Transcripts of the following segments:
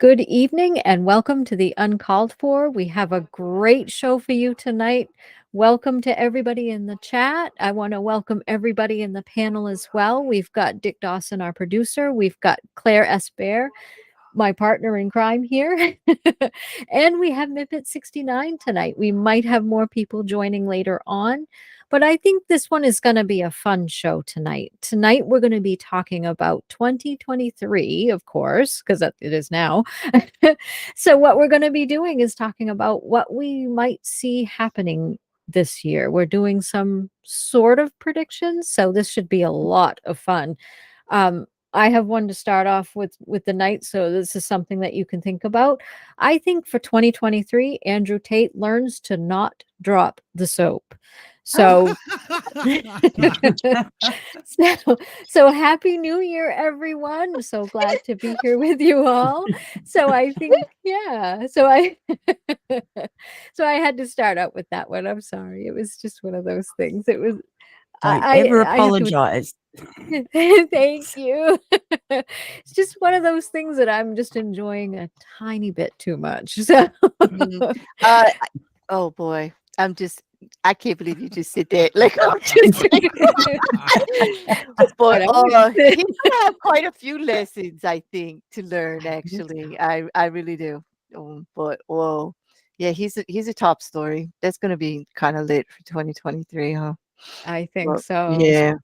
Good evening and welcome to the Uncalled For. We have a great show for you tonight. Welcome to everybody in the chat. I want to welcome everybody in the panel as well. We've got Dick Dawson, our producer. We've got Claire S. Bear, my partner in crime here. And we have Mipet 69 tonight. We might have more people joining later on, but I think this one is going to be a fun show tonight. Tonight, we're going to be talking about 2023, of course, because it is now. So what we're going to be doing is talking about what we might see happening this year. We're doing some sort of predictions, so this should be a lot of fun. I have one to start off with the night, so this is something that you can think about. I think for 2023, Andrew Tate learns to not drop the soap. So, so happy New Year, everyone. So glad to be here with you all. So I think, yeah, so I had to start out with that one. I'm sorry. It was just one of those things. It was, Don't ever apologize. Thank you. It's just one of those things that I'm just enjoying a tiny bit too much. So, oh boy, I can't believe you just said that. Like, I'm just but he's gonna have quite a few lessons, I think, to learn. Actually, I really do. But yeah, he's a top story. That's gonna be kind of lit for 2023, huh? I think so. Yeah.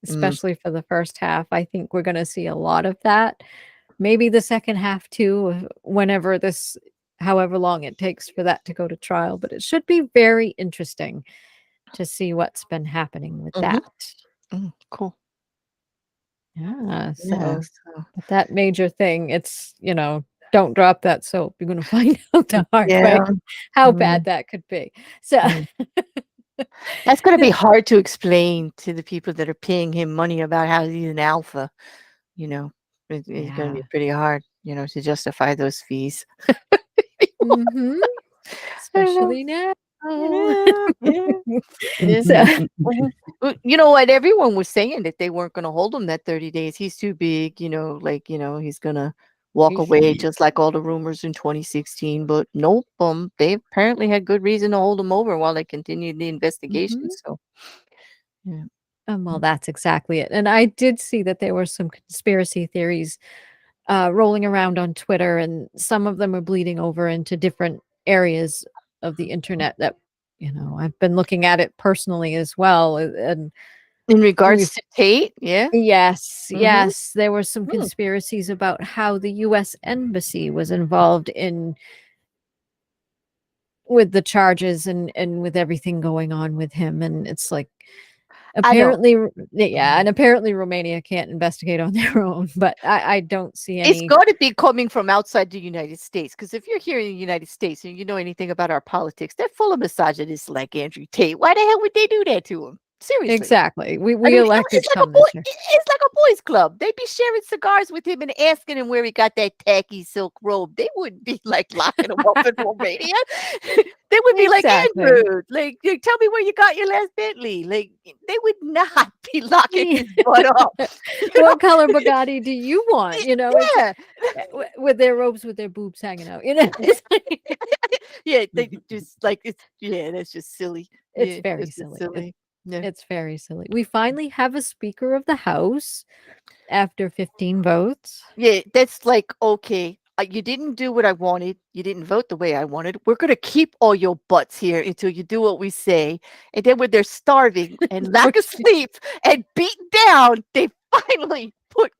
Especially for the first half. I think we're going to see a lot of that. Maybe the second half too, whenever however long it takes for that to go to trial. But it should be very interesting to see what's been happening with that. Cool. Yeah. So that major thing, it's, don't drop that soap. You're going to find out the hard way how bad that could be. So. That's going to be hard to explain to the people that are paying him money about how he's an alpha. It's going to be pretty hard, to justify those fees. Especially now. You know what? Everyone was saying that they weren't going to hold him that 30 days. He's too big, he's going to walk away just like all the rumors in 2016. But nope, they apparently had good reason to hold him over while they continued the investigation. So, yeah. Well, that's exactly it. And I did see that there were some conspiracy theories rolling around on Twitter, and some of them are bleeding over into different areas of the internet that, I've been looking at it personally as well. And in regards to Tate, yeah. Yes, yes. There were some conspiracies about how the U.S. Embassy was involved with the charges and with everything going on with him. And it's like, apparently, and apparently Romania can't investigate on their own, but I don't see any. It's got to be coming from outside the United States, because if you're here in the United States and you know anything about our politics, they're full of misogynists like Andrew Tate. Why the hell would they do that to him? Seriously. Exactly. We elected it's like a boys club. They'd be sharing cigars with him and asking him where he got that tacky silk robe. They wouldn't be like locking him up in Romania. They would be like, Andrew, like, tell me where you got your last Bentley. Like, they would not be locking his butt up. What color Bugatti do you want? With their robes, with their boobs hanging out. Yeah, they just like that's just silly. It's very silly. It's very silly. We finally have a Speaker of the House after 15 votes. Yeah, that's like, okay, you didn't do what I wanted. You didn't vote the way I wanted. We're going to keep all your butts here until you do what we say. And then when they're starving and lack of sleep and beaten down, they finally put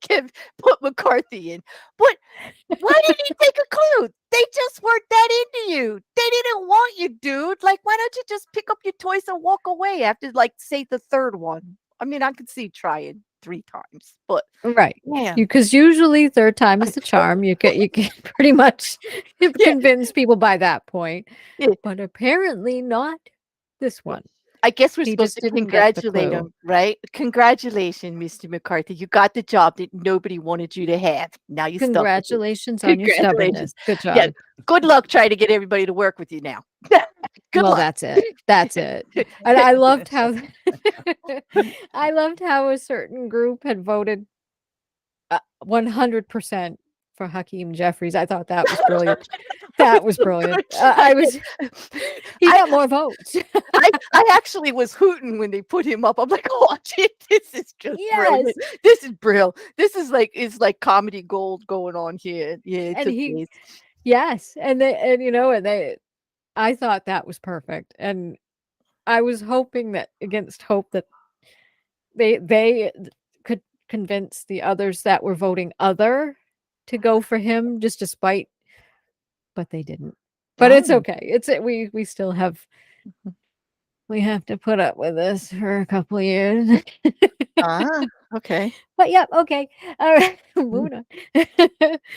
McCarthy in. But why didn't he take a clue? They just weren't that into you. They didn't want you, dude. Like, why don't you just pick up your toys and walk away after, like, say, the third one? I mean, I could see trying 3 times, but because usually third time is the charm. You can pretty much convince people by that point. But apparently not this one. I guess we're supposed to congratulate him, right? Congratulations, Mr. McCarthy. You got the job that nobody wanted you to have. Now you congratulations on your stubbornness. Good job. Yeah. Good luck trying to get everybody to work with you now. Good luck. That's it. That's it. And I loved how a certain group had voted 100% for Hakeem Jeffries. I thought that was brilliant. That was brilliant. He got more votes. I actually was hooting when they put him up. I'm like, oh, shit, this is just brilliant. This is brilliant. This is like comedy gold going on here. Yeah, and yes, and I thought that was perfect, and I was hoping that against hope that they could convince the others that were voting other to go for him just despite, but they didn't. But it's okay. We still have we have to put up with this for a couple of years. Okay. But yeah, okay. All right, moving on.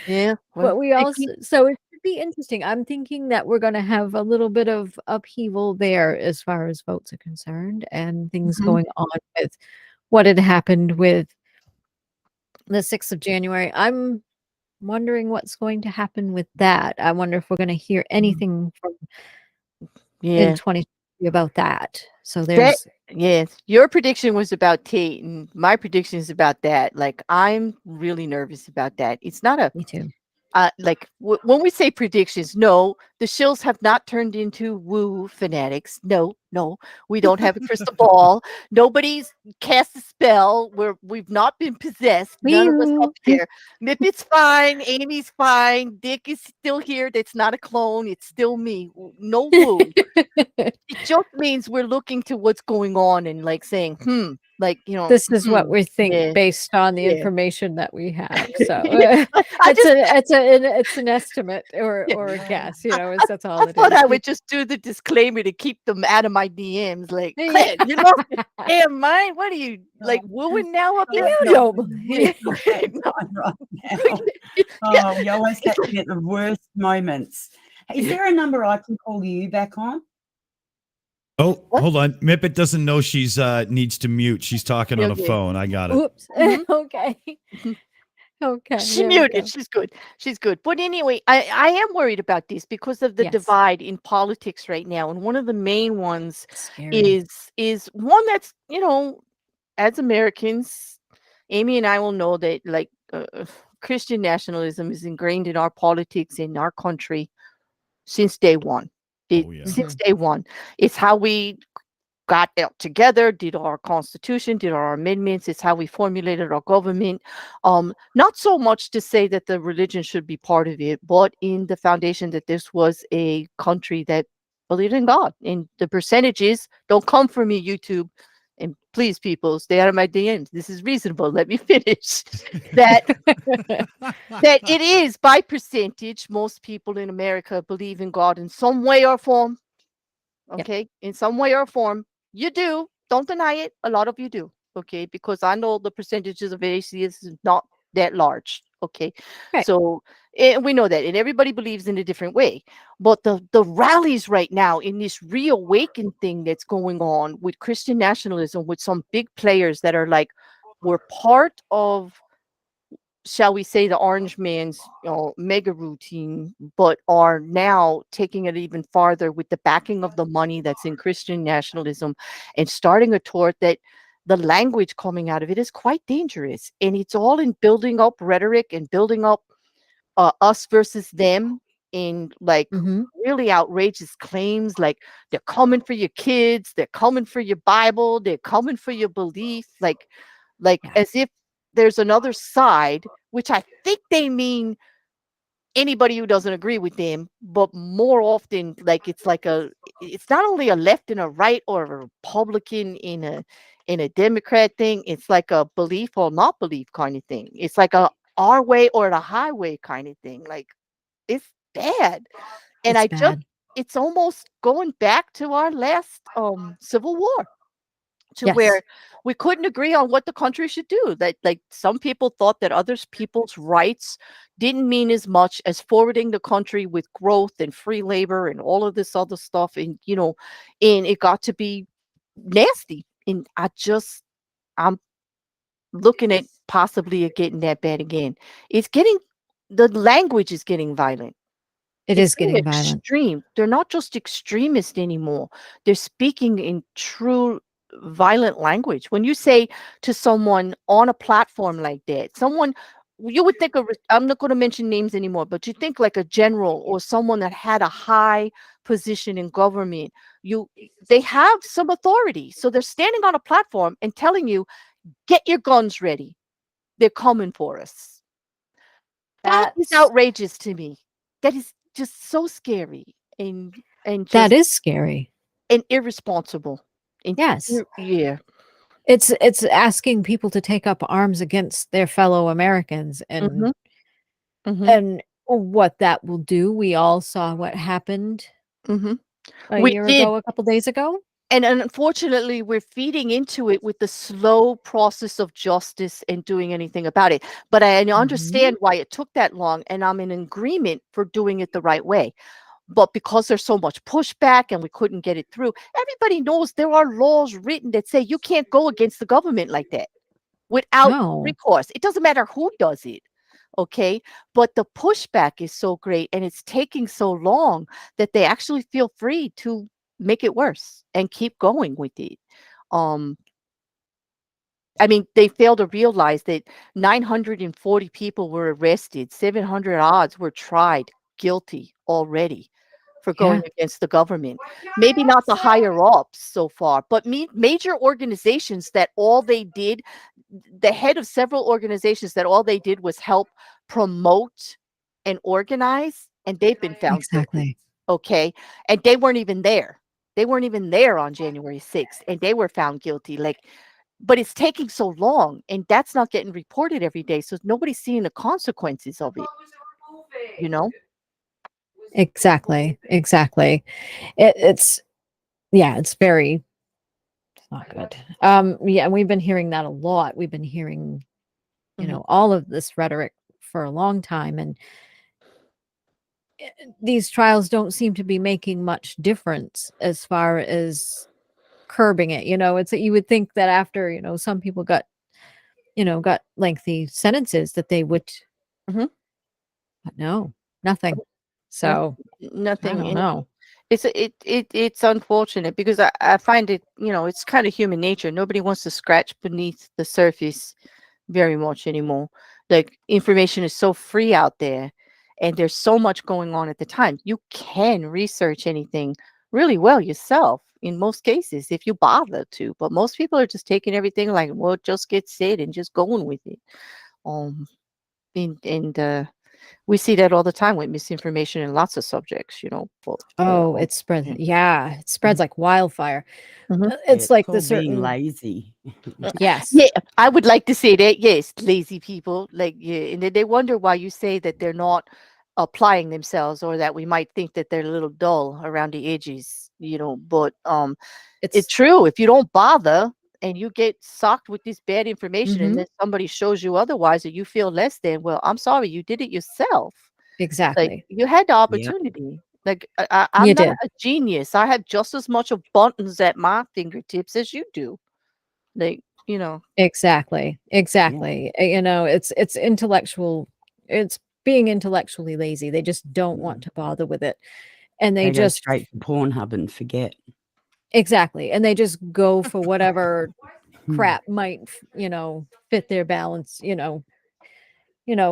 Yeah. But we also so it should be interesting. I'm thinking that we're gonna have a little bit of upheaval there as far as votes are concerned and things going on with what had happened with the 6th of January. I'm wondering what's going to happen with that. I wonder if we're gonna hear anything from in 2020 about that. So there's yes, your prediction was about Tate, and my prediction is about that. Like, I'm really nervous about that. It's not a me too. Like when we say predictions, no, the Shills have not turned into woo fanatics. No, we don't have a crystal ball. Nobody's cast a spell. We've not been possessed. None of us up here. Mipet's fine. Aimee's fine. Dick is still here. That's not a clone. It's still me. No woo. It just means we're looking to what's going on and like saying, like, this is what we think based on the information that we have. So it's an estimate or a guess, that's all it is. I thought I would just do the disclaimer to keep them out of my DMs. Like, Claire, damn, mine. What are you like wooing now up here? You don't believe right now. Oh, you always catch me at the worst moments. Is there a number I can call you back on? Oh, hold on. Mipet doesn't know she's needs to mute. She's talking on a phone. I got it. Oops. Okay. Okay. She muted. She's good. She's good. But anyway, I am worried about this because of the divide in politics right now. And one of the main ones is one that's, as Americans, Aimee and I will know that like Christian nationalism is ingrained in our politics in our country since day one. Since day one. It's how we got together, did our constitution, did our amendments. It's how we formulated our government. Not so much to say that the religion should be part of it, but in the foundation that this was a country that believed in God. And the percentages don't come from me, YouTube. And please, people, stay out of my DMs. This is reasonable. Let me finish. That it is by percentage. Most people in America believe in God in some way or form. Okay, in some way or form, you do. Don't deny it. A lot of you do. Okay, because I know the percentages of atheists is not that large. Okay, so we know that, and everybody believes in a different way. But the rallies right now in this reawakened thing that's going on with Christian nationalism, with some big players that are like, we're part of, shall we say, the Orange Man's mega routine, but are now taking it even farther with the backing of the money that's in Christian nationalism and starting a tort that the language coming out of it is quite dangerous. And it's all in building up rhetoric and building up us versus them in like really outrageous claims, like they're coming for your kids, they're coming for your Bible, they're coming for your belief, like as if there's another side, which I think they mean anybody who doesn't agree with them, but more often like it's not only a left and a right or a Republican in a Democrat thing, it's like a belief or not belief kind of thing. It's like a our way or the highway kind of thing. Like, it's bad. And it's almost going back to our last Civil War, to where we couldn't agree on what the country should do. That like some people thought that other people's rights didn't mean as much as forwarding the country with growth and free labor and all of this other stuff. And and it got to be nasty. And I'm looking at possibly it getting that bad again. The language is getting violent. It's getting violent. Extreme. They're not just extremist anymore. They're speaking in true violent language. When you say to someone on a platform like that, someone you would think I'm not going to mention names anymore, but you think like a general or someone that had a high position in government, they have some authority. So they're standing on a platform and telling you, get your guns ready. They're coming for us. That is outrageous to me. That is just so scary and just, that is scary and irresponsible. And yes. Yeah. It's asking people to take up arms against their fellow Americans, and and what that will do. We all saw what happened a year ago, a couple days ago. And unfortunately, we're feeding into it with the slow process of justice and doing anything about it. But I understand why it took that long, and I'm in agreement for doing it the right way. But because there's so much pushback and we couldn't get it through, everybody knows there are laws written that say you can't go against the government like that without recourse. It doesn't matter who does it. Okay. But the pushback is so great and it's taking so long that they actually feel free to make it worse and keep going with it. I mean, they fail to realize that 940 people were arrested, 700 odds were tried guilty already for going against the government. Maybe not the higher ups so far, but major organizations that all they did, the head of several organizations that all they did was help promote and organize, and they've been found guilty. Okay. And they weren't even there. They weren't even there on January 6th, and they were found guilty. But it's taking so long, and that's not getting reported every day. So nobody's seeing the consequences of it, you know? Exactly. It's not good. Yeah, we've been hearing that a lot. We've been hearing, you know, all of this rhetoric for a long time, and these trials don't seem to be making much difference as far as curbing it. You know, you would think that after, you know, some people got lengthy sentences that they would, but no, nothing. So nothing. I don't know. It's unfortunate because I find it, you know, it's kind of human nature. Nobody wants to scratch beneath the surface very much anymore. Like, information is so free out there, and there's so much going on at the time. You can research anything really well yourself in most cases if you bother to, but most people are just taking everything like, well, it just gets said and just going with it. We see that all the time with misinformation in lots of subjects, you know. It spreads. Yeah, it spreads like wildfire. It's like the certain being lazy. Yes. Yeah, I would like to say that. Yes, lazy people. Like, yeah, and then they wonder why you say that they're not applying themselves, or that we might think that they're a little dull around the edges, you know. But it's true. If you don't bother and you get socked with this bad information, and then somebody shows you otherwise, or you feel less than, well, I'm sorry, you did it yourself. Exactly. Like, you had the opportunity. Like, I'm not a genius. I have just as much of buttons at my fingertips as you do. Like, you know. Exactly. You know, it's intellectual. It's being intellectually lazy. They just don't want to bother with it, and they go just straight to Pornhub and forget. Exactly, and they just go for whatever crap might, you know, fit their balance, you know,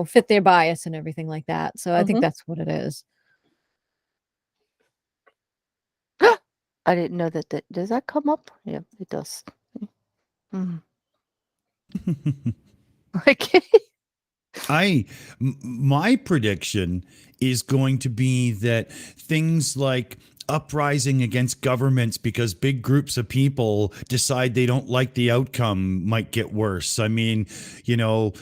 fit their bias and everything like that. So I think that's what it is. I didn't know that. Does that come up? Yeah, it does. Okay. My prediction is going to be that things like uprising against governments because big groups of people decide they don't like the outcome might get worse. I mean, you know,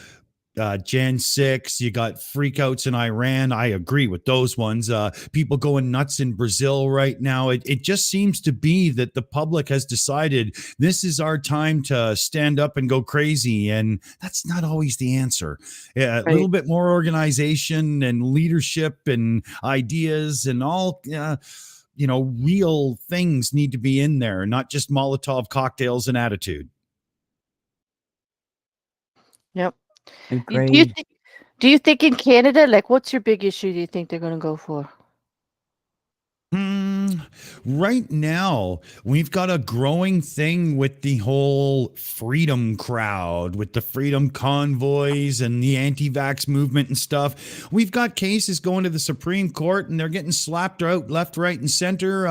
Jan 6, you got freakouts in Iran. I agree with those ones. People going nuts in Brazil right now. It just seems to be that the public has decided this is our time to stand up and go crazy. And that's not always the answer. A little bit more organization and leadership and ideas and all, you know, real things need to be in there, not just Molotov cocktails and attitude. Yep. Agreed. Do you think in Canada, like, what's your big issue do you think they're going to go for? Right now, we've got a growing thing with the whole freedom crowd, with the freedom convoys and the anti-vax movement and stuff. We've got cases going to the Supreme Court and they're getting slapped out left, right, and center.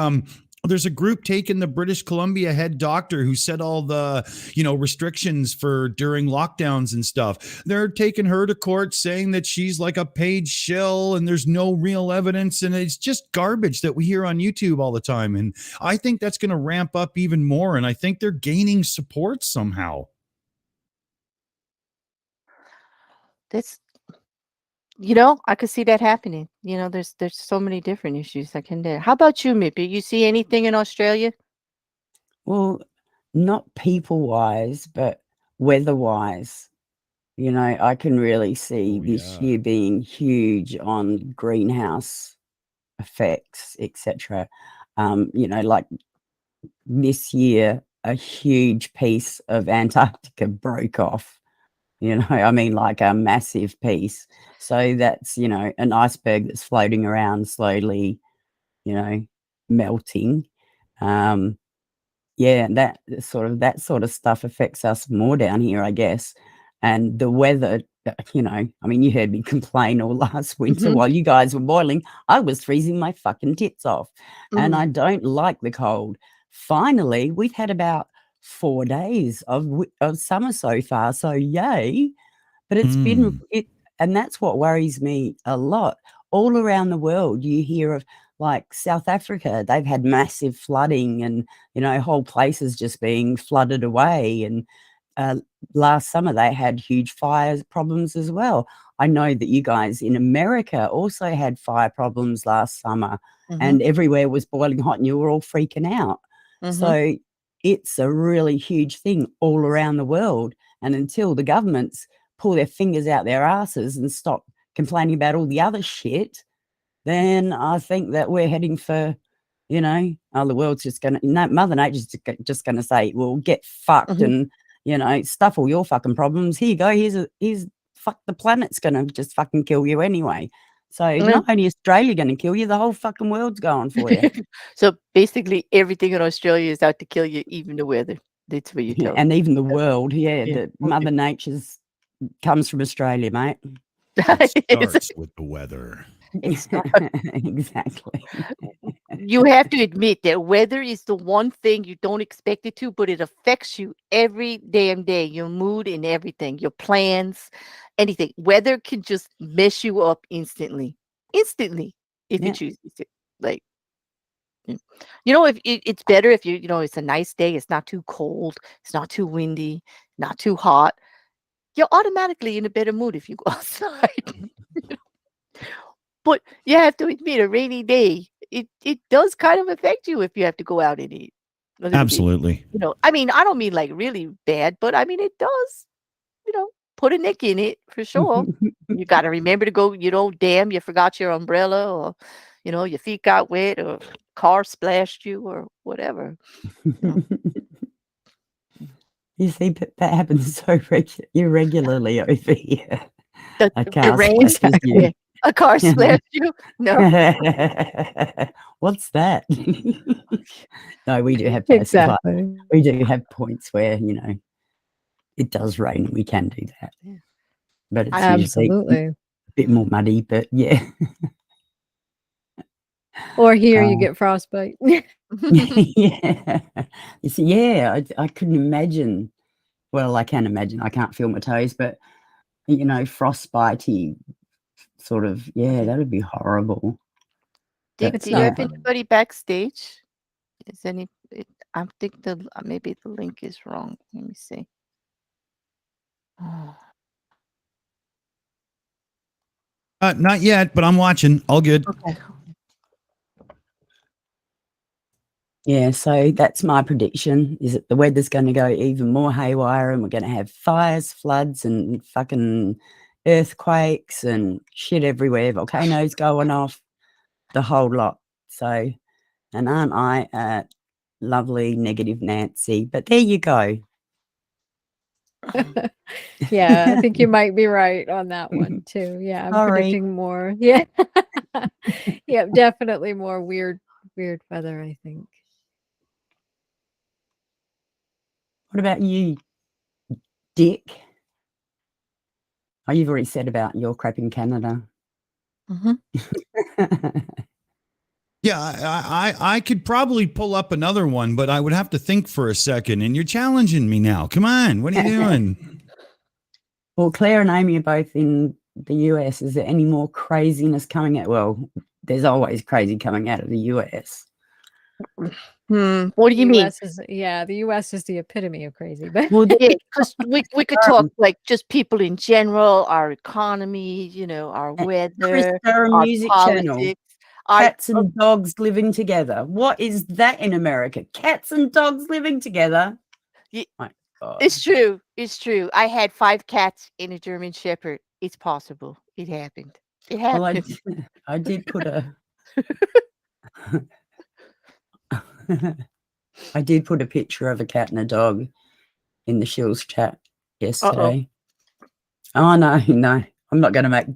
There's a group taking the British Columbia head doctor who set all the, restrictions for during lockdowns and stuff. They're taking her to court saying that she's like a paid shill and there's no real evidence. And it's just garbage that we hear on YouTube all the time. And I think that's going to ramp up even more. And I think they're gaining support somehow. That's, I could see that happening. There's so many different issues that can do. How about you, Mipet? You see anything in Australia? Well, not people-wise, but weather-wise. I can really see this year being huge on greenhouse effects, etc. Like this year, a huge piece of Antarctica broke off. Like a massive piece. So that's, an iceberg that's floating around slowly, melting. That sort of stuff affects us more down here, I guess. And the weather, you heard me complain all last winter while you guys were boiling. I was freezing my fucking tits off. And I don't like the cold. Finally, we've had about 4 days of summer so far, so yay. But it's been and that's what worries me a lot. All around the world you hear of, like, South Africa, they've had massive flooding and whole places just being flooded away. And last summer they had huge fire problems as well. I know that you guys in America also had fire problems last summer, and everywhere was boiling hot and you were all freaking out. So it's a really huge thing all around the world. And until the governments pull their fingers out their asses and stop complaining about all the other shit, then I think that we're heading for, the world's just going to, Mother Nature's just going to say, well, get fucked and, stuff all your fucking problems. Here you go. Here's fuck, the planet's going to just fucking kill you anyway. So not only Australia going to kill you, the whole fucking world's going for you. So basically everything in Australia is out to kill you, even the weather. That's what you tell and even the world, the Mother Nature's comes from Australia, mate. It starts with the weather. Exactly. You have to admit that weather is the one thing you don't expect it to, but it affects you every damn day. Your mood and everything, your plans, anything. Weather can just mess you up instantly if you choose to. Like, if it's better if it's a nice day, it's not too cold, it's not too windy, not too hot. You're automatically in a better mood if you go outside. But you have to admit, a rainy day, it does kind of affect you if you have to go out and eat. Absolutely. I don't mean like really bad, but it does, put a nick in it for sure. You got to remember to go, damn, you forgot your umbrella, or, your feet got wet, or car splashed you, or whatever. You see, that happens so irregularly over here. The rain, a car splashed you? No. What's that? No, we do have exactly. We do have points where it does rain and we can do that. But it's absolutely a bit more muddy, but yeah. Or here you get frostbite. Yeah. You see, I couldn't imagine. Well, I can imagine. I can't feel my toes, but frostbitey sort of, that would be horrible. Do you have anybody backstage? I think maybe the link is wrong. Let me see. Not yet, but I'm watching. All good. Okay. Yeah, so that's my prediction, is that the weather's going to go even more haywire and we're going to have fires, floods and fucking earthquakes and shit everywhere, volcanoes going off, the whole lot. So, and aren't I a lovely negative Nancy? But there you go. Yeah, I think you might be right on that one too. Yeah, I'm predicting more. Yeah. Yeah, definitely more weird weird weather, I think. What about you, Dick? Oh, you've already said about your crap in Canada. Yeah, I could probably pull up another one, but I would have to think for a second. And you're challenging me now. Come on, what are you doing? Well, Claire and Aimee are both in the US. Is there any more craziness coming out? Well, there's always crazy coming out of the US. What do you mean? The US is the epitome of crazy. But Well, Yeah, because we could talk like just people in general, our economy, you know, our weather, our music channel. politics. Cats and dogs living together. What is that in America? Cats and dogs living together. My God. It's true. It's true. I had 5 cats and a German Shepherd. It's possible. It happened. It happened. Well, I did put a I did put a picture of a cat and a dog in the Shills chat yesterday. Oh no, I'm not going to make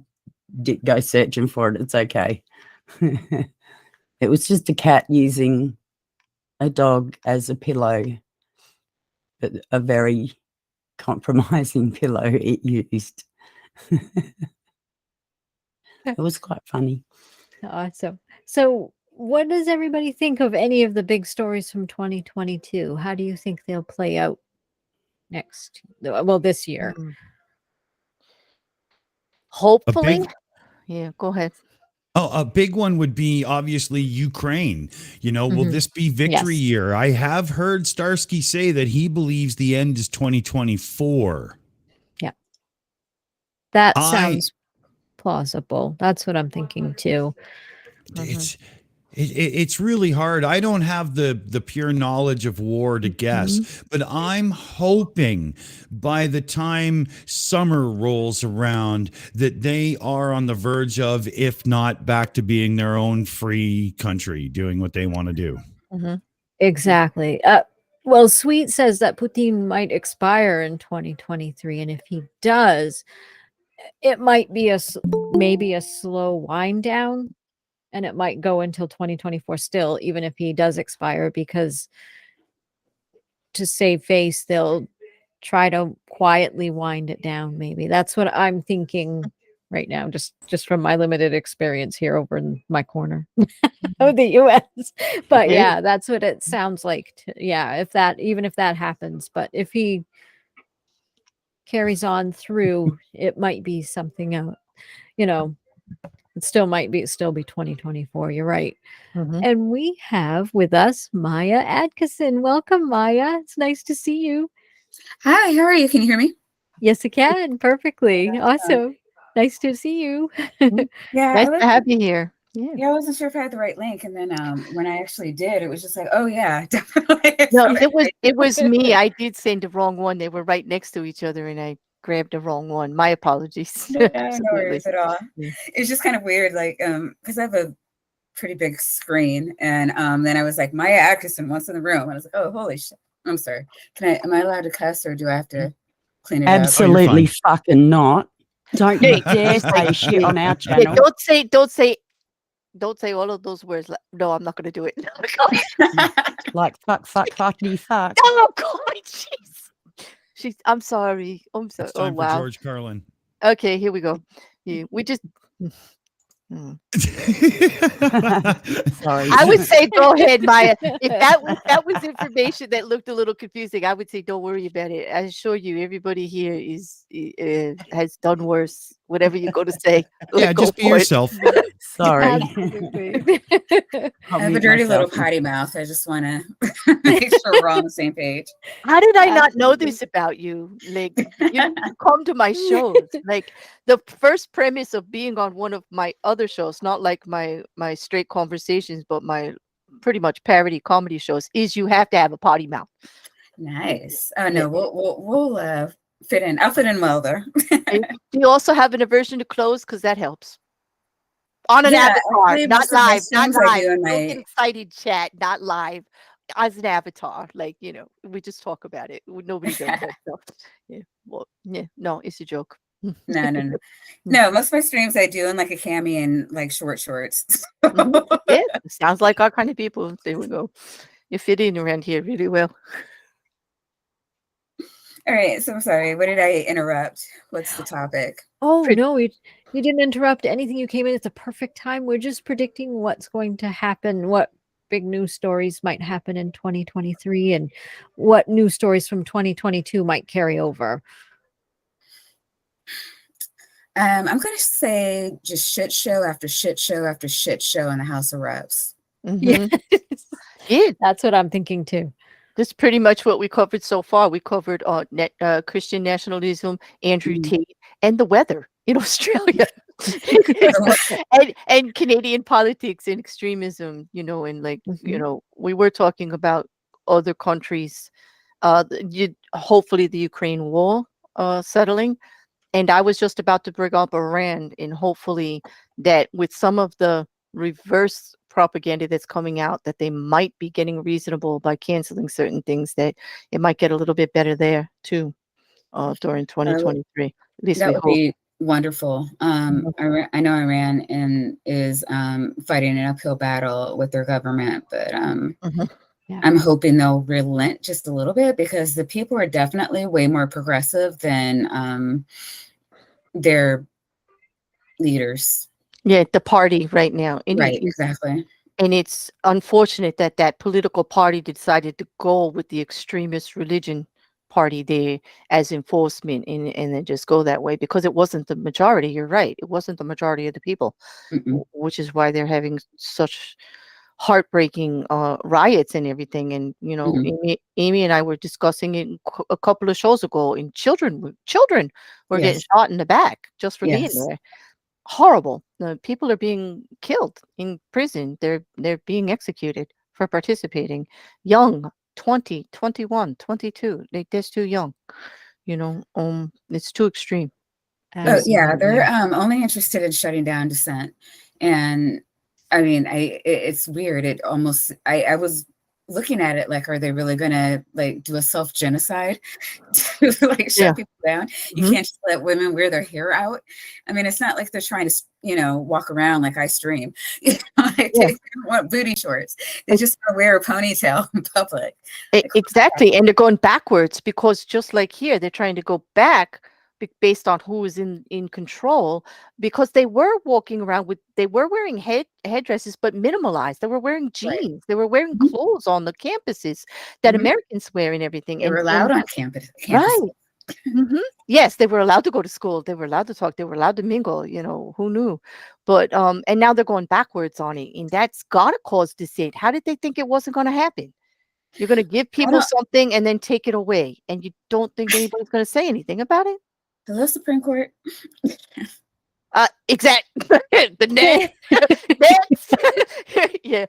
Dick go searching for it. It's okay. It was just a cat using a dog as a pillow, but a very compromising pillow it used. It was quite funny. Awesome. So what does everybody think of any of the big stories from 2022? How do you think they'll play out this year? Hopefully. Yeah, go ahead. Oh, a big one would be obviously Ukraine. You know, will this be victory year? I have heard Starsky say that he believes the end is 2024. Yeah. That sounds plausible. That's what I'm thinking too. It's really hard. I don't have the pure knowledge of war to guess, but I'm hoping by the time summer rolls around that they are on the verge of, if not back to being their own free country, doing what they want to do. Exactly. Well, Sweet says that Putin might expire in 2023, and if he does, it might be maybe a slow wind down. And it might go until 2024 still, even if he does expire, because to save face, they'll try to quietly wind it down. Maybe that's what I'm thinking right now, just from my limited experience here over in my corner of the US. But yeah, that's what it sounds like. Even if that happens, but if he carries on through, it might be something out, it still be 2024. You're right. And we have with us Maya Atkinson. Welcome, Maya. It's nice to see you. Hi, how are you? Can you hear me? Yes, I can. Perfectly. Awesome. Nice to see you. Yeah, nice to have you here. Yeah, I wasn't sure if I had the right link, and then when I actually did, it was just like, oh yeah, definitely. No, it was me. I did send the wrong one. They were right next to each other, and I grabbed the wrong one. My apologies. No worries at all. It's just kind of weird, like because I have a pretty big screen, and then I was like, Maya Atkinson once in the room, and I was like, oh holy shit. I'm sorry. Am I allowed to cuss, or do I have to clean it up? Absolutely fucking not. Don't you dare say shit on our channel. Don't say all of those words. No, I'm not going to do it. Like fuckity fuck. Oh God, jeez. I'm sorry. I'm sorry. It's time wow. for George Carlin. Okay, here we go. We just. Sorry. I would say go ahead, Maya. If that was information that looked a little confusing, I would say don't worry about it. I assure you, everybody here has done worse. Whatever you're going to say, yeah, just be yourself. Sorry. I have a dirty little potty mouth. I just want to make sure we're all on the same page. How did I not know this about you? Like, you come to my shows. Like, the first premise of being on one of my other shows, not like my straight conversations, but my pretty much parody comedy shows, is you have to have a potty mouth. Nice. No, we'll fit in. I'll fit in well there. Do you also have an aversion to clothes? Because that helps. On an avatar, not live. Not live. Don't get excited, chat. Not live. As an avatar, we just talk about it. Nobody does that stuff. Yeah. Well, yeah. No, it's a joke. No, most of my streams I do in like a cami and like short shorts. Yeah, sounds like our kind of people. There we go. You fit in around here really well. All right, so I'm sorry. What did I interrupt? What's the topic? Oh, no, you didn't interrupt anything. You came in at the perfect time. We're just predicting what's going to happen, what big news stories might happen in 2023, and what news stories from 2022 might carry over. I'm going to say just shit show after shit show after shit show in the House of Reps. Mhm. Yeah, that's what I'm thinking too. That's pretty much what we covered so far. We covered Christian nationalism, Andrew Tate, and the weather in Australia, and Canadian politics and extremism. And like we were talking about other countries. Hopefully, the Ukraine war settling, and I was just about to bring up Iran, and hopefully that with some of the reverse propaganda that's coming out, that they might be getting reasonable by canceling certain things, that it might get a little bit better there too during 2023. At least that we would hope. be wonderful. I know Iran is fighting an uphill battle with their government, but I'm hoping they'll relent just a little bit, because the people are definitely way more progressive than their leaders. Yeah, the party right now. Right, exactly. And it's unfortunate that that political party decided to go with the extremist religion party there as enforcement, and then just go that way, because it wasn't the majority. You're right. It wasn't the majority of the people, which is why they're having such heartbreaking riots and everything. And Aimee and I were discussing it a couple of shows ago, and children were getting shot in the back just for being there. Horrible. People are being killed in prison. They're being executed for participating. Young, 20, 21, 22. That's too young. It's too extreme. Oh yeah, they're only interested in shutting down dissent. And I mean, it's weird. It almost, I was looking at it like, are they really gonna like do a self-genocide to like shut people down? You can't just let women wear their hair out. I mean, it's not like they're trying to walk around like I stream. They don't want booty shorts. They just want to wear a ponytail in public. Exactly. And they're going backwards, because just like here, they're trying to go back based on who is in control, because they were walking around they were wearing headdresses, but minimalized. They were wearing jeans. They were wearing clothes on the campuses that Americans wear and everything. They were allowed on campus. Right. Yes, they were allowed to go to school. They were allowed to talk. They were allowed to mingle. Who knew? But and now they're going backwards on it, and that's gotta cause dissent. How did they think it wasn't going to happen? You're going to give people something and then take it away, and you don't think anybody's going to say anything about it? Hello, Supreme Court. Exactly. The next. Yeah,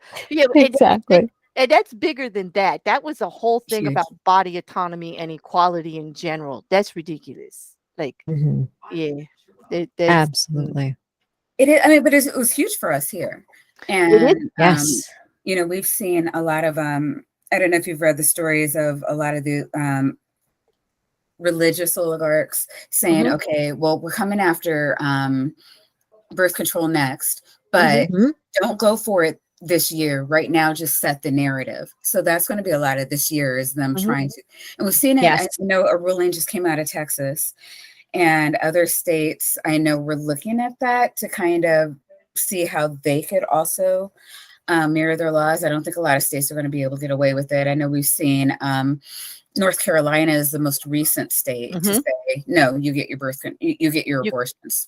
exactly. And that's bigger than that. That was a whole thing about body autonomy and equality in general. That's ridiculous. Like, absolutely. It is. I mean, but it was huge for us here, and yes, we've seen a lot of I don't know if you've read the stories of a lot of the religious oligarchs saying, okay, well, we're coming after birth control next, but don't go for it this year. Right now, just set the narrative. So that's going to be a lot of this year, is them trying to, and we've seen it. I know a ruling just came out of Texas, and other states, I know we're looking at that to kind of see how they could also mirror their laws. I don't think a lot of states are going to be able to get away with it. I know we've seen North Carolina is the most recent state to say, no, you get your you get your abortions.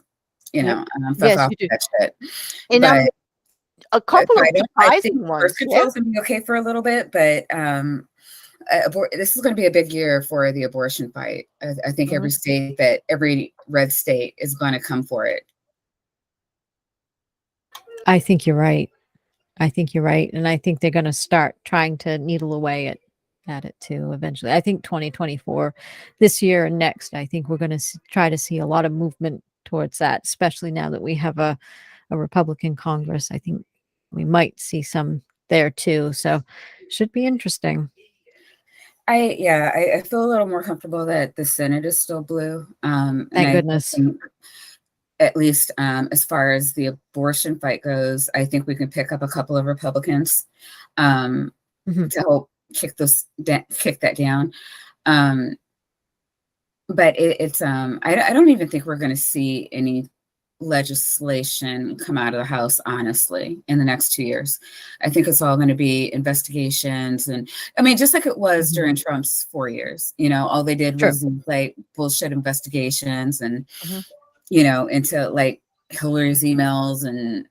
Fuck off that shit. And a couple of surprising ones. Birth control is going to be okay for a little bit, but this is going to be a big year for the abortion fight. I think every red state is going to come for it. I think you're right. And I think they're going to start trying to needle away at it too eventually. I think 2024, this year and next, I think we're going to try to see a lot of movement towards that, especially now that we have a Republican Congress. I think we might see some there too. So should be interesting. I feel a little more comfortable that the Senate is still blue. And Thank I goodness. think, at least as far as the abortion fight goes, I think we can pick up a couple of Republicans to help kick that down. But it's I don't even think we're going to see any legislation come out of the House, honestly, in the next 2 years. I think it's all going to be investigations. And I mean, just like it was during Trump's 4 years, all they did was like bullshit investigations and, into like Hillary's emails and,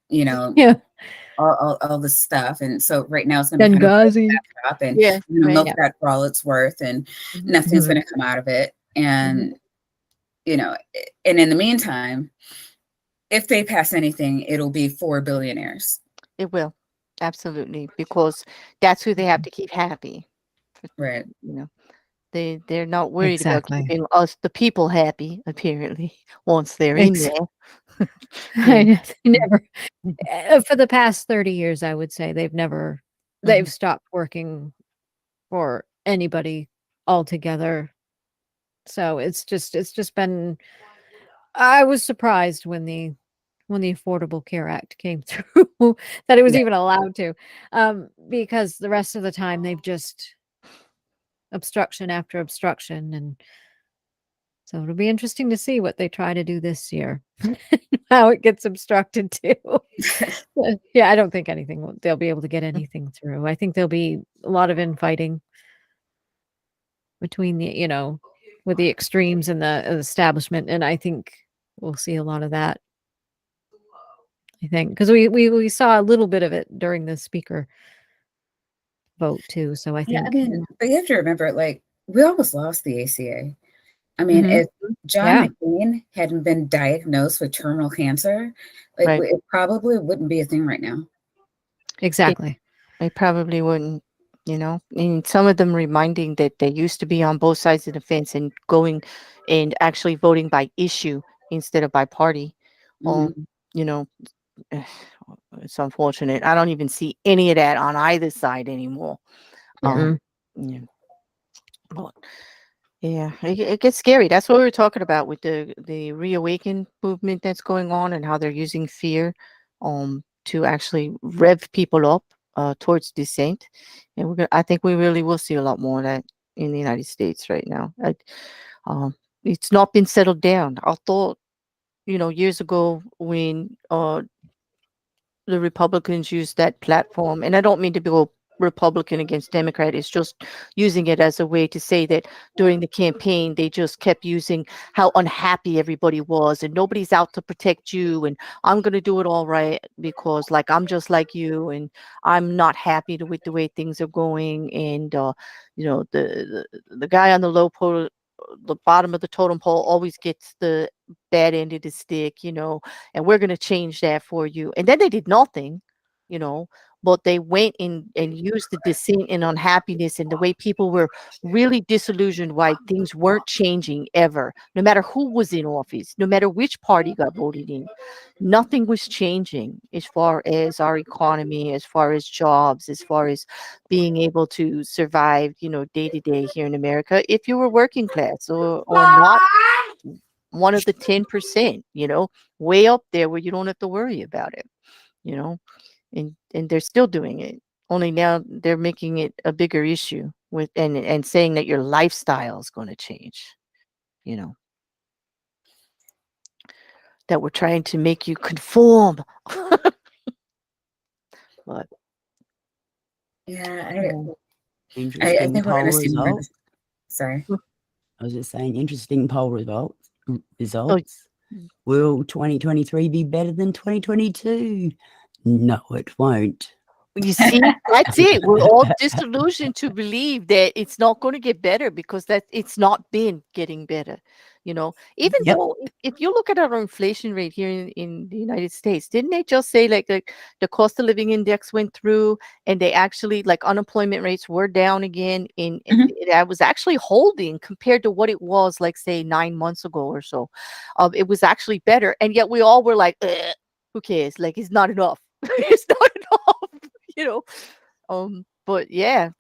all this stuff. And so right now it's going to be kind of back up and milk that for all it's worth, and nothing's going to come out of it. And, and in the meantime, if they pass anything, it'll be for billionaires. It will. Absolutely. Because that's who they have to keep happy. Right. They're not worried about keeping us, the people, happy, apparently, once they're in there. Never. For the past 30 years, I would say they've stopped working for anybody altogether. So it's just been, I was surprised when the Affordable Care Act came through that it was even allowed to, because the rest of the time they've just obstruction after obstruction. And so it'll be interesting to see what they try to do this year, how it gets obstructed too. I don't think they'll be able to get anything through. I think there'll be a lot of infighting between with the extremes and the establishment. And I think we'll see a lot of that. I think because we saw a little bit of it during the speaker vote too. So I think, but you have to remember, like, we almost lost the ACA. I mean, if John McCain hadn't been diagnosed with terminal cancer, it probably wouldn't be a thing right now. Exactly. It probably wouldn't. And some of them reminding that they used to be on both sides of the fence and going and actually voting by issue instead of by party. It's unfortunate. I don't even see any of that on either side anymore. It gets scary. That's what we were talking about with the reawaken movement that's going on, and how they're using fear to actually rev people up towards dissent. And I think we really will see a lot more of that in the United States right now. It's not been settled down. I thought, years ago when the Republicans used that platform, and I don't mean to go Republican against Democrat, it's just using it as a way to say that during the campaign they just kept using how unhappy everybody was, and nobody's out to protect you, and I'm going to do it all right because I'm just like you, and I'm not happy with the way things are going. And the guy on the bottom of the totem pole always gets the bad end of the stick, and we're going to change that for you. And then they did nothing, but they went in and used the dissent and unhappiness and the way people were really disillusioned why things weren't changing ever, no matter who was in office, no matter which party got voted in. Nothing was changing as far as our economy, as far as jobs, as far as being able to survive, day to day here in America, if you were working class or not one of the 10%, way up there where you don't have to worry about it, and they're still doing it. Only now they're making it a bigger issue with and saying that your lifestyle is going to change, that we're trying to make you conform. But I interesting think we're poll going to see more. result. Sorry. I was just saying, interesting poll results. Will 2023 be better than 2022? No, it won't. You see, that's it. We're all disillusioned to believe that it's not going to get better because it's not been getting better. Even though if you look at our inflation rate here in the United States, didn't they just say like the cost of living index went through, and they actually unemployment rates were down again, and it was actually holding compared to what it was like, say, 9 months ago or so. It was actually better, and yet we all were like, who cares? It's not enough. It's not enough. But yeah,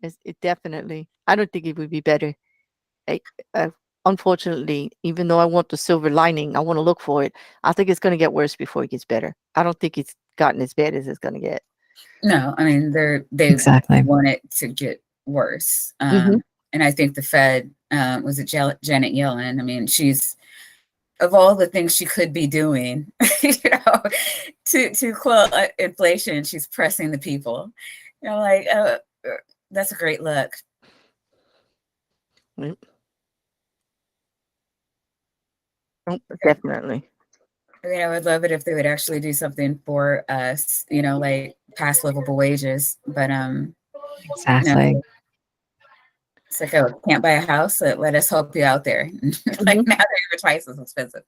It definitely. I don't think it would be better. I, unfortunately, even though I want the silver lining, I want to look for it. I think it's going to get worse before it gets better. I don't think it's gotten as bad as it's going to get. No, I mean they Exactly. want it to get worse. Mhm. And I think the Fed, was it Janet Yellen? I mean, she's, of all the things she could be doing, you know, to quell inflation, she's pressing the people. You know, like, that's a great look. Yep. Oh, definitely. I mean, I would love it if they would actually do something for us, you know, like past livable wages. But Exactly. no, it's like, oh, can't buy a house. Let us help you out there. Like Mhm. now they're even twice as expensive.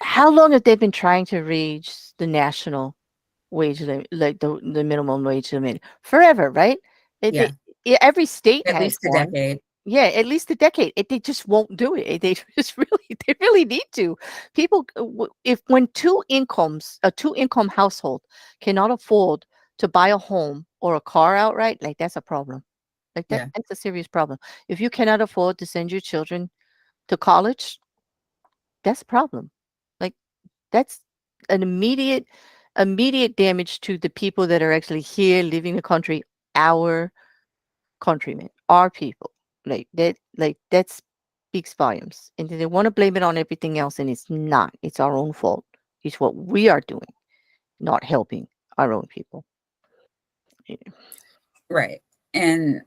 How long have they been trying to reach the national wage limit, like the minimum wage limit? Forever, right? Yeah, Every state at has least a one. decade. Yeah, at least a decade. They just won't do it. They just they really need to. People, if when two incomes, a two-income household cannot afford to buy a home or a car outright, like that's a problem. Like Yeah, that's a serious problem. If you cannot afford to send your children to college, that's a problem. Like that's an immediate damage to the people that are actually here living in the country, our countrymen, our people. That speaks volumes. And they want to blame it on everything else, and it's not. It's our own fault. It's what we are doing, not helping our own people. Yeah. right. And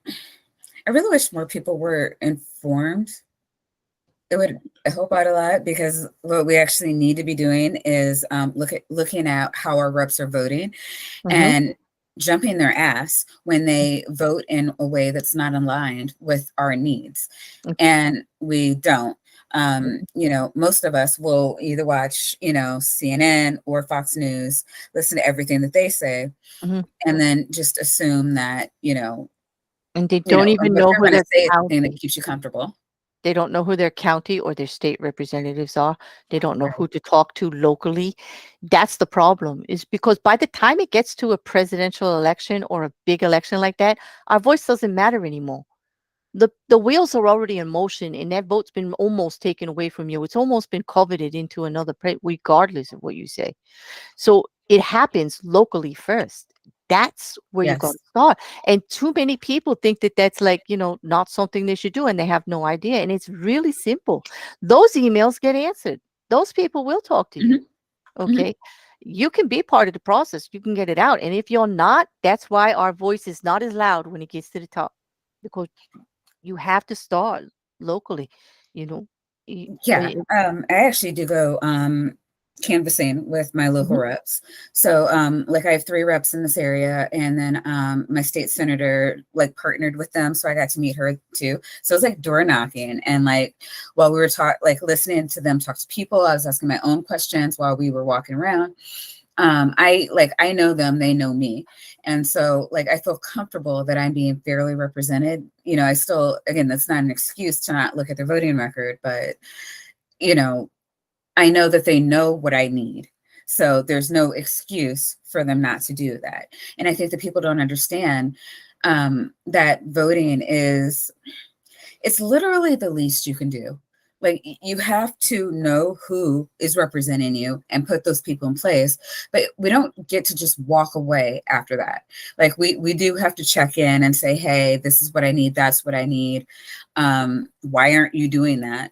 I really wish more people were informed. It would help out a lot, because what we actually need to be doing is looking at how our reps are voting Mhm. and jumping their ass when they vote in a way that's not aligned with our needs. Mm, And we don't. mhm, You know, most of us will either watch, you know, CNN or Fox News, listen to everything that they say, mhm. and then just assume that, And they don't what even know they're who going to their say is the thing that county. keeps you comfortable. They don't know who their county or their state representatives are. They don't know who to talk to locally. That's the problem, is because by the time it gets to a presidential election or a big election like that, our voice doesn't matter anymore. The wheels are already in motion, and that vote's been almost taken away from you. It's almost been coveted into another regardless of what you say. So it happens locally first. That's where you got Yes. to start. And too many people think that that's like, not something they should do, and they have no idea. And it's really simple. Those emails get answered. Those people will talk to you. Mhm. Mhm. Okay. You can be part of the process. You can get it out. And if you're not, that's why our voice is not as loud when it gets to the top, because you have to start locally, you know. Y- Yeah. y- I actually do go canvassing with my local Mhm. reps. So like I have 3 reps in this area, and then my state senator like partnered with them, so I got to meet her too. So it was like door knocking, and like while we were listening to them talk to people, I was asking my own questions while we were walking around. I know them, they know me, and so like I feel comfortable that I'm being fairly represented. I still, again, that's not an excuse to not look at their voting record, but you know I know that they know what I need. So there's no excuse for them not to do that. And I think that people don't understand that voting it's literally the least you can do. Like, you have to know who is representing you and put those people in place, but we don't get to just walk away after that. Like, we do have to check in and say, hey, this is what I need, that's what I need. Why aren't you doing that?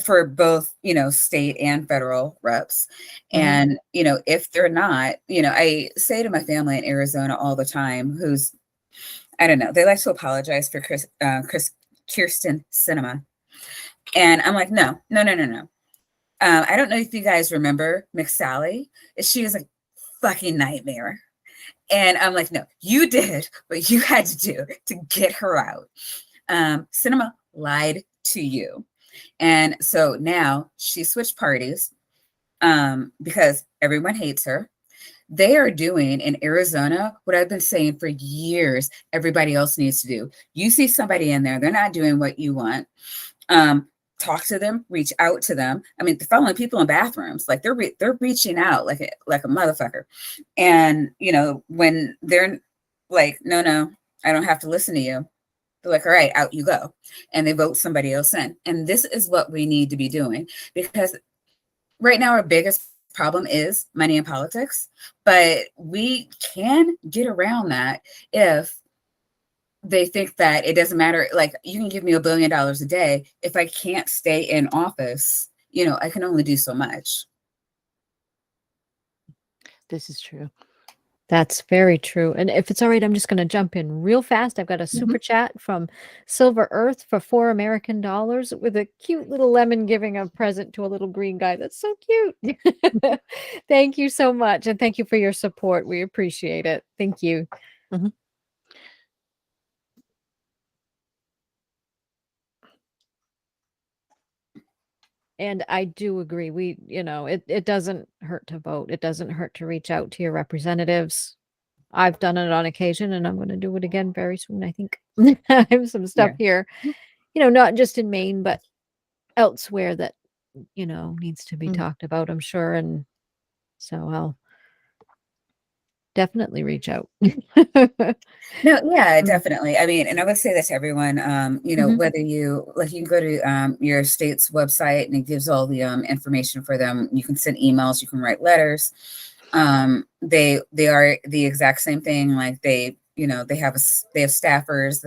For both, state and federal reps. Mhm. And, if they're not, I say to my family in Arizona all the time, I don't know, they like to apologize for Kirsten Cinema. And I'm like, no, no, no, no, no. I don't know if you guys remember McSally. She was a fucking nightmare. And I'm like, no, you did what you had to do to get her out. Cinema lied to you. And so now she switched parties because everyone hates her. They are doing in Arizona what I've been saying for years everybody else needs to do. You see somebody in there, they're not doing what you want. Talk to them, reach out to them. I mean, they're following people in bathrooms, like they're reaching out like a motherfucker. And when they're like, no, I don't have to listen to you. They're like, all right, out you go. And they vote somebody else in. And this is what we need to be doing, because right now our biggest problem is money in politics, but we can get around that if they think that it doesn't matter. Like, you can give me $1 billion a day. If I can't stay in office, I can only do so much. This is true. That's very true. And if it's all right, I'm just going to jump in real fast. I've got a super chat from Silver Earth for $4 American with a cute little lemon giving a present to a little green guy. That's so cute. Thank you so much. And thank you for your support. We appreciate it. Thank you. And I do agree. It doesn't hurt to vote. It doesn't hurt to reach out to your representatives. I've done it on occasion, and I'm going to do it again very soon, I think. I have some stuff here, not just in Maine, but elsewhere that, needs to be talked about, I'm sure. And so I'll definitely reach out. No, yeah, definitely. I mean, and I would say that to everyone, whether you can go to your state's website, and it gives all the information for them. You can send emails, you can write letters. They are the exact same thing. Like they have staffers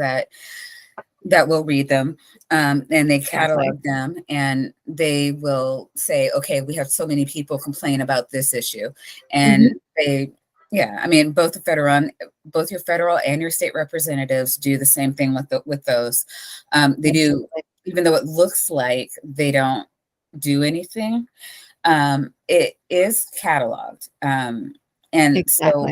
that will read them, and they catalog them, and they will say, okay, we have so many people complain about this issue, and both your federal and your state representatives do the same thing with those. They do, even though it looks like they don't do anything. It is cataloged, and so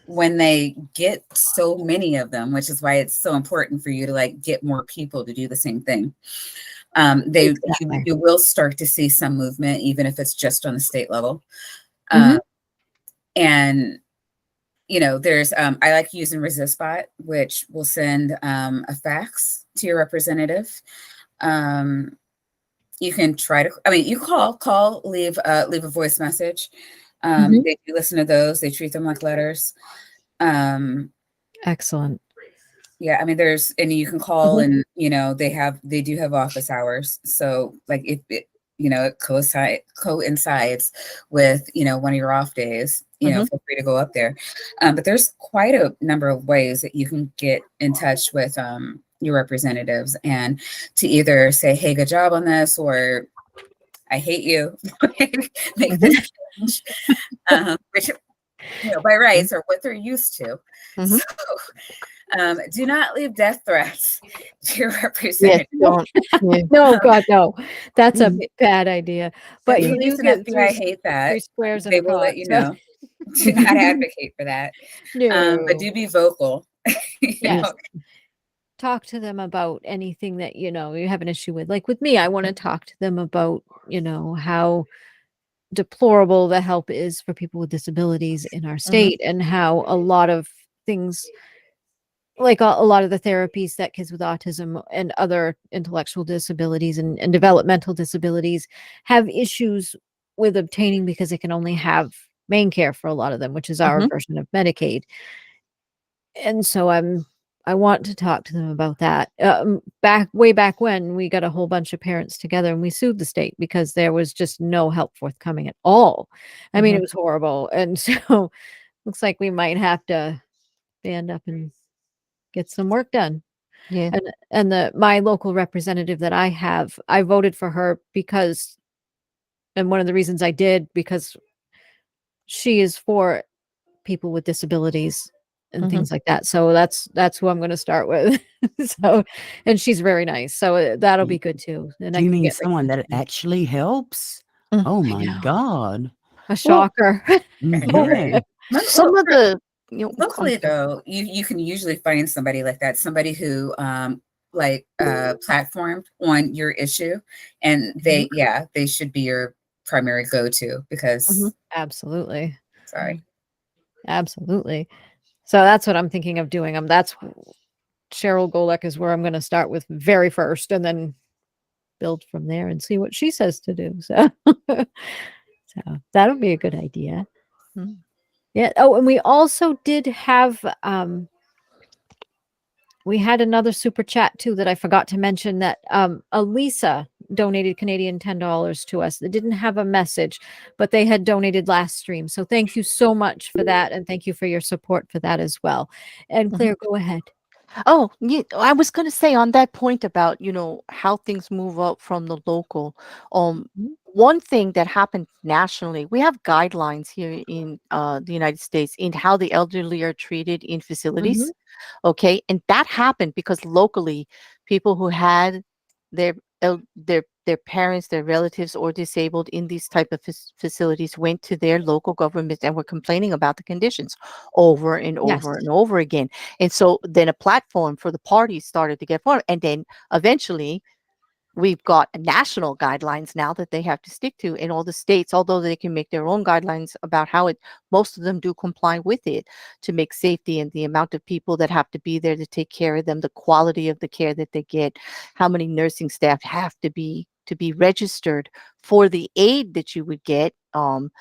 when they get so many of them, which is why it's so important for you to get more people to do the same thing. You will start to see some movement, even if it's just on the state level. And there's I like using ResistBot, which will send a fax to your representative. You can try to, you call, leave a voice message. They do listen to those. They treat them like letters. Excellent. Yeah, and you can call, and they do have office hours. So if it coincides with one of your off days, feel free to go up there. But there's quite a number of ways that you can get in touch with your representatives, and to either say, hey, good job on this, or I hate you, make this change, which by rights are what they're used to. So do not leave death threats to your representative. No, God, no. That's a bad idea. But the police and FBI hate that. They will let you know. Do not advocate for that. No. But do be vocal. Yes. Talk to them about anything that, you have an issue with. Like with me, I want to talk to them about, how deplorable the help is for people with disabilities in our state, and how a lot of things, like a lot of the therapies that kids with autism and other intellectual disabilities and developmental disabilities have issues with obtaining, because they can only have main care for a lot of them, which is our version of Medicaid. And so I want to talk to them about that. Way back when, we got a whole bunch of parents together and we sued the state because there was just no help forthcoming at all. I mean, it was horrible. And so looks like we might have to band up and get some work done. Yeah. And my local representative that I have, I voted for her because, and one of the reasons I did, because she is for people with disabilities and things like that. So that's who I'm going to start with. So, and she's very nice. So that'll be good too. And do you mean someone that actually helps? Oh my God. A shocker. Yeah. Some of the, Locally though, you can usually find somebody like that, somebody who platformed on your issue, and they should be your primary go-to, because Absolutely. Sorry. Absolutely. So that's what I'm thinking of doing. That's Cheryl Golek is where I'm going to start with very first, and then build from there and see what she says to do. So, so that'll be a good idea. Yeah. Oh, and we also did have we had another super chat too that I forgot to mention, that Elisa donated Canadian $10 to us. They didn't have a message, but they had donated last stream. So thank you so much for that. And thank you for your support for that as well. And Claire, go ahead. Oh, yeah, I was going to say on that point about, how things move up from the local. One thing that happened nationally, we have guidelines here in the United States in how the elderly are treated in facilities. Okay. And that happened because locally, people who had their their parents, their relatives, or disabled in these type of facilities went to their local government and were complaining about the conditions over and over and over again. And so then a platform for the parties started to get formed. And then eventually we've got national guidelines now that they have to stick to in all the states, although they can make their own guidelines about how most of them do comply with it to make safety and the amount of people that have to be there to take care of them, the quality of the care that they get, how many nursing staff have to be registered for the aid that you would get to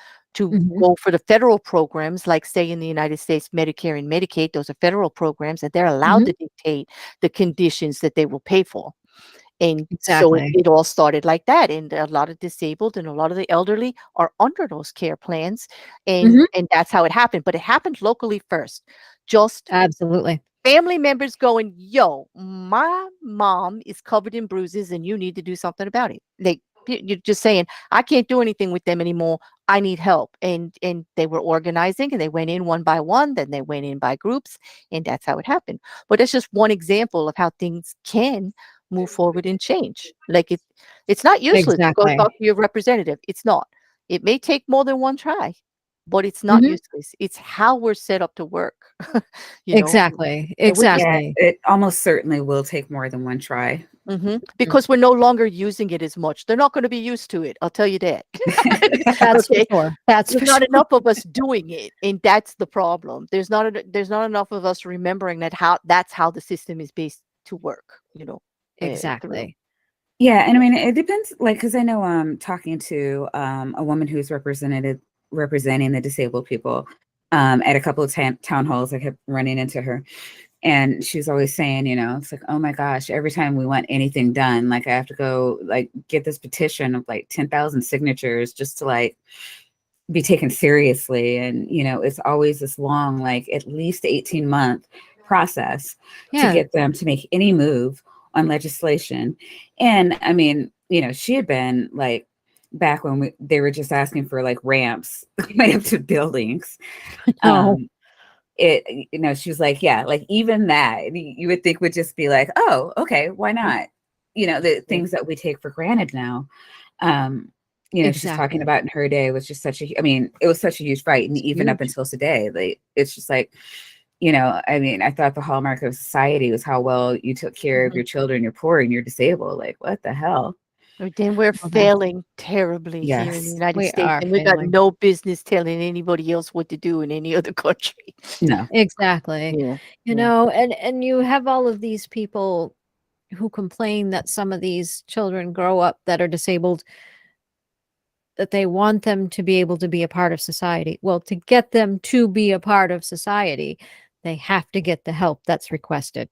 go for the federal programs, like say in the United States, Medicare and Medicaid. Those are federal programs that they're allowed to dictate the conditions that they will pay for. And so it all started like that. And a lot of disabled and a lot of the elderly are under those care plans. And that's how it happened. But it happened locally first. Just absolutely family members going, yo, my mom is covered in bruises and you need to do something about it. You're just saying, I can't do anything with them anymore. I need help. And they were organizing and they went in one by one, then they went in by groups, and that's how it happened. But that's just one example of how things can move forward and change. Like it's not useless to go talk to your representative. It's not. It may take more than one try, but it's not useless. It's how we're set up to work. Exactly. Yeah, it almost certainly will take more than one try. Because we're no longer using it as much. They're not going to be used to it. I'll tell you that. That's for sure. There's not enough of us doing it, and that's the problem. There's not enough of us remembering that's how the system is based to work. Exactly. Yeah, and I mean it depends. Like, because I know I'm talking to a woman who's representing the disabled people at a couple of town halls. I kept running into her. And she's always saying, it's like, oh my gosh, every time we want anything done, like I have to go like get this petition of like 10,000 signatures just to like be taken seriously. And, it's always this long, like at least 18-month process to get them to make any move on legislation. And I mean, she had been like back when they were just asking for like ramps right up to buildings. She was like, yeah, like even that you would think would just be like, oh, okay, why not? The things that we take for granted now. She's talking about in her day was just it was such a huge fight. And even up until today, like, it's just like, I thought the hallmark of society was how well you took care of your children, you're poor and you're disabled. Like, what the hell? Then we're failing terribly here in the United States, and we got no business telling anybody else what to do in any other country. No, exactly. And you have all of these people who complain that some of these children grow up that are disabled, that they want them to be able to be a part of society. Well, to get them to be a part of society, they have to get the help that's requested.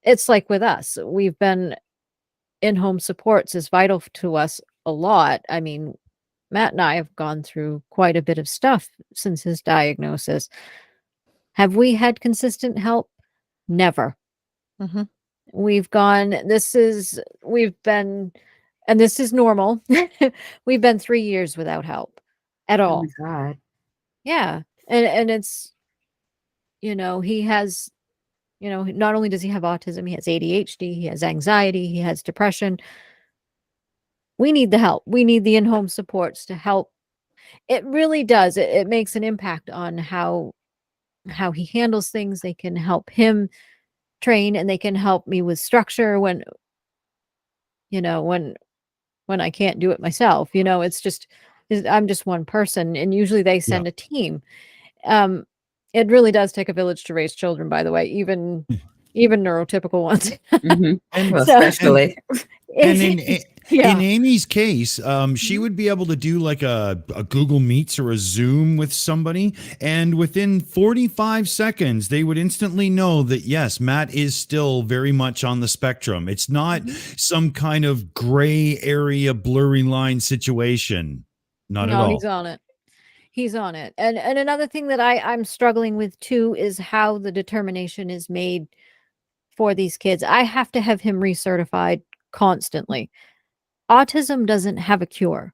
It's like with us, we've been in-home supports is vital to us a lot. I mean, Matt and I have gone through quite a bit of stuff since his diagnosis. Have we had consistent help? Never. We've been, and this is normal. We've been 3 years without help at all. Oh my God. Yeah. And it's, he has, not only does he have autism, he has ADHD, he has anxiety, he has depression. We need the help. We need the in-home supports to help. It really does. It makes an impact on how he handles things. They can help him train, and they can help me with structure when I can't do it myself. I'm just one person, and usually they send a team. It really does take a village to raise children, by the way. Even even neurotypical ones. Mhm. And Well, So- especially. And in Yeah. Amy's case, she would be able to do like a Google Meets or a Zoom with somebody, and within 45 seconds, they would instantly know that yes, Matt is still very much on the spectrum. It's not some kind of gray area, blurry line situation. Not at No, all. he's on it. He's on it. And another thing that I'm struggling with too is how the determination is made for these kids. I have to have him recertified constantly. Autism doesn't have a cure.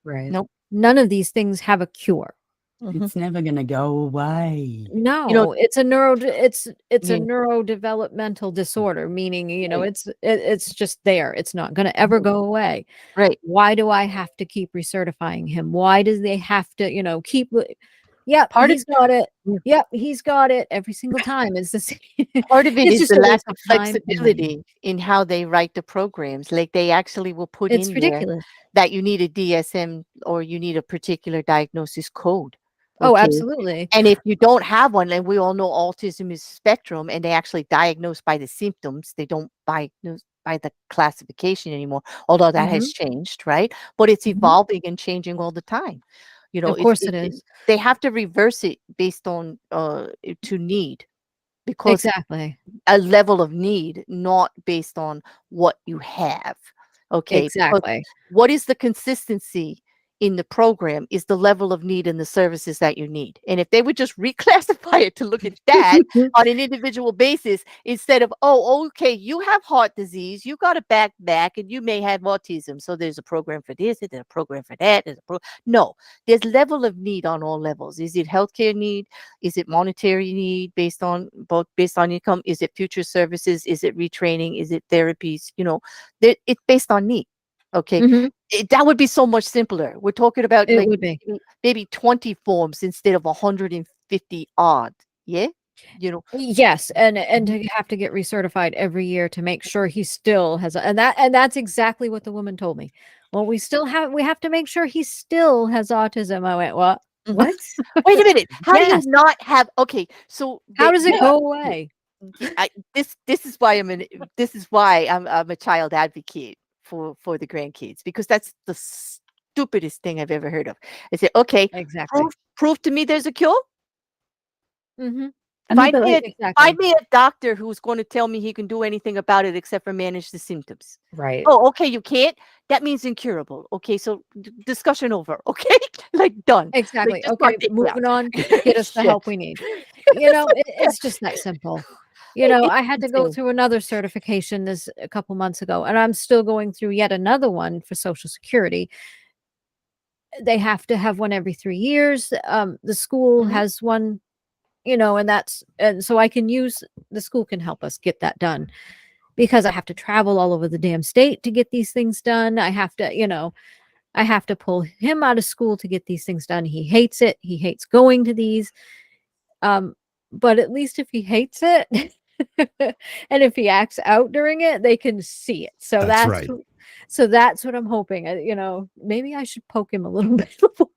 Right. Nope. None of these things have a cure. Mhm. It's never going to go away. No, it's a it's Yeah. a neurodevelopmental disorder, meaning, Right. it's just there. It's not going to ever go away. Right. Why do I have to keep recertifying him? Why do they have to, keep yep, Part of- he's got it. Yeah. Yep, he's got it every single time. It's the same. Part of it It's is just the a lack waste of of time and money. flexibility in how they write the programs. Like they actually will put It's in there ridiculous. that you need a DSM or you need a particular diagnosis code. Oh, okay? absolutely. And if you don't have one, and we all know autism is spectrum, and they actually diagnose by the symptoms, they don't diagnose by the classification anymore, although that has changed, right? But it's Mhm. evolving and changing all the time. Of course it is. They have to reverse it based on to need, because Exactly. a level of need, not based on what you have. Okay. Because Exactly. what is the consistency in the program is the level of need and the services that you need. And if they would just reclassify it to look at that on an individual basis, instead of, oh, okay, you have heart disease, you got a back, and you may have autism. So there's a program for this, there's a program for that. No, there's level of need on all levels. Is it healthcare need? Is it monetary need based on income? Is it future services? Is it retraining? Is it therapies? It's based on need. Okay. Mhm. That would be so much simpler. We're talking about It like would be. maybe 20 forms instead of 150 odd. Yeah. Yes, and to have to get recertified every year to make sure he still has and that's exactly what the woman told me. Well, we have to make sure he still has autism. I went, what? What? Wait a minute. How do Yes. you not have? Okay, so How does it go away? This is why I'm a child advocate for the grandkids, because that's the stupidest thing I've ever heard of. I said, okay, Exactly. prove to me there's a cure. Mm-hmm. I mean, but like, Exactly. Find me a doctor who's going to tell me he can do anything about it except for manage the symptoms. right. Oh, okay, you can't. That means incurable. Okay, so discussion over. Okay, like done. Exactly. just Okay, mark it moving down. on. Get us the Yeah. help we need. It's just that simple. I had to go insane. through another certification a couple months ago, and I'm still going through yet another one for Social Security. They have to have one every 3 years. The school Mhm. has one, and so the school can help us get that done, because I have to travel all over the damn state to get these things done. I have to pull him out of school to get these things done. He hates it. He hates going to these. But at least if he hates it and if he acts out during it, they can see it. So That's right. So that's what I'm hoping. Maybe I should poke him a little bit before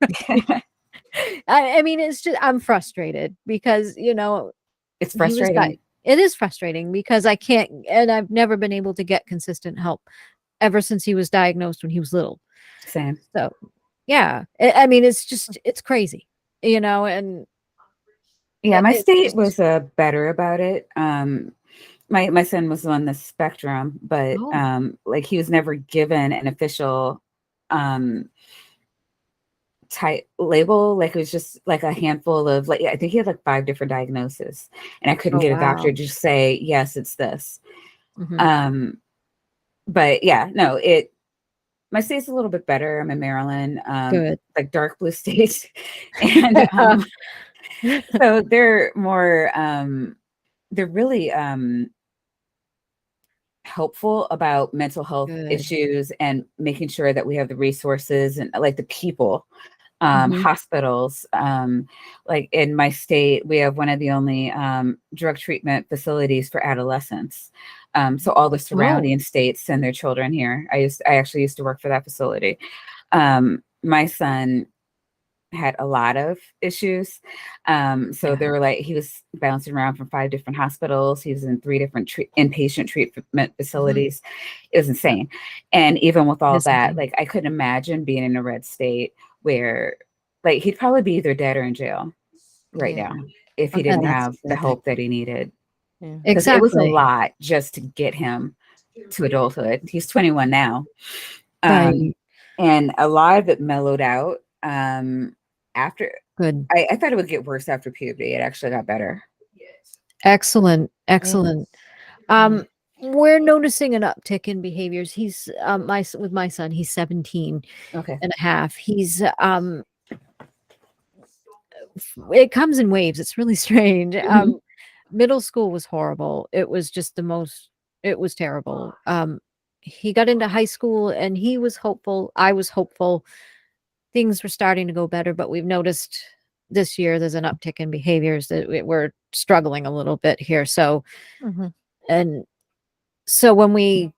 I mean, it's just, I'm frustrated because, It's he was frustrating. it is frustrating because I can't, and I've never been able to get consistent help ever since he was diagnosed when he was little. Same. So, yeah, I mean, it's crazy, and Yeah, my it's state just- was better about it. My son was on the spectrum, but Oh. like he was never given an official type label. Like it was just like a handful of, like, I think he had like 5 different diagnoses, and I couldn't Oh, get a wow. doctor to just say yes, it's this. Mhm. But yeah, no, my state's a little bit better. I'm in Maryland, Good. like dark blue state, and so they're more they're really helpful about mental health Good. issues and making sure that we have the resources and like the people, Mhm. hospitals. Like in my state, we have one of the only drug treatment facilities for adolescents. So all the surrounding states send their children here. I actually used to work for that facility. My son had a lot of issues. So they were like, he was bouncing around from 5 different hospitals. He was in 3 different inpatient treatment facilities. It was insane. And even with all that, like, I couldn't imagine being in a red state where, like, he'd probably be either dead or in jail right now if he didn't have the help that he needed. Because it was a lot just to get him to adulthood. He's 21 now. And a lot of it mellowed out after. Good. I thought it would get worse after puberty. It actually got better. Excellent. We're noticing an uptick in behaviors. He's with my son, he's 17 and a half. He's it comes in waves. It's really strange. Middle school was horrible. It was just it was terrible. He got into high school and he was hopeful. I was hopeful. Things were starting to go better, but we've noticed this year there's an uptick in behaviors that we're struggling a little bit here. So, and so when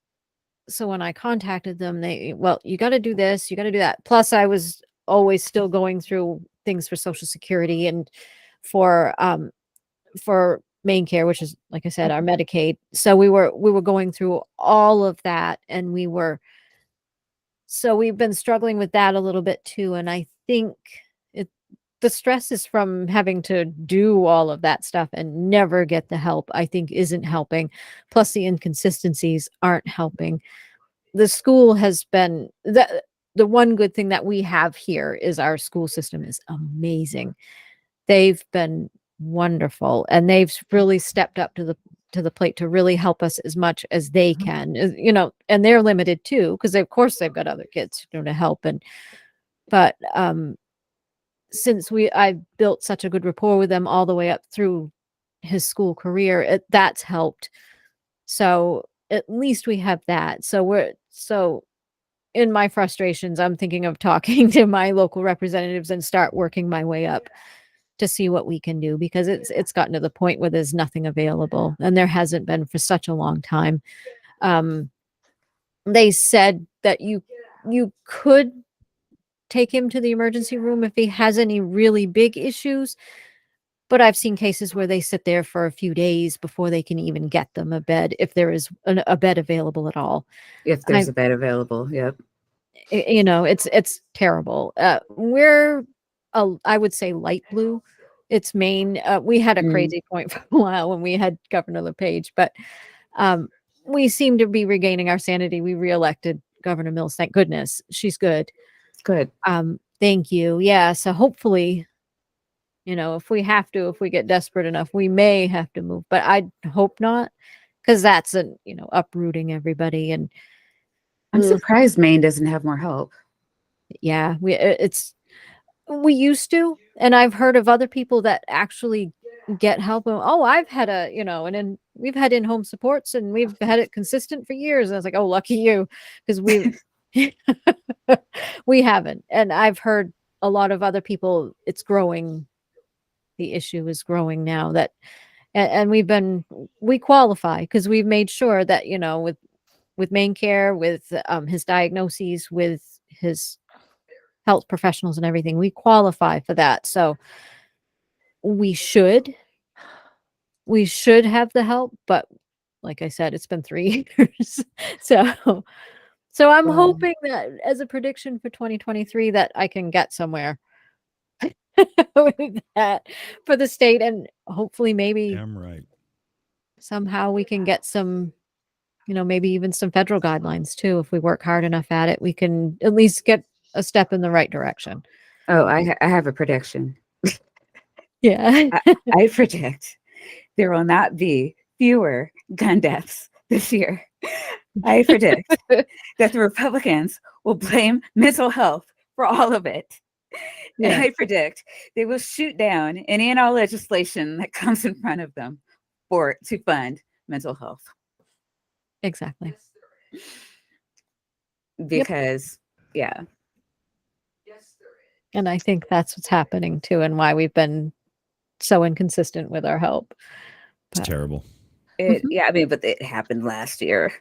I contacted them, you got to do this, you got to do that. Plus I was always still going through things for Social Security and for main care, which is, like I said, our Medicaid. So we were going through all of that, and we've been struggling with that a little bit too. And I think the stress is from having to do all of that stuff and never get the help, I think, isn't helping. Plus the inconsistencies aren't helping. The school has been the one good thing that we have here is our school system is amazing. They've been wonderful, and they've really stepped up to the plate to really help us as much as they can, and they're limited too, because of course they've got other kids to help. But since I've built such a good rapport with them all the way up through his school career, that's helped. So at least we have that. So in my frustrations, I'm thinking of talking to my local representatives and start working my way up to see what we can do, because it's gotten to the point where there's nothing available, and there hasn't been for such a long time. They said that you could take him to the emergency room if he has any really big issues, but I've seen cases where they sit there for a few days before they can even get them a bed, if there is a bed available at all. If there's a bed available, yep. It's terrible. I would say light blue. It's Maine. We had a crazy point for a while when we had Governor LePage, but we seem to be regaining our sanity. We reelected Governor Mills. Thank goodness. She's good. Good. Thank you. Yeah. So hopefully, if we get desperate enough, we may have to move, but I hope not, because that's uprooting everybody. And I'm surprised Maine doesn't have more help. Yeah, we used to, and I've heard of other people that actually get help. I've had and we've had in-home supports, and we've had it consistent for years. And I was like, oh, lucky you, because we haven't. And I've heard a lot of other people, it's growing. The issue is growing now and we qualify, because we've made sure that, with main care, with his diagnoses, with his health professionals and everything, we qualify for that. So we should have the help, but like I said, it's been 3 years. So I'm hoping that as a prediction for 2023 that I can get somewhere with that for the state, and hopefully maybe somehow we can get some, maybe even some federal guidelines too. If we work hard enough at it, we can at least get a step in the right direction. Oh, I have a prediction. Yeah. I predict there will not be fewer gun deaths this year. I predict that the Republicans will blame mental health for all of it. Yeah. And I predict they will shoot down any and all legislation that comes in front of them to fund mental health. Exactly. Because, yeah. And I think that's what's happening too, and why we've been so inconsistent with our help. It's terrible. Yeah, I mean, but it happened last year.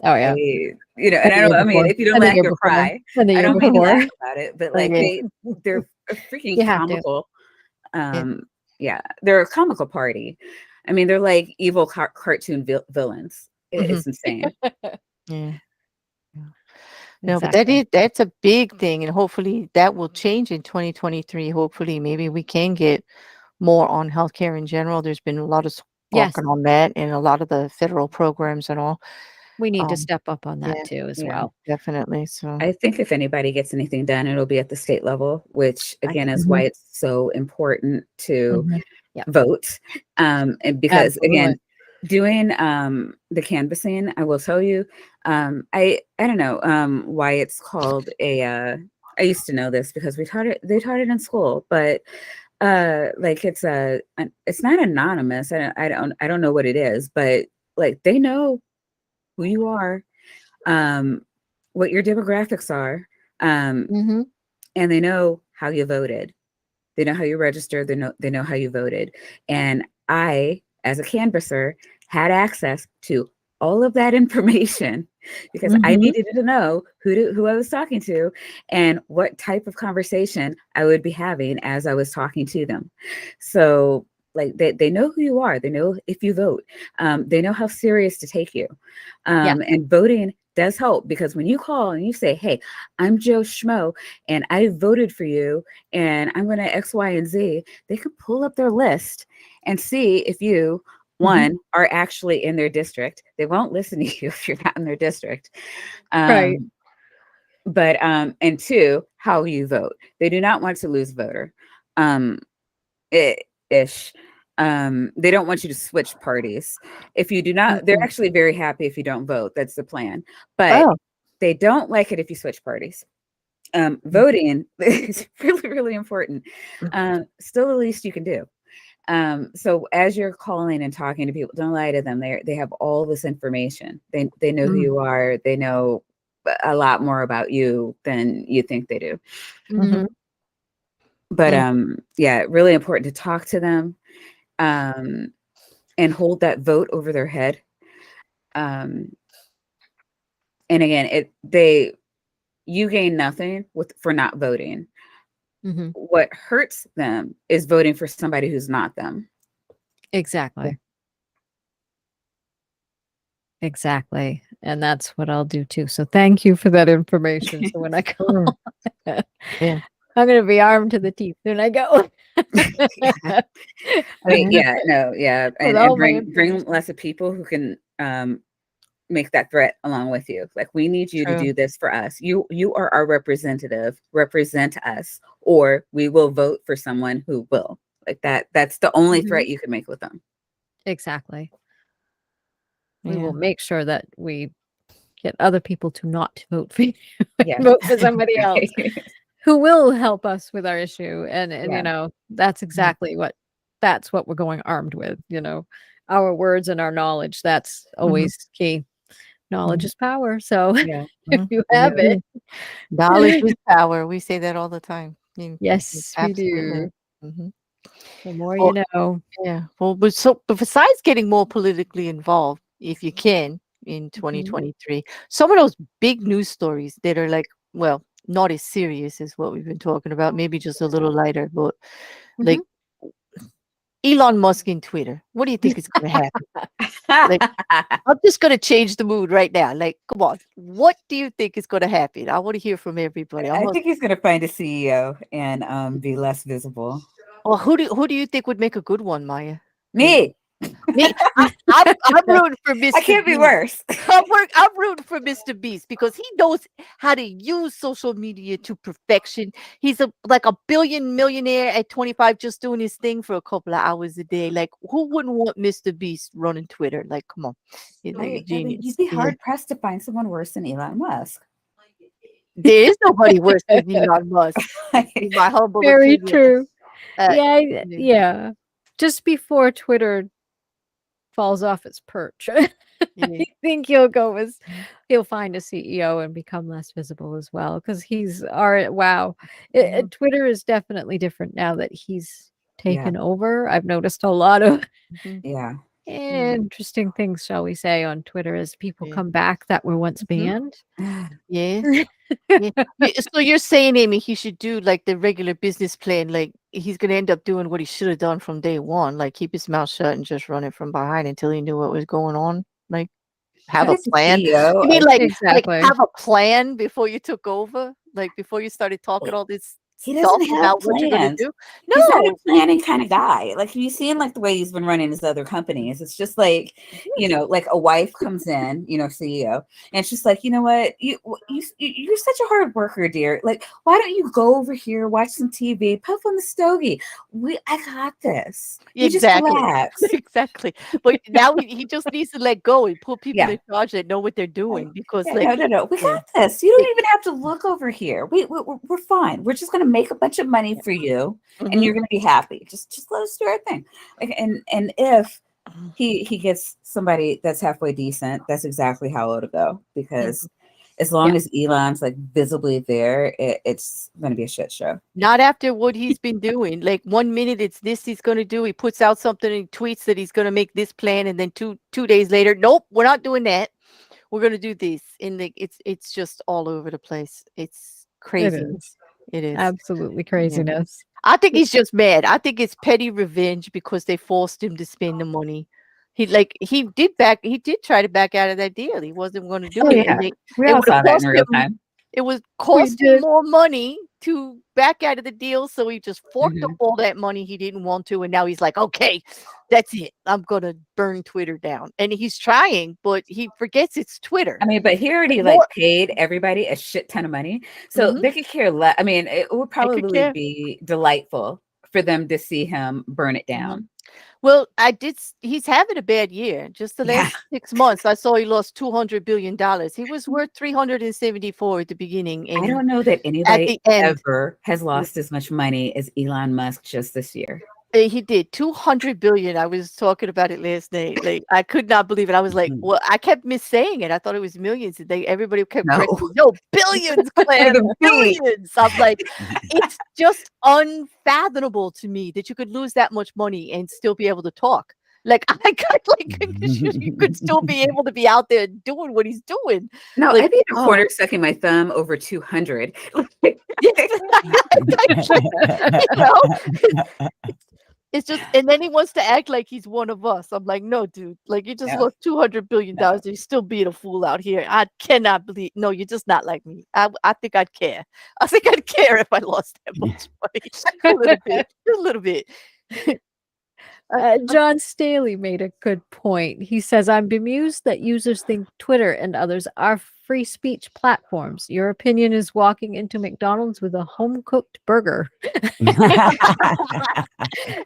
Oh yeah. And And I the don't. year I mean, before. if you don't And the laugh, year you'll before. cry. And the I year don't mean to before. laugh about it, but like Okay. they're freaking You have to. comical. Yeah, they're a comical party. I mean, they're like evil cartoon villains. It's insane. Yeah. No, but Exactly. that's a big thing, and hopefully that will change in 2023. Hopefully, maybe we can get more on healthcare in general. There's been a lot of Yes. working on that, and a lot of the federal programs and all. We need to step up on that yeah, too as yeah. well. Definitely. So I think if anybody gets anything done, it'll be at the state level, which again is Mhm. why it's so important to Yep. vote. And because again, Absolutely. doing the canvassing, I will tell you, I don't know why it's called a I used to know this because they taught it in school, but like it's not anonymous. I don't know what it is, but like they know who you are, what your demographics are, Mm-hmm. and they know how you voted. They know how you registered. They know how you voted. And I, as a canvasser, had access to all of that information because I Mhm. needed to know who I was talking to and what type of conversation I would be having as I was talking to them. So like they know who you are. They know if you vote. They know how serious to take you. Yeah. And voting does help because when you call and you say, hey, I'm Joe Schmo and I voted for you and I'm going to X, Y, and Z, they can pull up their list and see if you, one, are actually in their district. They won't listen to you if you're not in their district. Right. But and two, how you vote. They do not want to lose voter. Ish. They don't want you to switch parties. If you do not, they're actually very happy if you don't vote. That's the plan. But they don't like it if you switch parties. Voting is really, really important. Still the least you can do. So as you're calling and talking to people, don't lie to them. They have all this information. They know who you are. They know a lot more about you than you think they do. Mhm. But yeah, really important to talk to them and hold that vote over their head. And again, you gain nothing for not voting. Mhm. What hurts them is voting for somebody who's not them. Exactly. Exactly. And that's what I'll do too. So thank you for that information. So when I call, Yeah. I'm going to be armed to the teeth when I go. And all my bring lots of people who can make that threat along with you. Like, we need you to do this for us. You are our representative. Represent us, or we will vote for someone who will. Like that. That's the only threat you can make with them. Exactly. Yeah. We will make sure that we get other people to not vote for you. Yeah. Vote for somebody else who will help us with our issue. And Yeah. you know, that's exactly that's what we're going armed with, you know, our words and our knowledge. That's always key. Knowledge is power. So Yeah. if you have it. Knowledge is power. We say that all the time. Yes, we Absolutely. do. The more Well, you know. Yeah. Well, but besides getting more politically involved, if you can, in 2023, some of those big news stories that are like, well, not as serious as what we've been talking about, maybe just a little lighter, but like Elon Musk in Twitter. What do you think is going to happen? Like, I'm just going to change the mood right now. Like, come on. What do you think is going to happen? I want to hear from everybody. I think he's going to find a CEO and be less visible. Well, who do you think would make a good one, Maya? Me. I'm rooting for Mr. I can't be Beast. worse. I'm rooting for Mr. Beast because he knows how to use social media to perfection. He's like a millionaire at 25, just doing his thing for a couple of hours a day. Like, who wouldn't want Mr. Beast running Twitter? Like, come on, he's like a genius. You'd be hard pressed to find someone worse than Elon Musk. There is nobody worse than Elon Musk. In my humble Very opinion. true. Yeah. Just before Twitter falls off its perch, I think he'll find a CEO and become less visible as well, because Twitter is definitely different now that he's taken over. I've noticed a lot of interesting things, shall we say, on Twitter as people Yeah. come back that were once banned. Yeah. Yeah. So you're saying, Aimee, he should do like the regular business plan. Like he's going to end up doing what he should have done from day one, like keep his mouth shut and just run it from behind until he knew what was going on. Like have a As a plan. CEO, You mean I like Exactly. have a plan before you took over? Like before you started talking all this he stuff doesn't have about what you're going to plans. do? He's not a No. planning kind of guy. Like, have you seen like the way he's been running his other companies? It's just like, you know, like a wife comes in, you know, CEO, and it's just like, you know what, you're such a hard worker, dear. Like, why don't you go over here, watch some TV, puff on the stogie? I got this. You Exactly. just relax. Exactly. But now he just needs to let go and put people Yeah. in charge that know what they're doing because Yeah, like no. We yeah. got this. You don't even have to look over here. We're fine. We're just gonna make a bunch of money for you, and you're gonna be happy. Just let us do our thing. Like, and if he gets somebody that's halfway decent, that's exactly how it'll go. Because as long as Elon's like visibly there, it's gonna be a shit show. Not after what he's been doing. Like 1 minute it's this he's going to do. He puts out something and tweets that he's going to make this plan, and then two days later, nope, we're not doing that. We're going to do this. And it's just all over the place. It's crazy. It is. Absolutely craziness. I think he's just mad. I think it's petty revenge because they forced him to spend the money. He did try to back out of that deal. He wasn't going to do it. Yeah. And We it all would've saw that cost in real him- time. It was cost him did. more money to back out of the deal, so he just forked up all that money he didn't want to, and now he's like, okay, that's it. I'm gonna burn Twitter down. And he's trying, but he forgets it's Twitter. I mean, but he already More- like paid everybody a shit ton of money, so they could care less. I mean, it would probably care. be delightful for them to see him burn it down. Well, he's having a bad year. Just the last 6 months, I saw he lost $200 billion. He was worth 374 at the beginning. I And don't know that anybody the end- ever has lost as much money as Elon Musk just this year. he did 200 billion. I was talking about it last night. Like I could not believe it. I was like, well, I kept missaying it. I thought it was millions. And everybody kept correcting, no, billions, Claire, billions. I'm like, it's just unfathomable to me that you could lose that much money and still be able to talk. Like I got you could still be able to be out there doing what he's doing. No, Like, I'd be in a corner sucking my thumb over 200. You know? It's just, and then he wants to act like he's one of us. I'm like, no, dude. Like you just lost $200 billion. You're still being a fool out here. I cannot believe. No, you're just not like me. I think I'd care. I think I'd care if I lost that much money. A little bit. John Staley made a good point. He says, I'm bemused that users think Twitter and others are free speech platforms. Your opinion is walking into McDonald's with a home-cooked burger.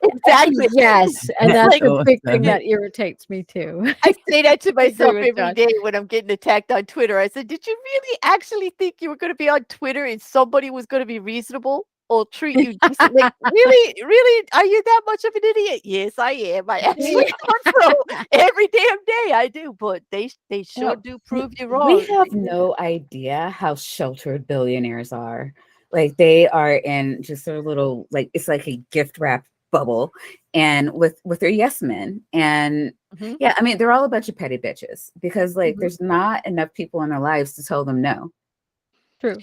Exactly. Yes. And that's Like, a big thing that irritates me too. I say that to myself with every John. day when I'm getting attacked on Twitter. I said, did you really actually think you were going to be on Twitter and somebody was going to be reasonable or treat you decently? Really? Are you that much of an idiot? Yes, I am. I actually thought so. Every damn day I do, but they sure do prove you wrong. We have no idea how sheltered billionaires are. Like they are in just their little, like it's like a gift wrap bubble, and with their yes men. And yeah, I mean they're all a bunch of petty bitches because like there's not enough people in their lives to tell them no. True.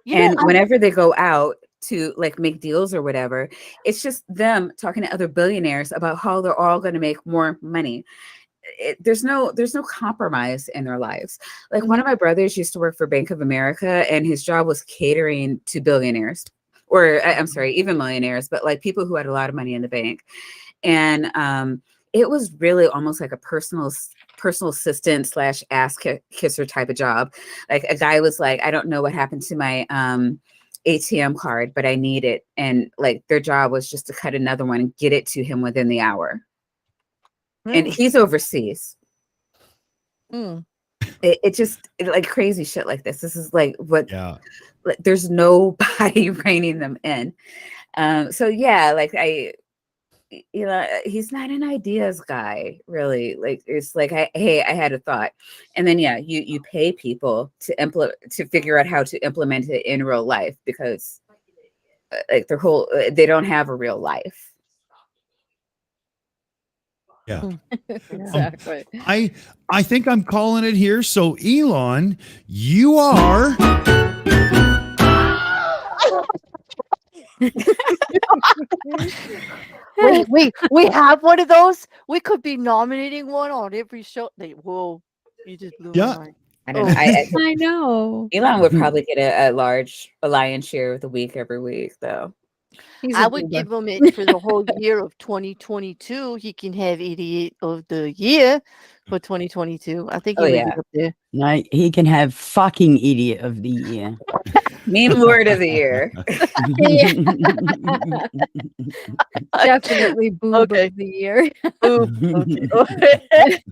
And whenever they go out to like make deals or whatever, it's just them talking to other billionaires about how they're all going to make more money. There's no compromise in their lives. Like one of my brothers used to work for Bank of America, and his job was catering to billionaires, or I'm sorry, even millionaires, but like people who had a lot of money in the bank. And it was really almost like a personal assistant / ass kisser type of job. Like a guy was like, I don't know what happened to my ATM card, but I need it. And like their job was just to cut another one and get it to him within the hour. And he's overseas. It just like crazy shit like this. This is like what like, there's nobody reining them in. So yeah, like he's not an ideas guy, really. Like it's like I had a thought, and then yeah, you pay people to figure out how to implement it in real life because like they don't have a real life. Yeah. Exactly. I think I'm calling it here. So Elon, you are Wait, we have one of those. We could be nominating one on every show. Whoa, you just blew my mind. I don't know. I I know. Elon would probably get a lion's share of the week every week, though. He's I a would boomer. give him it for the whole year of 2022. He can have idiot of the year for 2022. I think he Oh, would yeah. be up there. No, he can have fucking idiot of the year. Meme word of the year. Definitely boob Okay. of the year. Okay.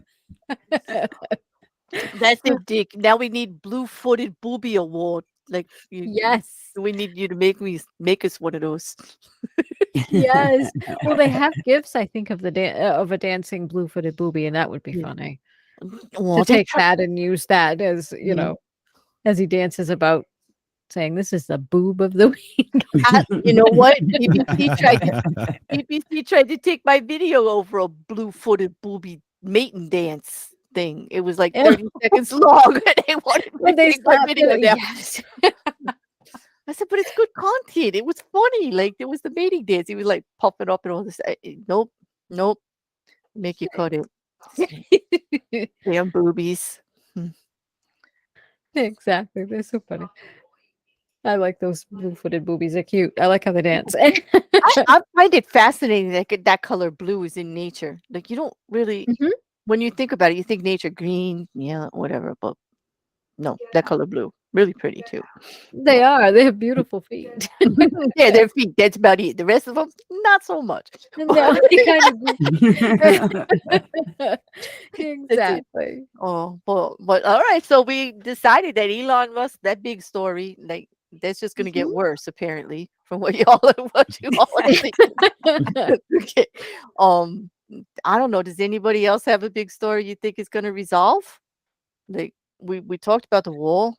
That's it, Dick. Now we need blue-footed booby award. Like Yes. we need you to make us one of those. Yes. Well, they have gifts, I think, of the of a dancing blue-footed booby, and that would be funny Well, to take that and use that as Mhm. as he dances about, saying, "This is the boob of the week." You know what? BBC tried to take my video over a blue-footed booby mating dance thing. It was like 30 seconds long, and they wanted me When to they take my slapped video it, down. yes. I said, but it's good content. It was funny. Like there was the mating dance. He was like puffing up and all this. Nope, make you cut it. Damn boobies. Exactly. They're so funny. I like those blue-footed boobies. They're cute. I like how they dance. I find it fascinating that color blue is in nature. Like you don't really, Mhm. when you think about it, you think nature green, yeah, whatever. But no, that color blue, really pretty too. They are. They have beautiful feet. Yeah, their feet. That's about it. The rest of them, not so much. No, they kind of exactly. Oh, but all right. So we decided that Elon Musk, that big story, like that's just going to get worse, apparently, from what you all are thinking. Okay. I don't know. Does anybody else have a big story you think is going to resolve? Like we talked about the wall.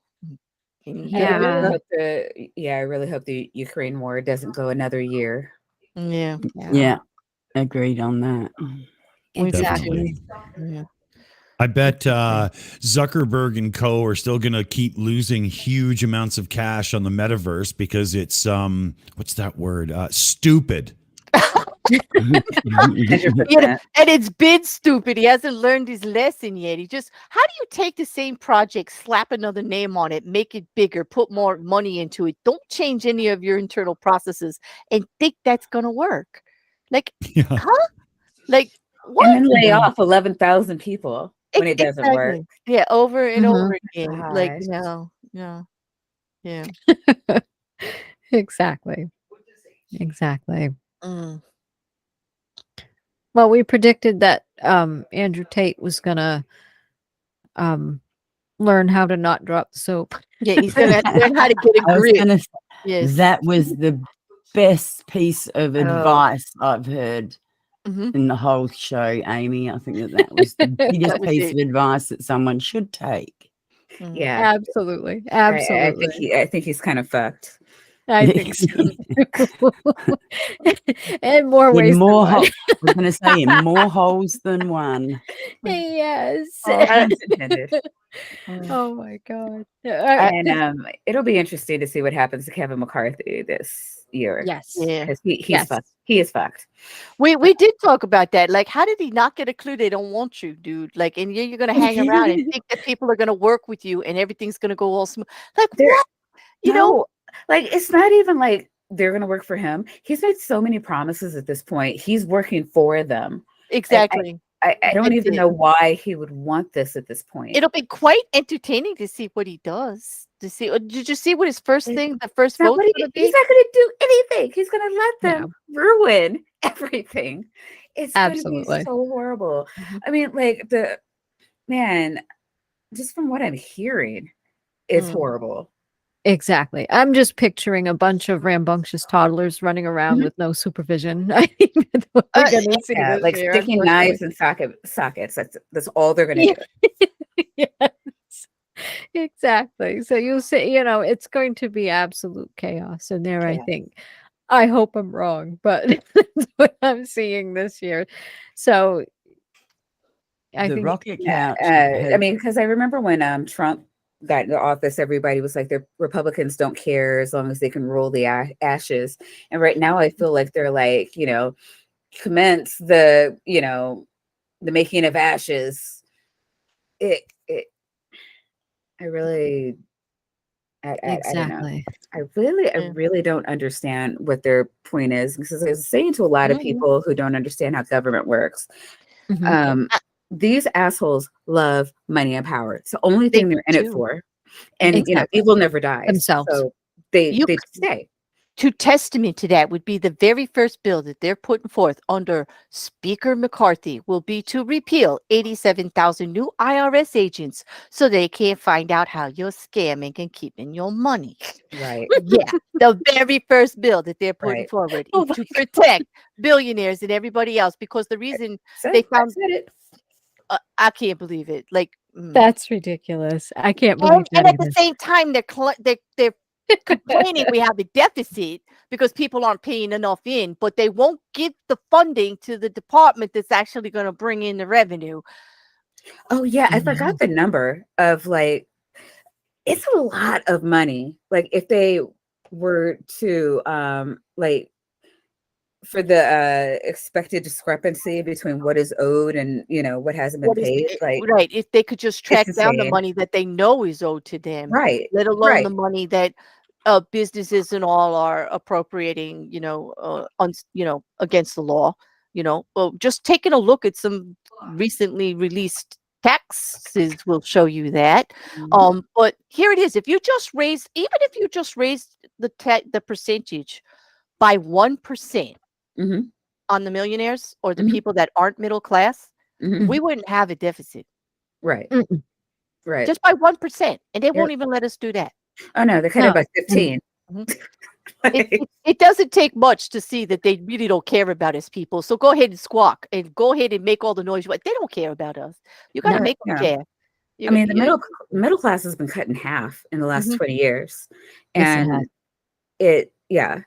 Yeah. I really hope the Ukraine war doesn't go another year. Yeah. Yeah, agreed on that. Exactly. Yeah. I bet Zuckerberg and co are still going to keep losing huge amounts of cash on the metaverse because it's what's that word? Stupid. And it's been stupid. He hasn't learned his lesson yet. How do you take the same project, slap another name on it, make it bigger, put more money into it, don't change any of your internal processes and think that's going to work? Like, huh? Like, what? And then lay off 11,000 people when it doesn't work. Yeah, over and over again. Gosh. Like, no. Yeah. Exactly. Mm. Well, we predicted that Andrew Tate was gonna learn how to not drop the soap. Yeah, he's gonna learn how to get a I was grip. gonna say, Yes. that was the best piece of advice I've heard in the whole show, Amy. I think that was the biggest piece of advice that someone should take. Yeah, Absolutely. I think he's kind of fucked. I think so. In more In ways more than one. I was going to say in more holes than one. Yes. Intended. Oh my God. And it'll be interesting to see what happens to Kevin McCarthy this year. Yes. Yeah. Because he's fucked. He is fucked. We did talk about that. Like, how did he not get a clue they don't want you, dude? Like, and you're gonna hang around and think that people are gonna work with you and everything's gonna go all smooth. Like, what? You know, like it's not even like they're gonna work for him. He's made so many promises at this point. He's working for them. exactly. I don't even know why he would want this at this point. It'll be quite entertaining to see what he does. Did you see what his first thing, the first vote? He's not going to do anything. He's going to let them ruin everything. It's going to be so horrible. I mean, like just from what I'm hearing, it's horrible. Exactly. I'm just picturing a bunch of rambunctious toddlers running around with no supervision. I think that's what we're gonna see this like year, sticking knives in sockets. That's all they're going to do. Yes, exactly. So you'll see, it's going to be absolute chaos in there, I think. I hope I'm wrong, but that's what I'm seeing this year. So I The think rocket Yeah, couch. I mean, because I remember when Trump got into office, everybody was like, "The Republicans don't care as long as they can roll the ashes." And right now, I feel like they're like, commence the making of ashes. It I really, I don't know. exactly. I Yeah. really don't understand what their point is, because I was saying to a lot of Mhm. people who don't understand how government works, Mhm. Uh, these assholes love money and power. It's the only They thing they're in it do. for. And Exactly. evil never dies. Themselves. So they You stay. To testament to that would be the very first bill that they're putting forth under Speaker McCarthy will be to repeal 87,000 new IRS agents so they can't find out how you're scamming and keeping your money. Right. Yeah, the very first bill that they're putting Right. forward Oh is my to protect billionaires and everybody else, because the reason they I found said it. I can't believe it. Like, That's ridiculous. I can't believe and that at the either. same time, they're complaining we have a deficit because people aren't paying enough in, but they won't give the funding to the department that's actually going to bring in the revenue. Oh yeah, I Mhm. forgot the number of it's a lot of money. Like if they were to like for the expected discrepancy between what is owed and what hasn't been What is paid, like right? If they could just it's track down the insane. money that they know is owed to them, Right. let alone the Right. money that businesses and all are appropriating, against the law. Well, just taking a look at some recently released taxes will show you that. Mhm. But here it is: if you just raise, even if you just raised the percentage by 1% Mhm. on the millionaires or the Mhm. people that aren't middle class, Mhm. we wouldn't have a deficit. Right. Mm-mm. Right. Just by 1%, and they Yep. won't even let us do that. Oh no, they cut it No. by 15. Mhm. It doesn't take much to see that they really don't care about us people, so go ahead and squawk, and go ahead and make all the noise, but they don't care about us. You gotta No, make them no. care. I mean, the You middle class has been cut in half in the last Mhm. 20 years. Yes, it And has. Mhm.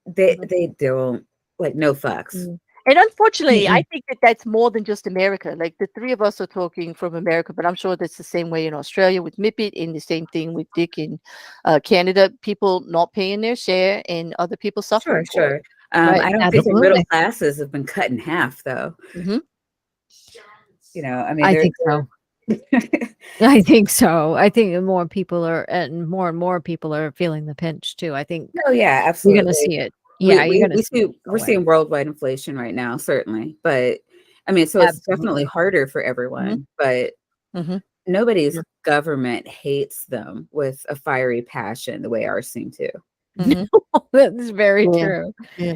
they don't like no fucks. Mm. And unfortunately, I Mm-mm. think that that's more than just America. Like, the 3 of us are talking from America, but I'm sure that's the same way in Australia with Mipet, and the same thing with Dick in Canada. People not paying their share and other people suffering for Sure. it. Right. I don't think the middle Absolutely. classes have been cut in half though. Mhm. I mean, I think so. I think so. I think more people are, and more people are feeling the pinch too. I think No, yeah, you're absolutely. going to see it. Yeah, you're going to see it We're go away. seeing worldwide inflation right now, certainly. But I mean, so it's definitely Absolutely. harder for everyone. But Mhm. nobody's Yeah. government hates them with a fiery passion the way ours seem to. Mhm. That's very Yeah. true. Yeah.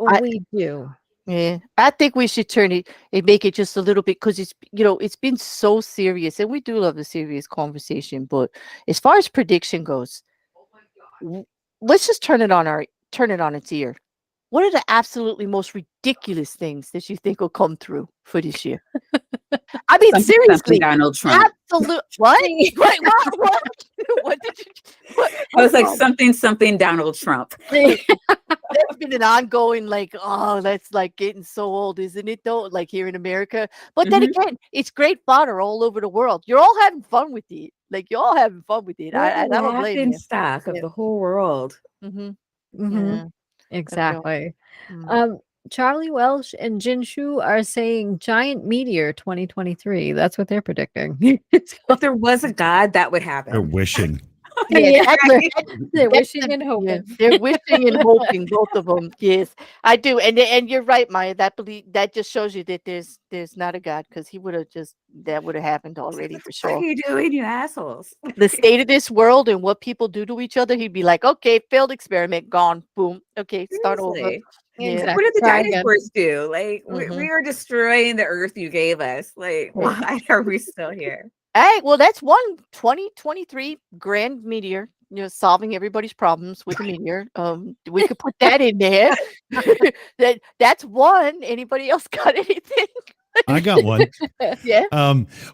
I We do. Yeah, I think we should turn it and make it just a little bit, because it's been so serious, and we do love a serious conversation. But as far as prediction goes, w- let's just turn it on its ear. What are the absolutely most ridiculous things that you think will come through for this year? I mean, Something seriously, Donald Trump. absolute what? Wait, what? What did you? What? I was like, Oh, something Donald Trump. that's been an ongoing, like, oh, that's like getting so old, isn't it, though? Like, here in America. But then Mhm. again, it's great fodder all over the world. You're all having fun with it. Like, you're all having fun with it. We're I the don't blame laughing you. stock of Yeah. the whole world. Mm-hmm. Mhm. Yeah. So, Exactly. mm. Charlie Welch and Jin Shu are saying giant meteor 2023. That's what they're predicting. If there was a God, that would They're happen. wishing. Yeah, They're that's wishing and hoping. they're wishing and hoping, both of them. Yes, I do, and you're right, Maya. That just shows you that there's not a God, because that would have happened already for What are sure. you doing, you assholes? The state of this world and what people do to each other, he'd be like, okay, failed experiment, gone, boom. Okay, start over. Seriously. Yeah. Like, Exactly. what did the Try again. dinosaurs do? Like, Mhm. we are destroying the earth you gave us. Like, why are we still here? Hey, well, that's one 2023 grand meteor, solving everybody's problems with a meteor. We could put that in there. That's one. Anybody else got anything? I got one. Yeah.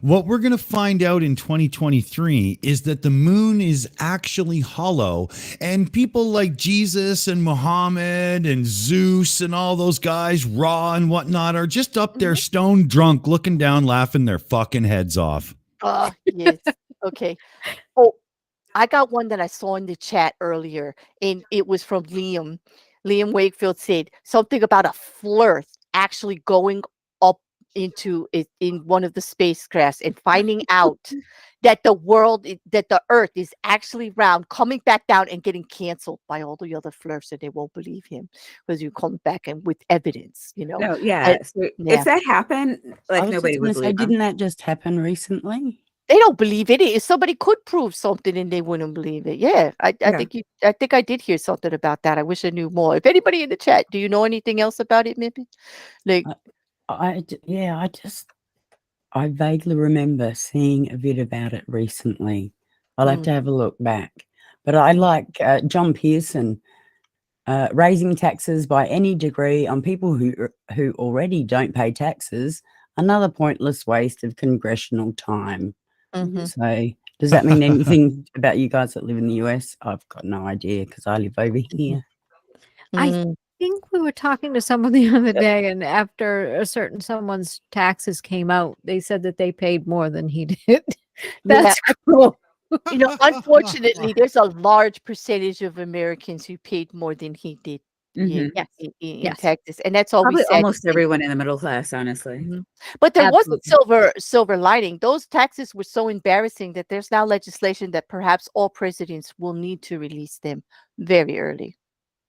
What we're going to find out in 2023 is that the moon is actually hollow, and people like Jesus and Muhammad and Zeus and all those guys, Ra and whatnot, are just up there stone drunk, looking down, laughing their fucking heads off. Yes. Okay. Oh, I got one that I saw in the chat earlier, and it was from Liam. Liam Wakefield said something about a flirt actually going up into it in one of the spacecrafts and finding out that the Earth is actually round, coming back down and getting canceled by all the other flirts, and they won't believe him because you come back and with evidence, you know. No, yeah. So if that happened, like nobody would believe. Didn't that just happen recently? They don't believe it. If somebody could prove something and they wouldn't believe it. Yeah. I think I did hear something about that. I wish I knew more. If anybody in the chat, do you know anything else about it, Mipet? Like I vaguely remember seeing a bit about it recently. I'll have to have a look back. But I like John Pearson raising taxes by any degree on people who already don't pay taxes. Another pointless waste of congressional time. So does that mean anything about you guys that live in the US? I've got no idea because I live over here. I think we were talking to someone the other day, and after a certain someone's taxes came out, they said that they paid more than he did. That's cool. You know, unfortunately, there's a large percentage of Americans who paid more than he did. In Texas, and that's all probably we said. Almost everyone in the middle class, honestly. But there was a silver lining. Those taxes were so embarrassing that there's now legislation that perhaps all presidents will need to release them very early.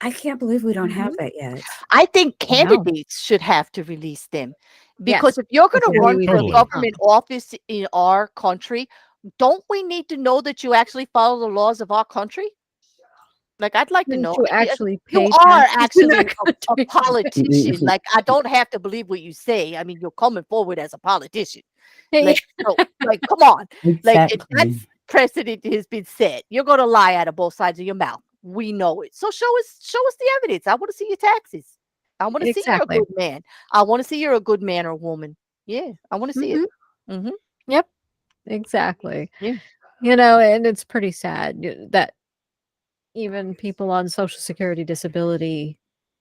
I can't believe we don't have that yet. I think candidates should have to release them, because if you're going to run for a government office in our country, don't we need to know that you actually follow the laws of our country? Like, I'd like to know. You actually pay. You are actually a politician. Like, I don't have to believe what you say. I mean, you're coming forward as a politician. Like, come on. Exactly. Like, if that precedent has been set, you're going to lie out of both sides of your mouth. We know it. So show us the evidence. I want to see your taxes. I want to see you're a good man. I want to see you're a good man or woman. Yeah, I want to see it. Yep, exactly. Yeah. You know, and it's pretty sad that even people on Social Security disability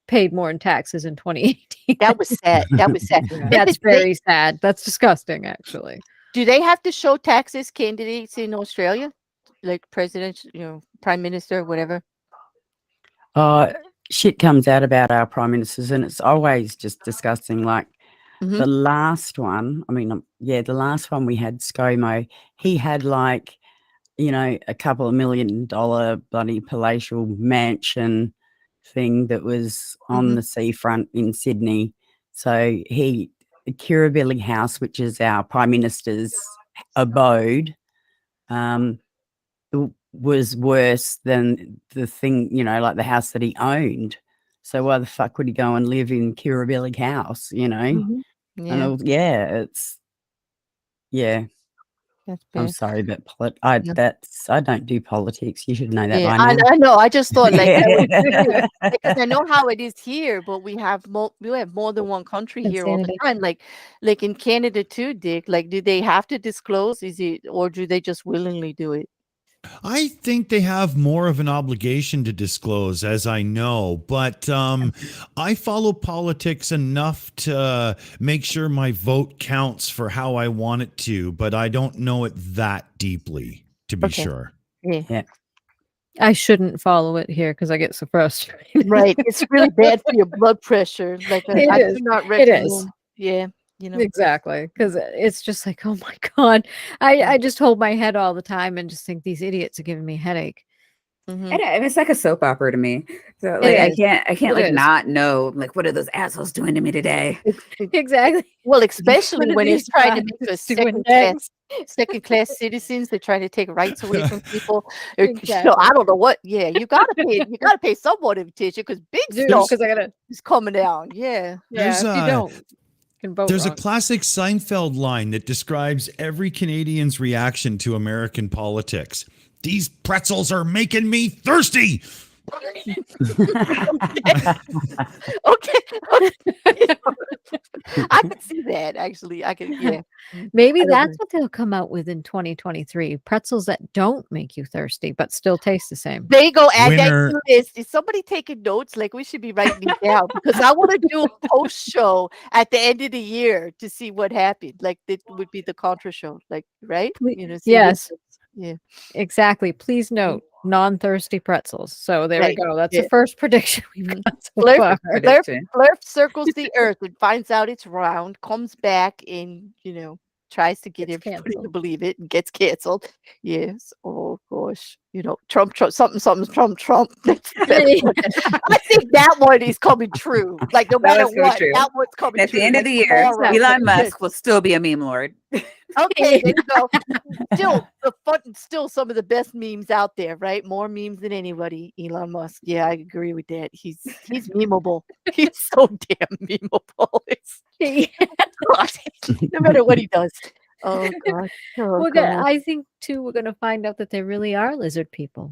paid more in taxes in 2018. That was sad. That was sad. That's very sad. That's disgusting, actually. Do they have to show taxes, candidates in Australia? Like president, prime minister, whatever? Shit comes out about our prime ministers, and it's always just disgusting. Like the last one, the last one we had, ScoMo, he had like, a couple of $1 million bloody palatial mansion thing that was on the seafront in Sydney. So Kirribilli House, which is our prime minister's abode, was worse than the thing, like the house that he owned. So why the fuck would he go and live in Kirribilli House, And I'm sorry, but I don't do politics. You should know that by now. I know. I just thought because I know how it is here, but we have more than one country here all the time. Like in Canada too, Dick. Like, do they have to disclose? Or do they just willingly do it? I think they have more of an obligation to disclose, as I know, but I follow politics enough to make sure my vote counts for how I want it to, but I don't know it that deeply, to be sure. Yeah. I shouldn't follow it here because I get so frustrated. Right. It's really bad for your blood pressure. Like, I do not recommend. It is. Yeah. Exactly, because it's just like, oh my god, I just hold my head all the time and just think these idiots are giving me a headache. And it's like a soap opera to me. So like I can't like not know like what are those assholes doing to me today? Exactly. Well, especially when it's trying to make us second class citizens. They're trying to take rights away from people. Exactly. I don't know what. Yeah, you gotta pay somewhat of attention because big stuff is coming down. Yeah. If you don't. There's a classic Seinfeld line that describes every Canadian's reaction to American politics. These pretzels are making me thirsty. Okay. I could see that actually. I could, yeah. Maybe I don't that's know. what they'll come out with in 2023. Pretzels that don't make you thirsty, but still taste the same. There you go. Add that Winner. to this. Is somebody taking notes? Like we should be writing these down because I want to do a post show at the end of the year to see what happened. Like it would be the contra show, like right? Ple- You know, see yes. yeah. Exactly. Please note non-thirsty pretzels. So there Right. we go. That's Yeah. the first prediction we've got so Blurf, far. Prediction. Blurf circles the earth and finds out it's round, comes back and, you know, tries to get Gets everybody to canceled. believe it and gets canceled. Yes. Oh gosh. You know, Trump, something, Trump. I think that one is coming true. Like no That matter was so what, true. that one's coming At true. the end of like the year, tomorrow. Elon Yes. Musk will still be a meme lord. Okay, there you go. Still some of the best memes out there, right? More memes than anybody. Elon Musk. Yeah, I agree with that. He's memeable. He's so damn memeable. It's God, no matter what he does. Oh God. Oh, God. I think too, we're gonna find out that they really are lizard people.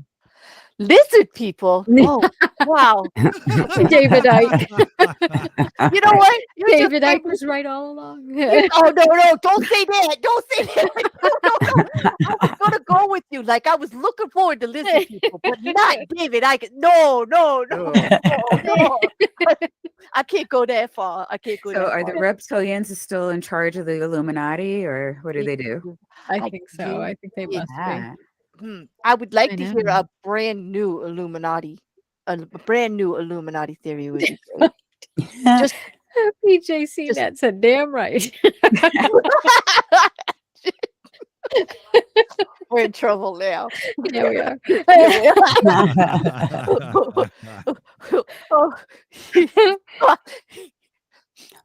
Lizard people. Oh wow. David Icke. You know what? You're just David like- Icke was right all along. Oh no! Don't say that! Don't say that! No. I was gonna go with you. Like I was looking forward to lizard people, but not David. No. I can't go that far. I can't go So that are far. the reptilians still in charge of the Illuminati, or what do they do? I think so. I think they must be. Ah. I would like I to hear know. a brand new Illuminati. A brand new Illuminati theory would be great. Just PJC net said, damn right. we're in trouble now. There we are. Oh,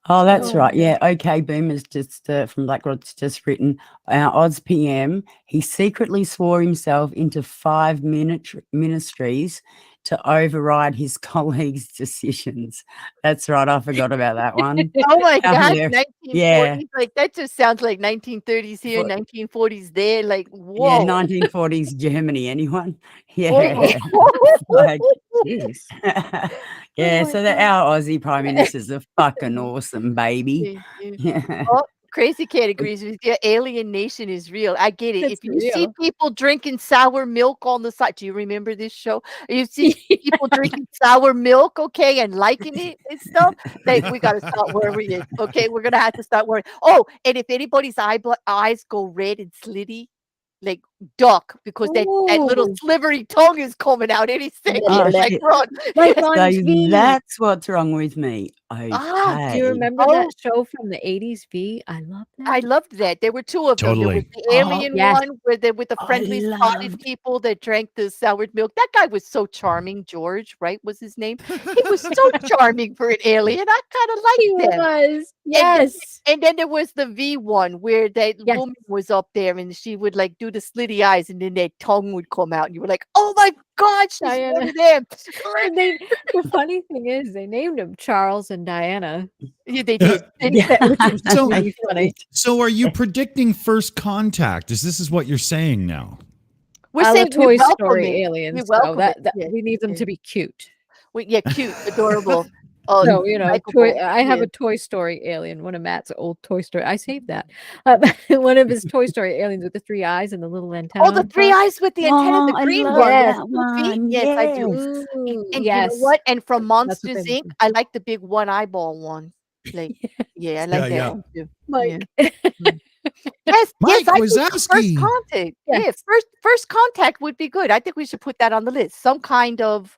Oh, that's Oh, right. man. Yeah. Okay. Boomer's just from BlackRock's just written. Our Oz PM. He secretly swore himself into 5 ministries to override his colleagues' decisions. That's right. I forgot about that one. Oh my How God, hilarious. 1940s. Yeah. Like that just sounds like 1930s here, What- 1940s there. Like Yeah. whoa. 1940s Germany. Anyone? Oh, Yeah. Like, Jeez. yeah. my So that God. our Aussie Prime Ministers are fucking awesome, baby. Yeah. Oh, Crazy Cat agrees with you. Alien Nation is real. I get it. It's If you see real. people drinking sour milk on the side, do you remember this show? You see people drinking sour milk, okay, and liking it and stuff. Like we gotta start worrying. Okay, we're gonna have to start worrying. Oh, and if anybody's eyes go red and slitty, like duck, because that little Ooh. slivery tongue is coming out any second. Oh, like shit. run. Like So on V. that's what's wrong with me. Okay. Do you remember Oh. that show from the 80s, V? I love that. I loved that. There were two of them. There was Totally. the Oh, alien yes. one where they with the I friendly spotted loved- people that drank the soured milk. That guy was so charming. George, right, was his name. He was so charming for an alien. I kind of He liked them. was. Yes. And then there was the V one where that Yes. woman was up there and she would like do the slitty eyes and then that tongue would come out and you were like, oh my God, she's one Diana. of them. And the funny thing is, they named him Charles and Diana. Yeah, they did. Which is So- really funny. So are you predicting first contact? This is what you're saying now? We're I saying love Toy we welcome Story it. aliens. We So welcome that, it. that Yeah. we need them yeah. to be cute. Yeah, cute, adorable. Oh, So, you know, likable. I have Yeah. a Toy Story alien, one of Matt's old Toy Story. I saved that. One of his Toy Story aliens with the 3 eyes and the little antenna. Oh, the on 3 top. eyes with the antenna, the Oh, I green love one. Yes. with that 2 feet. one. Yes, I do. Yes. Ooh, And yes. you know what? And from That's what Monsters they Inc., would I like the big one eyeball one. Like, yeah, I like that yeah. one too. Mike. Yes, Mike I think first Wazowski. contact. Yeah, Yes. first contact would be good. I think we should put that on the list. Some kind of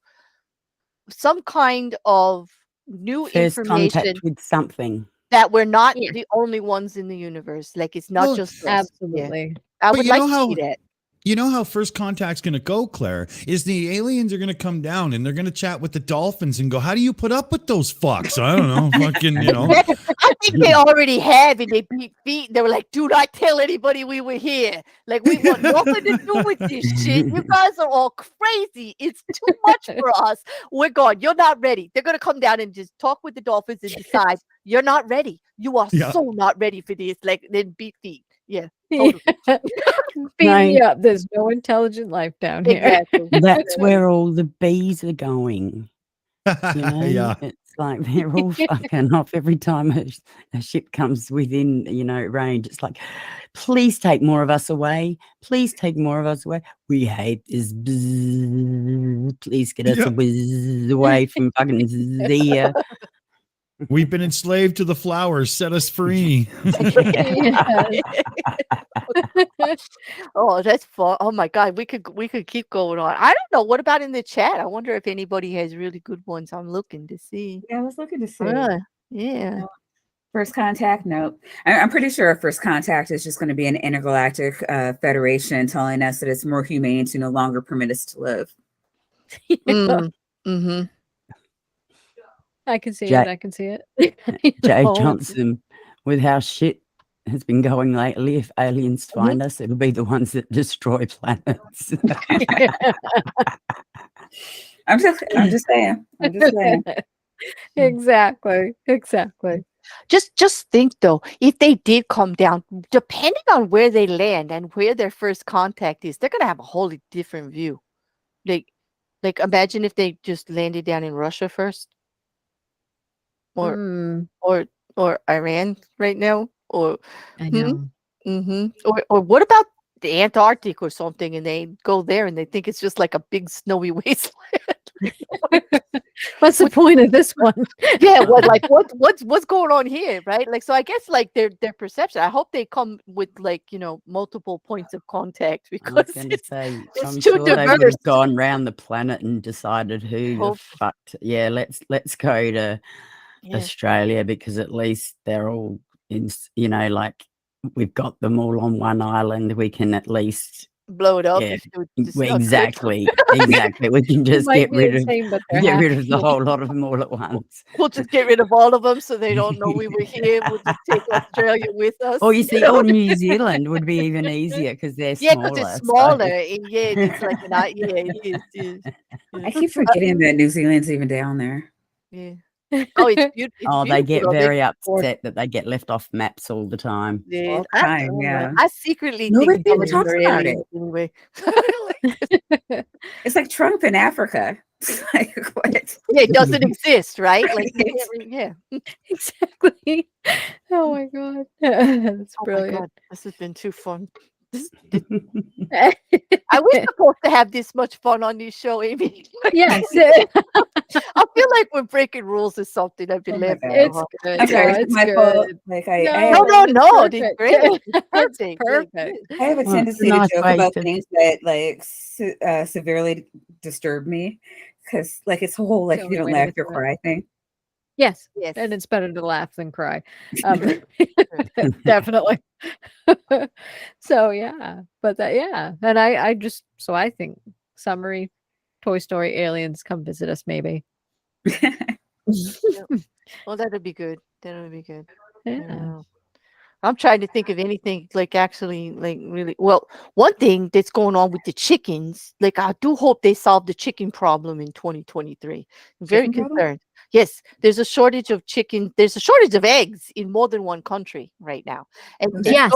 new First information contact with something. that we're not Yeah. the only ones in the universe. Like it's not Well, just us. Yeah. Absolutely. I But would you like know to how- see that. You know how first contact's going to go, Claire, is the aliens are going to come down and they're going to chat with the dolphins and go, how do you put up with those fucks? I don't know. Fucking, you know. I think they already have, and they beat feet. They were like, "Do not tell anybody we were here. Like, we want nothing to do with this shit. You guys are all crazy. It's too much for us. We're gone. You're not ready." They're gonna come down and just talk with the dolphins and decide you're not ready. You are Yeah. so not ready for this. Like, then beat feet. Yeah, totally. Beat Right. me up. There's no intelligent life down here. exactly. That's where all the bees are going. You know? Yeah. It's like they're all fucking off every time a ship comes within, range. It's like, please take more of us away. Please take more of us away. We hate this. Bzzz. Please get us away from fucking Zia. We've been enslaved to the flowers. Set us free. Oh, that's fun. Oh my God, we could keep going on. I don't know. What about in the chat? I wonder if anybody has really good ones. I'm looking to see. Yeah, I was looking to see. Yeah. First Contact? Nope. I'm pretty sure First Contact is just going to be an intergalactic federation telling us that it's more humane to no longer permit us to live. Mm-hmm. I can see it. I can see it. Jay Johnson, with how shit has been going lately, if aliens find us, it'll be the ones that destroy planets. I'm just saying. Exactly. Just think though, if they did come down, depending on where they land and where their first contact is, they're gonna have a wholly different view. Like imagine if they just landed down in Russia first. Or Iran right now, or I know. or what about the Antarctic or something, and they go there and they think it's just like a big snowy wasteland. What's the point of this one? Yeah, what's going on here, right? Like, so I guess like their perception. I hope they come with like multiple points of contact, because it's I'm too sure they would diverse. have gone around the planet and decided who the fuck. Yeah, let's go to Australia, because at least they're all in, like we've got them all on one island. We can at least blow it up. Exactly. We can just get rid of the whole lot of them all at once. We'll just get rid of all of them so they don't know we were here. We'll just take Australia with us. Or you see, or New Zealand would be even easier because they're smaller. Yeah, because it's smaller. And it's like it is. I keep forgetting that New Zealand's even down there. Yeah. Oh, it's beautiful. They get very upset that they get left off maps all the time. Yeah, yeah. I secretly nobody think even talks about it. Anyway. It's like Trump in Africa. Like what? Yeah, it doesn't exist, right? Like yeah, exactly. Oh my God, that's brilliant. My God. This has been too fun. I was supposed to have this much fun on this show, Aimee. Yes. I feel like we're breaking rules or something. I've been laughing. It's good. Okay, it's my fault. Like no, it's great. It's perfect. I have a tendency to joke about things that like severely disturb me, because like it's a whole like if you don't laugh, you'll cry thing. Yes, and it's better to laugh than cry. Definitely. So yeah, but and I think summary: Toy Story aliens come visit us, maybe. Well, that'd be good. Yeah. I'm trying to think of anything like actually like really well. One thing that's going on with the chickens, like I do hope they solve the chicken problem in 2023. I'm very concerned. Yes, there's a shortage of chicken. There's a shortage of eggs in more than one country right now, and it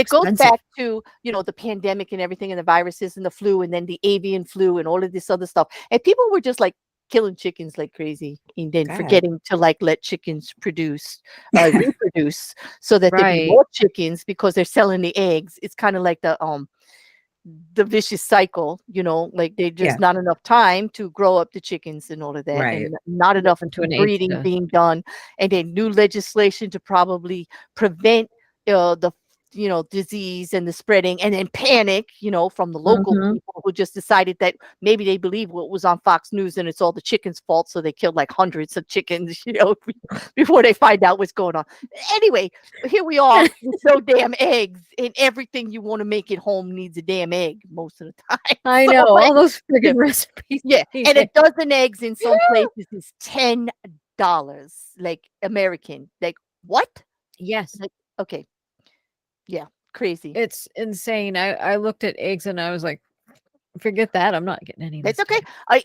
goes back to the pandemic and everything, and the viruses and the flu, and then the avian flu and all of this other stuff. And people were just like killing chickens like crazy, and then forgetting to like let chickens reproduce, so that there be more chickens because they're selling the eggs. It's kind of like the vicious cycle, like they just not enough time to grow up the chickens and all of that, and not enough breeding being done, and then new legislation to probably prevent the disease and the spreading, and then panic, from the local people who just decided that maybe they believe what was on Fox News and it's all the chickens' fault, so they killed like hundreds of chickens, before they find out what's going on. Anyway, here we are with no damn eggs, and everything you want to make at home needs a damn egg most of the time. I know, all those friggin' recipes. Yeah, and a dozen eggs in some places is $10, like American. Like what? Yes. Like, okay. Yeah, crazy. It's insane. I looked at eggs and I was like, forget that. I'm not getting any. That's okay.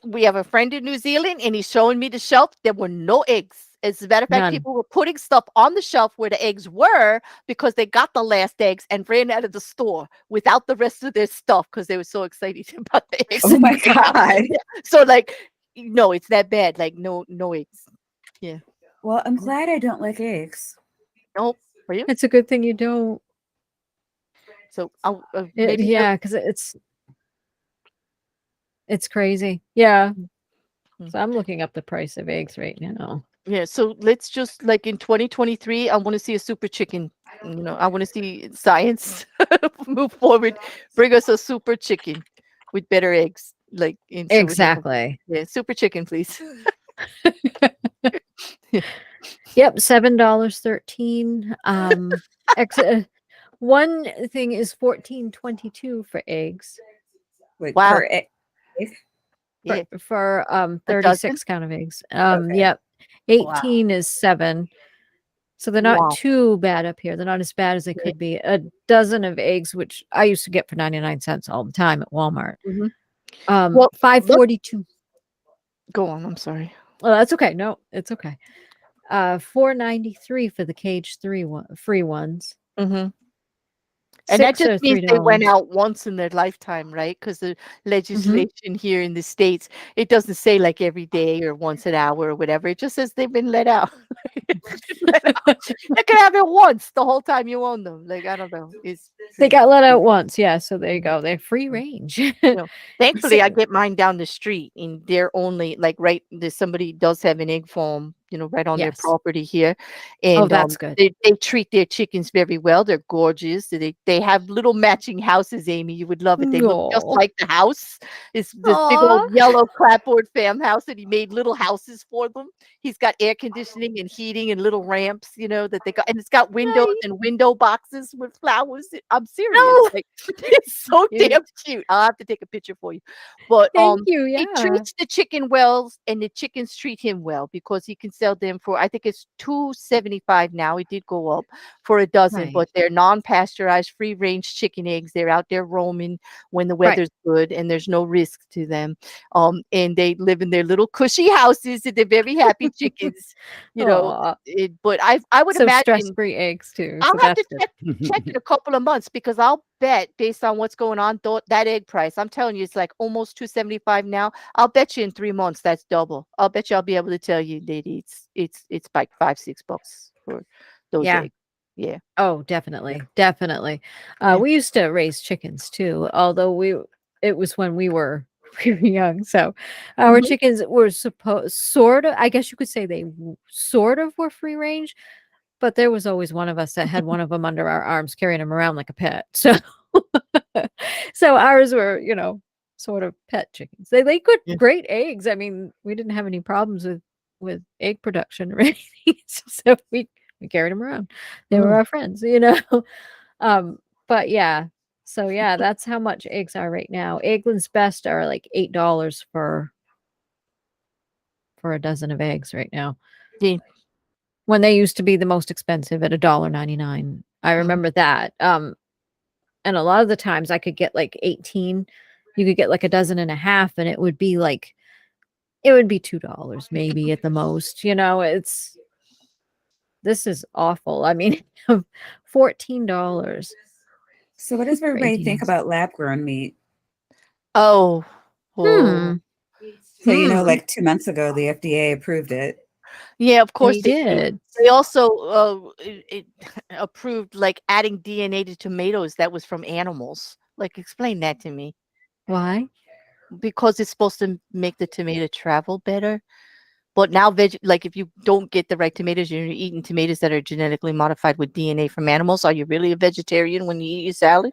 We have a friend in New Zealand, and he's showing me the shelf. There were no eggs. As a matter of fact, people were putting stuff on the shelf where the eggs were because they got the last eggs and ran out of the store without the rest of their stuff because they were so excited about the eggs. Oh my God. So like, no, it's that bad. Like no eggs. Well, I'm glad I don't like eggs. Nope. For you? It's a good thing you don't. So maybe Yeah, because it's crazy. Yeah. Mhm. So I'm looking up the price of eggs right now. Yeah, so let's just like in 2023, I want to see a super chicken. I want to see science move forward, bring us a super chicken with better eggs. Like in so we have Exactly. super chicken, please. Yep, $7.13. One thing is $14.22 for eggs. Wait, Wow. per egg? Yeah. For A 36 count of eggs. Okay. Yep. 18 is 7. So they're not Wow. too bad up here. They're not as bad as they could be. A dozen of eggs, which I used to get for 99 cents all the time at Walmart. Mhm. Well, $5.42. Go on. I'm sorry. Well, that's okay. No, it's okay. $4.93 for the cage free ones. Mm-hmm. And that 6 are just means they went $3. out once in their lifetime, right? Because the legislation here in the States, it doesn't say like every day or once an hour or whatever. It just says they've been let out. They can have it once the whole time you own them. Like, I don't know. They got let out once. Yeah. So there you go. They're free range. Thankfully, I get mine down the street, and they're only like somebody does have an egg farm, right on their Yes. property here, and that's good. They treat their chickens very well. They're gorgeous. They have little matching houses, Aimee. You would love it. They look just Aw. like the house. It's this big old yellow clapboard farmhouse that he made little houses for them. He's got air conditioning and heating and little ramps, that they got, and it's got windows and window boxes with flowers. I'm serious. No. Like, it's so damn cute. I'll have to take a picture for you. But Thank you. he Yeah. treats the chicken well, and the chickens treat him well because he can sell them for, I think it's $2.75 now. It did go up for a dozen, Right. but they're non-pasteurized, free-range chicken eggs. They're out there roaming when the weather's good, and there's no risk to them. And they live in their little cushy houses, and they're very happy chickens. But I would imagine stress-free eggs too. I'll So have to that's check in a couple of months, because I'll bet, based on what's going on, that egg price, I'm telling you, it's like almost $2.75 now. I'll bet you in 3 months that's double. I'll bet you I'll be able to tell you that it's like $5-6 for those eggs. Yeah. Oh, definitely. Definitely. We used to raise chickens too, although it was when we were young. So our chickens were sort of, I guess you could say they sort of were free range, but there was always one of us that had one of them under our arms, carrying them around like a pet. So, so ours were, sort of pet chickens. They laid great eggs. I mean, we didn't have any problems with egg production or anything. So we carried them around. They were our friends, but yeah. So yeah, that's how much eggs are right now. Eggland's Best are like $8 for a dozen of eggs right now. Yeah. When they used to be the most expensive at $1.99. I remember that. And a lot of the times I could get like 18. You could get like a dozen and a half, and it would be $2 maybe at the most. This is awful. I mean, $14. So what does everybody think about lab-grown meat? Oh. So, like 2 months ago, the FDA approved it. Yeah, of course they did. They also approved like adding DNA to tomatoes that was from animals. Like, explain that to me. Why? Because it's supposed to make the tomato travel better. But now, like, if you don't get the right tomatoes, you're eating tomatoes that are genetically modified with DNA from animals. Are you really a vegetarian when you eat your salad?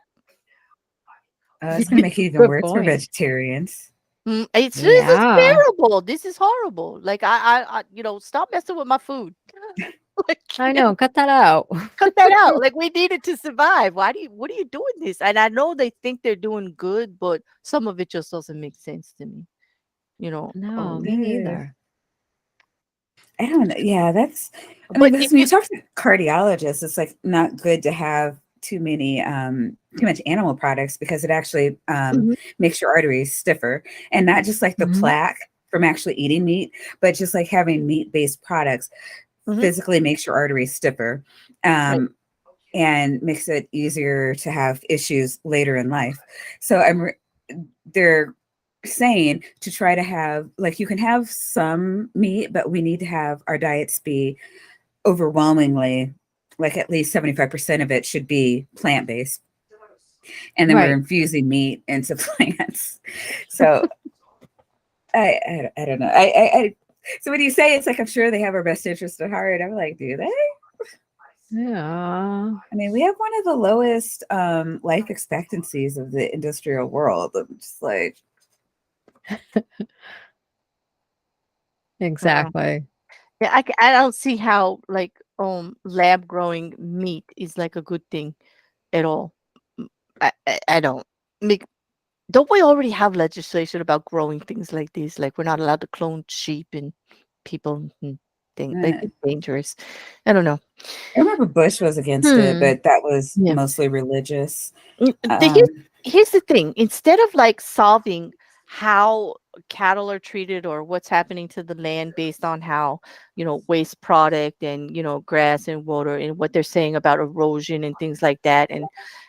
It's going to make it even worse for vegetarians. This is terrible. This is horrible. Like, I stop messing with my food. Like, I know. Cut that out. Cut that out. Like, we need it to survive. What are you doing this? And I know they think they're doing good, but some of it just doesn't make sense to me. No, me neither. I don't know. Yeah, that's. But when you talk to cardiologists, it's like not good to have too much animal products, because it actually makes your arteries stiffer, and not just like the plaque from actually eating meat, but just like having meat-based products physically makes your arteries stiffer, and makes it easier to have issues later in life. So they're saying to try to have, like, you can have some meat, but we need to have our diets be overwhelmingly, like at least 75% of it should be plant-based. And then we're infusing meat into plants. So I don't know. So when you say it's like, I'm sure they have our best interest at heart, I'm like, do they? Yeah. I mean, we have one of the lowest life expectancies of the industrial world. I'm just like, Exactly. Yeah, I don't see how like lab growing meat is like a good thing at all. I don't. Don't we already have legislation about growing things like this? Like we're not allowed to clone sheep and people and things. Like it's dangerous. I don't know. I remember Bush was against it, but that was mostly religious. Here's the thing. Instead of like solving how cattle are treated or what's happening to the land based on how, waste product and, grass and water and what they're saying about erosion and things like that and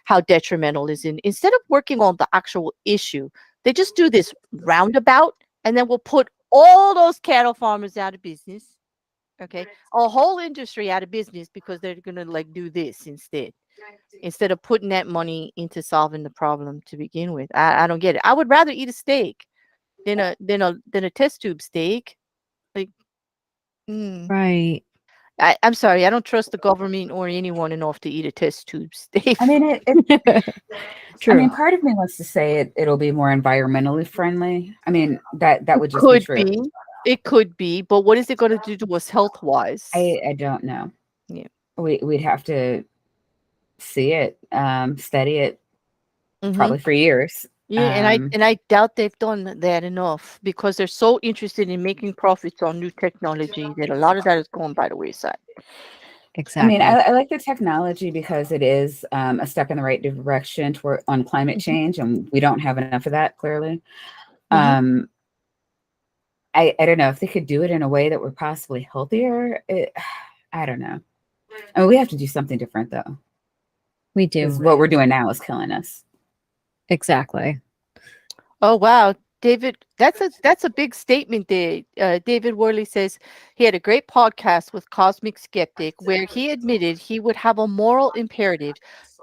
how detrimental is instead of working on the actual issue, they just do this roundabout and then we'll put all those cattle farmers out of business. Okay. A whole industry out of business because they're going to like do this instead of putting that money into solving the problem to begin with. I don't get it. I would rather eat a steak than a test tube steak. Like, Right. I'm sorry. I don't trust the government or anyone enough to eat a test tube steak. I mean, True. I mean, part of me wants to say it'll be more environmentally friendly. I mean, that would just could be true. It could be, but what is it going to do to us health wise? I don't know. Yeah, we'd have to see it, study it, probably for years. Yeah, and I doubt they've done that enough because they're so interested in making profits on new technology that a lot of that is going by the wayside. Exactly. I mean, I like the technology because it is a step in the right direction on climate change, and we don't have enough of that, clearly. I don't know if they could do it in a way that were possibly healthier. I don't know. I mean, we have to do something different, though. We do. Because what we're doing now is killing us. Exactly. Oh wow, David, that's a big statement there. David Worley says he had a great podcast with Cosmic Skeptic where he admitted he would have a moral imperative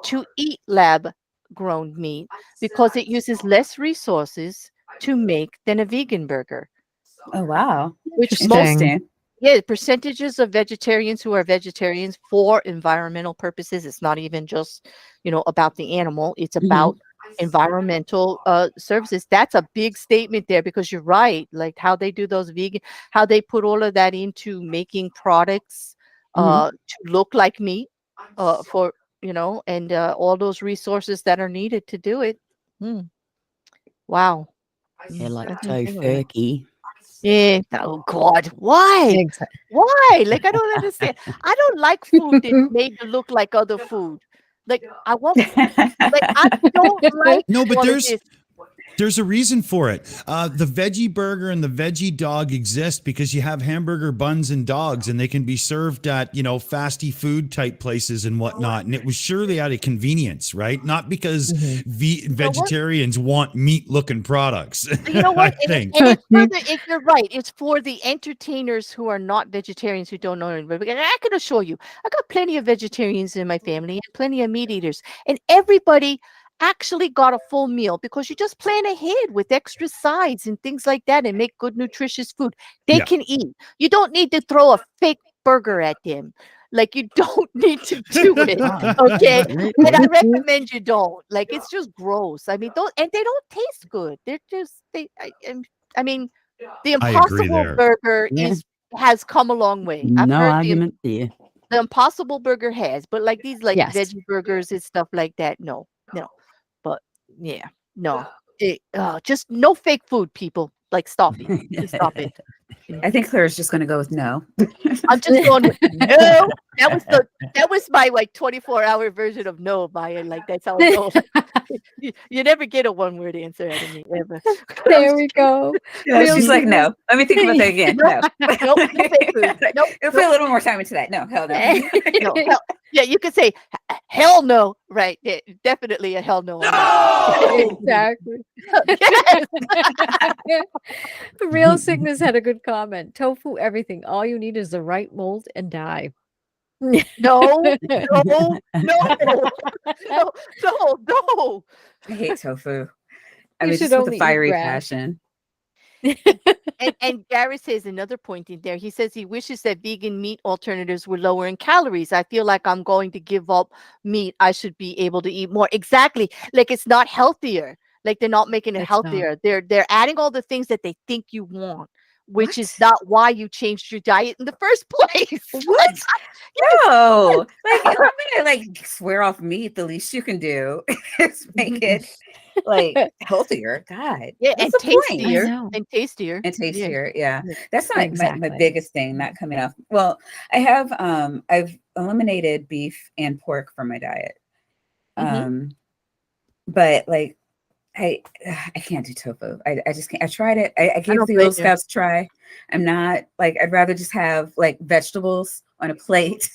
to eat lab-grown meat because it uses less resources to make than a vegan burger. Oh wow, which Interesting. percentages of vegetarians who are vegetarians for environmental purposes. It's not even just about the animal. It's about environmental services. That's a big statement there because you're right. Like how they do those vegan, how they put all of that into making products to look like meat for and all those resources that are needed to do it. Wow. Yeah, like tofurkey. Yeah. Oh God. Why? Exactly. Why? Like I don't understand. I don't like food that's made to look like other food. Like I want. Like I don't like. No, but all of there's this. There's a reason for it. The veggie burger and the veggie dog exist because you have hamburger buns and dogs, and they can be served at, fasty food type places and whatnot. And it was surely out of convenience, right? Not because vegetarians want meat looking products. You know what? I think. And it's for you're right. It's for the entertainers who are not vegetarians who don't know anybody. And I can assure you, I got plenty of vegetarians in my family and plenty of meat eaters, and everybody actually got a full meal because you just plan ahead with extra sides and things like that and make good nutritious food they can eat. You don't need to throw a fake burger at them. Like you don't need to do it. Okay. And I recommend you don't. Like it's just gross. I mean, they don't taste good. They're just I mean, the Impossible Burger has come a long way. I've No heard argument there. The Impossible Burger has, but like these Yes. veggie burgers and stuff like that, no. But yeah, no. Just no fake food, people. Like stop it. Just stop it. I think Claire's just going to go with no. I'm just going with no. That was my like 24-hour version of no, Maya. Like that's how it goes. You never get a one-word answer out of me ever. There we go. Yeah, Real she's like, simple. no. Let me think about that again. No. Nope, no seafood. Nope, It'll put a little more time into that. No, hell no. no, hell, yeah, you could say hell no, right? Yeah, definitely a hell no. Exactly. Yes. Real Sickness had a good comment. Tofu, everything. All you need is the right mold and dye. No, no, no, no, no. I hate tofu. I You mean, should just with only a eat fiery grass. passion. And Garrett says another point in there. He says he wishes that vegan meat alternatives were lower in calories. I feel like I'm going to give up meat. I should be able to eat more. Exactly. Like it's not healthier. Like they're not making it It's not. healthier. They're adding all the things that they think you want, which is What? not why you changed your diet in the first place. What? No. Like, if I'm gonna like swear off meat, the least you can do is make it like healthier. God. Yeah, what's and the point? tastier. I know. And tastier. And tastier, yeah. That's my Exactly. biggest thing not coming off. Well, I've eliminated beef and pork from my diet. But like I can't do tofu. I just can't. I tried it. I gave don't the blame old you. Scouts a try. I'm not like, I'd rather just have like vegetables on a plate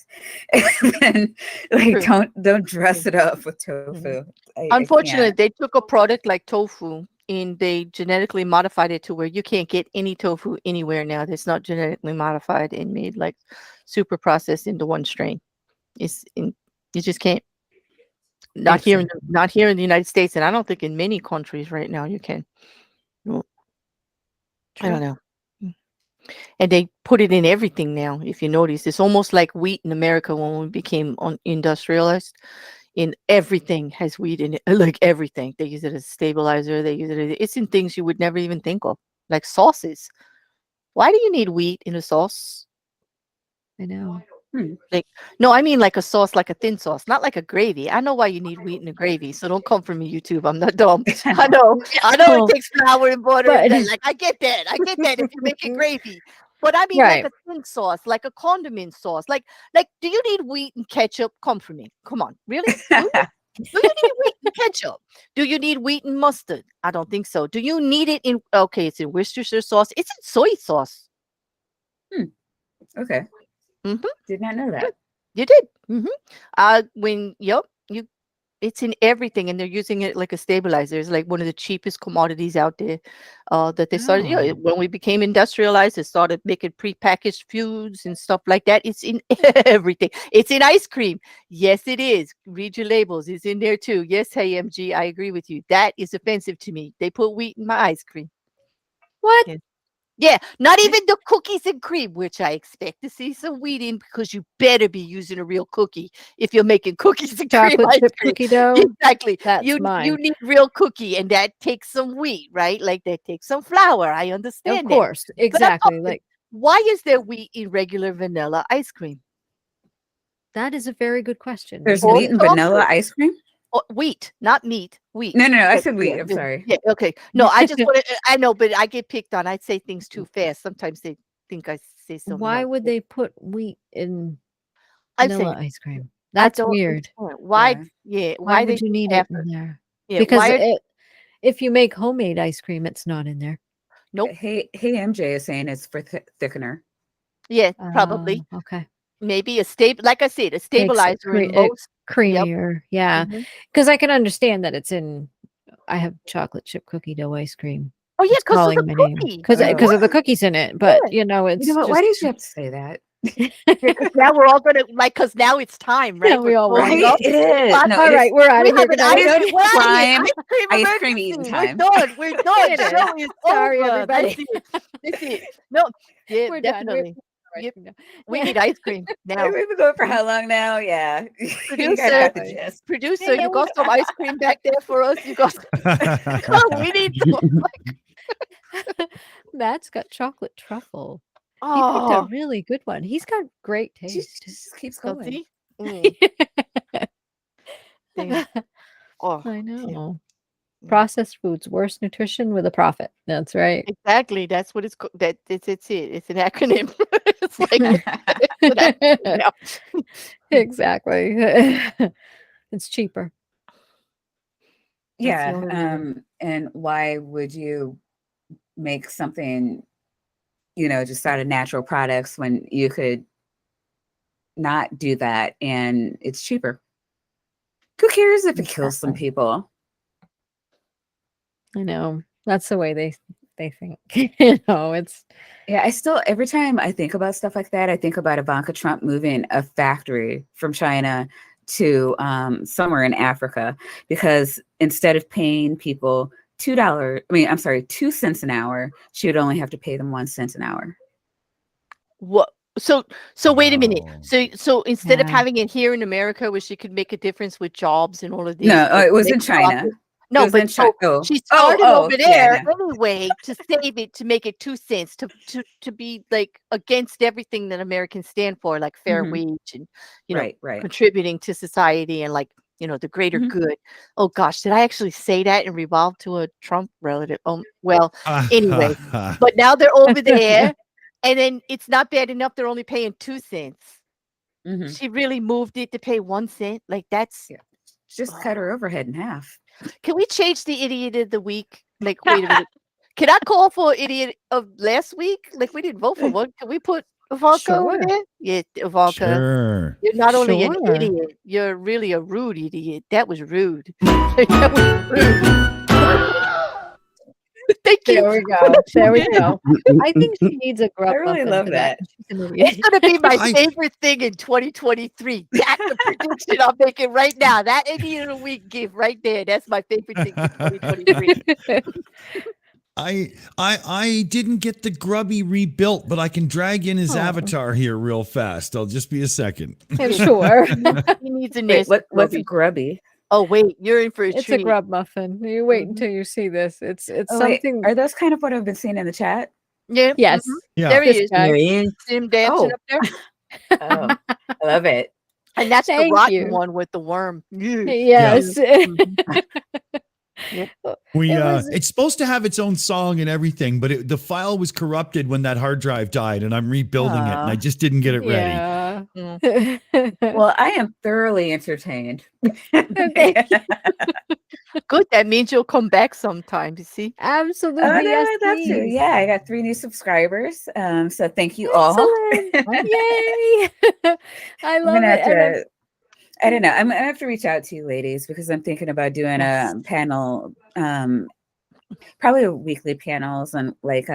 and like True. don't dress it up with tofu. I Unfortunately, can't. they took a product like tofu and they genetically modified it to where you can't get any tofu anywhere now that's not genetically modified and made like super processed into one strain. You just can't. Not here in the United States, and I don't think in many countries right now you can. Well, I don't know. And they put it in everything now. If you notice, it's almost like wheat in America when we became industrialized. In everything has wheat in it, like everything. They use it as a stabilizer. They use it. It's in things you would never even think of, like sauces. Why do you need wheat in a sauce? I know. Like, no, I mean like a sauce, like a thin sauce, not like a gravy. I know why you need wheat in a gravy, so don't come for me, YouTube. I'm not dumb. I know Well, it takes flour and butter. but- And like I get that. I get that if you're making gravy. But I mean Right. like a thin sauce, like a condiment sauce. Like, do you need wheat and ketchup? Come for me. Come on. Really? Do you need wheat and ketchup? Do you need wheat and mustard? I don't think so. Do you need it in it's in Worcestershire sauce. It's in soy sauce. Okay. Did not know that. You did. It's in everything, and they're using it like a stabilizer. It's like one of the cheapest commodities out there. That they started. Oh. When we became industrialized, they started making prepackaged foods and stuff like that. It's in everything. It's in ice cream. Yes, it is. Read your labels. It's in there too. Yes, hey MG, I agree with you. That is offensive to me. They put wheat in my ice cream. What? Yeah, not even the cookies and cream, which I expect to see some wheat in because you better be using a real cookie if you're making cookies and cream Chocolate ice chip cream. cookie dough. Exactly. That's You mine. need real cookie, and that takes some wheat, right? Like that takes some flour. I understand. Of that. course. Exactly. Like Why is there wheat in regular vanilla ice cream? that is a very good question. There's Or wheat and vanilla chocolate. ice cream? Oh, wheat, not meat. Wheat. No, I But, said wheat. yeah, I'm yeah, sorry. Yeah, okay. No, I just want to. I know, but I get picked on. I say things too fast. Sometimes they think I say something. Why else. would they put wheat in I'm vanilla saying ice cream? I That's don't weird. understand. Why? Yeah. Yeah. Why they would you need it effort? in there? Yeah. Because why? if you make homemade ice cream, it's not in there. Nope. Hey MJ is saying it's for thickener. Yeah, probably. Okay. Maybe like I said, a Makes it stabilizer in most. creamier. Yeah. Mhm. Because I can understand that it's in. I have chocolate chip cookie dough ice cream. Oh yeah, It's because of calling the my name. cookie. Because Oh. of the cookies in it. But it's You know what? Why just did you have to say that? Because now we're all gonna because now it's time, right? Yeah, we all growing want Right? up. It is. But- No, all it is- right, we're out We of here. have an Good night. ice cream. We're outta here. prime Ice cream cream eating emergency. time. We're done. We're done. It Show is Sorry, over. everybody. That's it. No, yeah, We're done. definitely. Yep. We need ice cream now. We've been going for how long now? Yeah. You Producer, guys got the gist. Producer, Yeah, you got some ice cream back there for us? You got we need some. Matt's got chocolate truffle. He picked a Oh, really good one. He's got great taste. Just keeps so going. see? Damn. Oh, I know. Processed foods, worse nutrition with a profit. That's right. exactly. That's what it's it's it. It's an acronym. It's like it's an acronym now. Exactly. It's cheaper. Yeah. only reason. And why would you make something, just out of natural products when you could not do that and it's cheaper? Who cares if it kills some people? I know. That's the way they think. It's Yeah, every time I think about stuff like that, I think about Ivanka Trump moving a factory from China to somewhere in Africa, because instead of paying people $2 cents an hour, she would only have to pay them 1 cent an hour. What? So wait a minute. Wow. So instead of Yeah. having it here in America, where she could make a difference with jobs and all of this, No, like, it was in make China. profit? No, was but in Chi- oh. she Oh, started oh, over yeah, there no. anyway to save it, to make it 2 cents, to be like against everything that Americans stand for, like fair Mhm. wage and Right. contributing to society and like the greater Mhm. good. Oh gosh, did I actually say that and revolve to a Trump relative? Well, anyway, but now they're over there, and then it's not bad enough they're only paying 2 cents. Mhm. She really moved it to pay 1 cent. Like that's Just cut her overhead in half. Can we change the idiot of the week? Like, wait a minute. Can I call for idiot of last week? Like, we didn't vote for one. Can we put Ivanka over Sure. there? Yeah, Ivanka. Sure. You're not only an Sure. idiot, you're really a rude idiot. That was rude. That was rude. Thank you. There we go. There we go. I think she needs a grub I really muffin love for that. She's an idiot. It's gonna be my I- favorite thing in 2023. That's the prediction I'm making right now. That idiot of the week gift right there. That's my favorite thing in 2023. I didn't get the grubby rebuilt, but I can drag in his Oh. avatar here real fast. I'll just be a second. Sure. He needs a Wait, nasty what's grubby. grubby? Oh wait, you're in for a It's treat. a grub muffin. You wait Mhm. until you see this. It's Oh, wait, something. are those kind of what I've been seeing in the chat? Yeah. Yes. mhm. Yeah. There he This is. guy. There he is. See him dancing Oh. up there? Oh, I love it. And that's the Thank rotten you. one with the worm. Yes. We It was- it's supposed to have its own song and everything, but the file was corrupted when that hard drive died, and I'm rebuilding it, and I Aw. just didn't get it ready. Yeah. Well, I am thoroughly entertained. Thank you. Good. That means you'll come back sometime, you see? Absolutely. Oh, no, Yes, that's true. please. Yeah, I got 3 new subscribers. So thank you all. Excellent. Yay. I I'm love gonna it. have And to. I don't know. I'm gonna have to reach out to you, ladies, because I'm thinking about doing Yes. a panel, probably a weekly panels, and like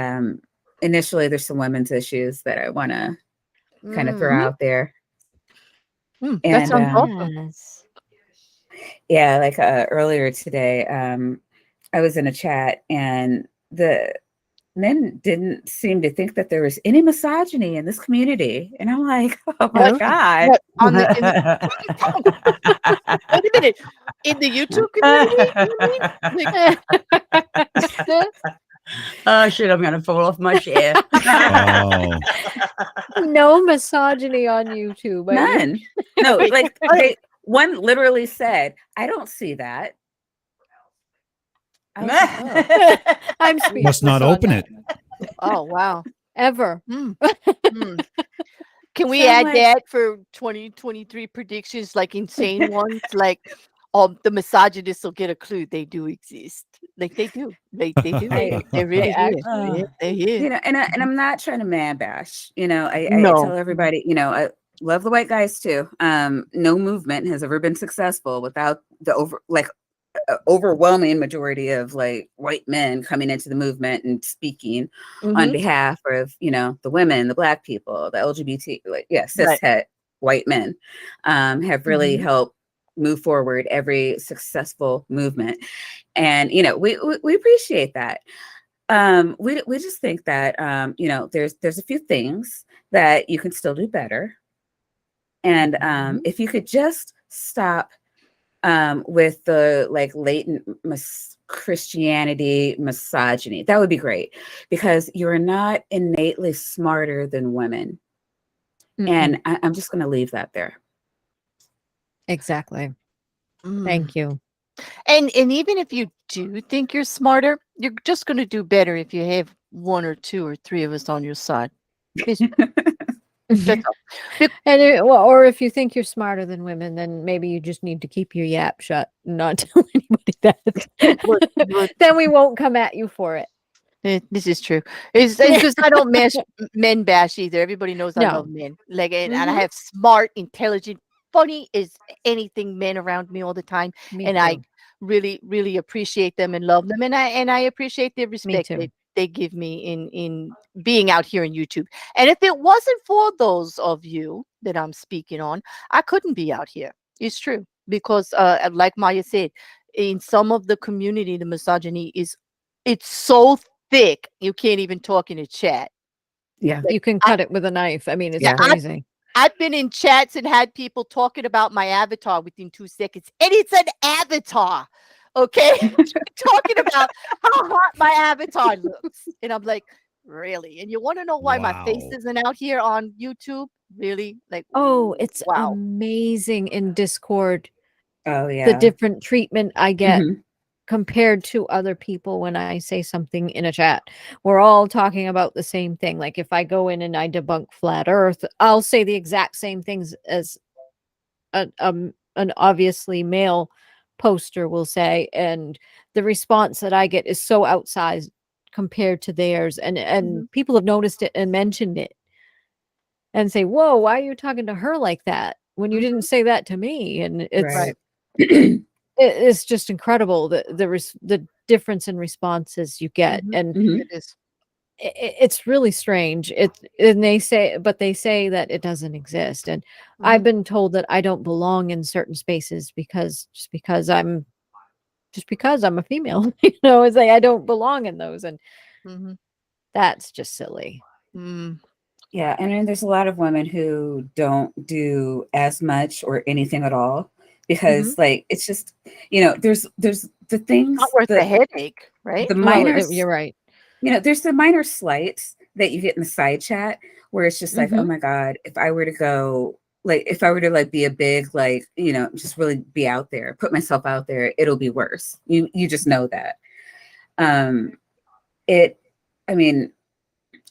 initially there's some women's issues that I want to kind of throw out there. That And sounds awesome. Yes. yeah, like earlier today, I was in a chat and the men didn't seem to think that there was any misogyny in this community, and I'm like, oh my What? god. What, on the, wait a minute. In the YouTube community? You mean? Oh shit! I'm gonna fall off my chair. Oh. No misogyny on YouTube. I mean, None. No, like one literally said, I don't see that. I was like, oh. I'm speechless. Must not on open that. it. Oh, wow. Ever. Hmm. Can we So, add like- that for 2023 predictions, like insane ones? Like, the misogynists will get a clue. They do exist. Like they do. They do. I- They're really They here. actually- Yeah, they're here. And I'm not trying to man bash. I No. tell everybody, I love the white guys too. No movement has ever been successful without the overwhelming majority of like white men coming into the movement and speaking on Mhm. behalf of the women, the black people, the LGBT, cis Right. het white men, have really helped move forward every successful movement. And we appreciate that. We just think that there's a few things that you can still do better. And if you could just stop with the latent Christianity misogyny, that would be great, because you're not innately smarter than women. And I'm just going to leave that there. Exactly. Mm. Thank you. And even if you do think you're smarter, you're just going to do better if you have 1 or 2 or 3 of us on your side. That's all. Or if you think you're smarter than women, then maybe you just need to keep your yap shut and not tell anybody that. Would- Then we won't come at you for it. This is true. It's because I don't men bash either. Everybody knows I No. love men. Like, and I have smart, intelligent, funny as anything men around me all the time. Me And too. I really, really appreciate them and love them. And I appreciate the respect too. that they give me in being out here in YouTube. And if it wasn't for those of you that I'm speaking on, I couldn't be out here. It's true. Because like Maya said, in some of the community, the misogyny it's so thick you can't even talk in a chat. Yeah. You can cut it with a knife. I mean, it's Yeah. crazy. I've been in chats and had people talking about my avatar within 2 seconds, and it's an avatar. Okay. Talking about how hot my avatar looks. And I'm like, really? And you want to know why my face Wow. isn't out here on YouTube? Really? Like, Oh, it's wow. amazing in Discord, Oh yeah. the different treatment I get Mhm. compared to other people when I say something in a chat. We're all talking about the same thing. Like if I go in and I debunk flat earth, I'll say the exact same things as an obviously male poster will say, and the response that I get is so outsized compared to theirs, and people have noticed it and mentioned it and say, whoa, why are you talking to her like that when you didn't say that to me? And it's Right. it's just incredible the difference in responses you get. And Mhm. It is. it's really strange. And they say that it doesn't exist. And I've been told that I don't belong in certain spaces because I'm a female. It's like I don't belong in those, and that's just silly. Yeah, and then there's a lot of women who don't do as much or anything at all because, like, it's just there's the things Not worth the headache, right? the Well, minor you're right. there's the minor slights that you get in the side chat where it's just like, oh my God, if I were to like be a big, like, just really be out there, put myself out there, it'll be worse. You just know that.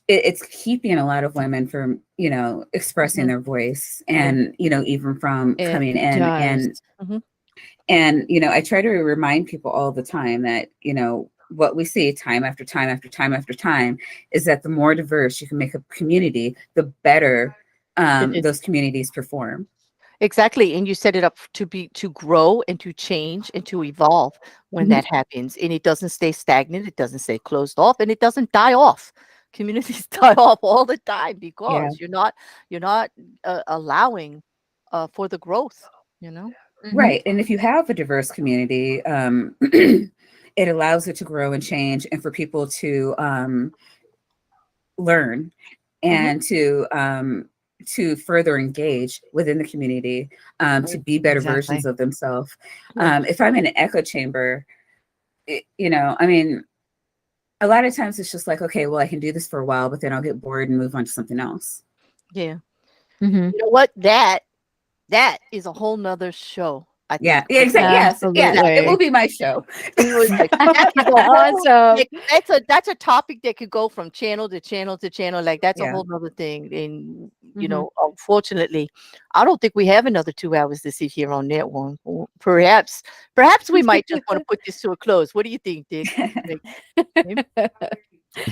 It's keeping a lot of women from, expressing their voice and, even from It coming in does. and, I try to remind people all the time that, what we see time after time after time after time is that the more diverse you can make a community, the better those communities perform. Exactly. And you set it up to grow and to change and to evolve when that happens. And it doesn't stay stagnant. It doesn't stay closed off, and it doesn't die off. Communities die off all the time because you're not allowing for the growth, Right. And if you have a diverse community, it allows it to grow and change and for people to learn and to further engage within the community, to be better versions of themselves. If I'm in an echo chamber, a lot of times it's just like, okay, well, I can do this for a while, but then I'll get bored and move on to something else. Yeah. You know what? That is a whole nother show. I think. Yeah, exactly. Yes, it will be my show. Awesome. That's a topic that could go from channel to channel to channel. Like that's a whole nother thing. And unfortunately, I don't think we have another 2 hours to sit here on that one. Perhaps we might just want to put this to a close. What do you think, Dick?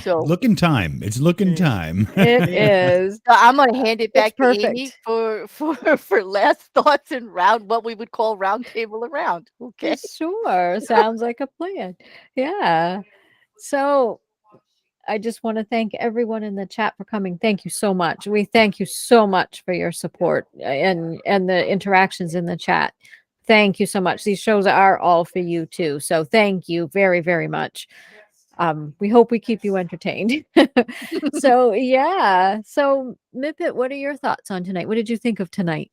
So looking time. It's looking time. It is. So I'm gonna hand it back to perfect. Aimee for last thoughts and what we would call round table around. Okay. Sure. Sounds like a plan. Yeah. So I just want to thank everyone in the chat for coming. Thank you so much. We thank you so much for your support and the interactions in the chat. Thank you so much. These shows are all for you too. So thank you very, very much. We hope we keep you entertained. So yeah. So Mipet, what are your thoughts on tonight? What did you think of tonight?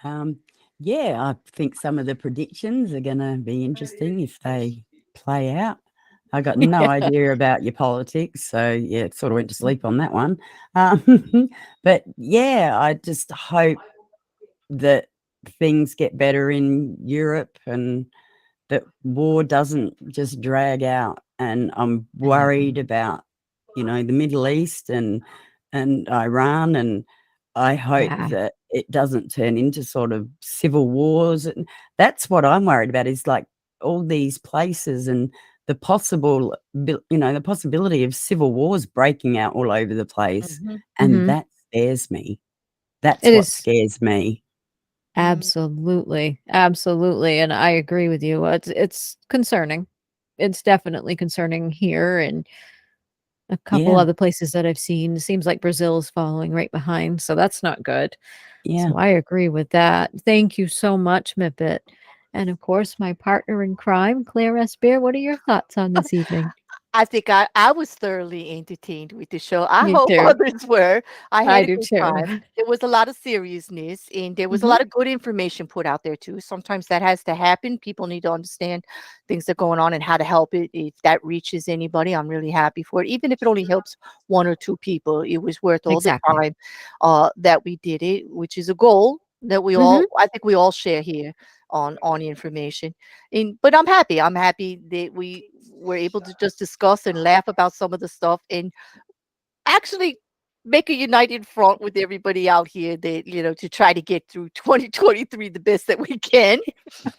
Yeah, I think some of the predictions are going to be interesting if they play out. I got no idea about your politics, so yeah, sort of went to sleep on that one. But yeah, I just hope that things get better in Europe and that war doesn't just drag out. And I'm worried about, the Middle East and and Iran, and I hope Yeah. that it doesn't turn into sort of civil wars. And that's what I'm worried about, is like all these places and the the possibility of civil wars breaking out all over the place. And that scares me. That's It what is. scares me. Absolutely. Absolutely. And I agree with you. It's concerning. It's definitely concerning here and a couple Yeah. other places that I've seen. It seems like Brazil's following right behind. So that's not good. Yeah. So I agree with that. Thank you so much, Mipet. And of course, my partner in crime, Claire S. Bear. What are your thoughts on this evening? I think I was thoroughly entertained with the show. I Me hope too. others were. I I had a do good too. time. There was a lot of seriousness and there was a lot of good information put out there too. Sometimes that has to happen. People need to understand things that are going on and how to help it. If that reaches anybody, I'm really happy for it. Even if it only helps one or two people, it was worth all Exactly. the time that we did it, which is a goal that we all, I think we all share here on information. But I'm happy. I'm happy that we were able to just discuss and laugh about some of the stuff and actually make a united front with everybody out here that, to try to get through 2023 the best that we can.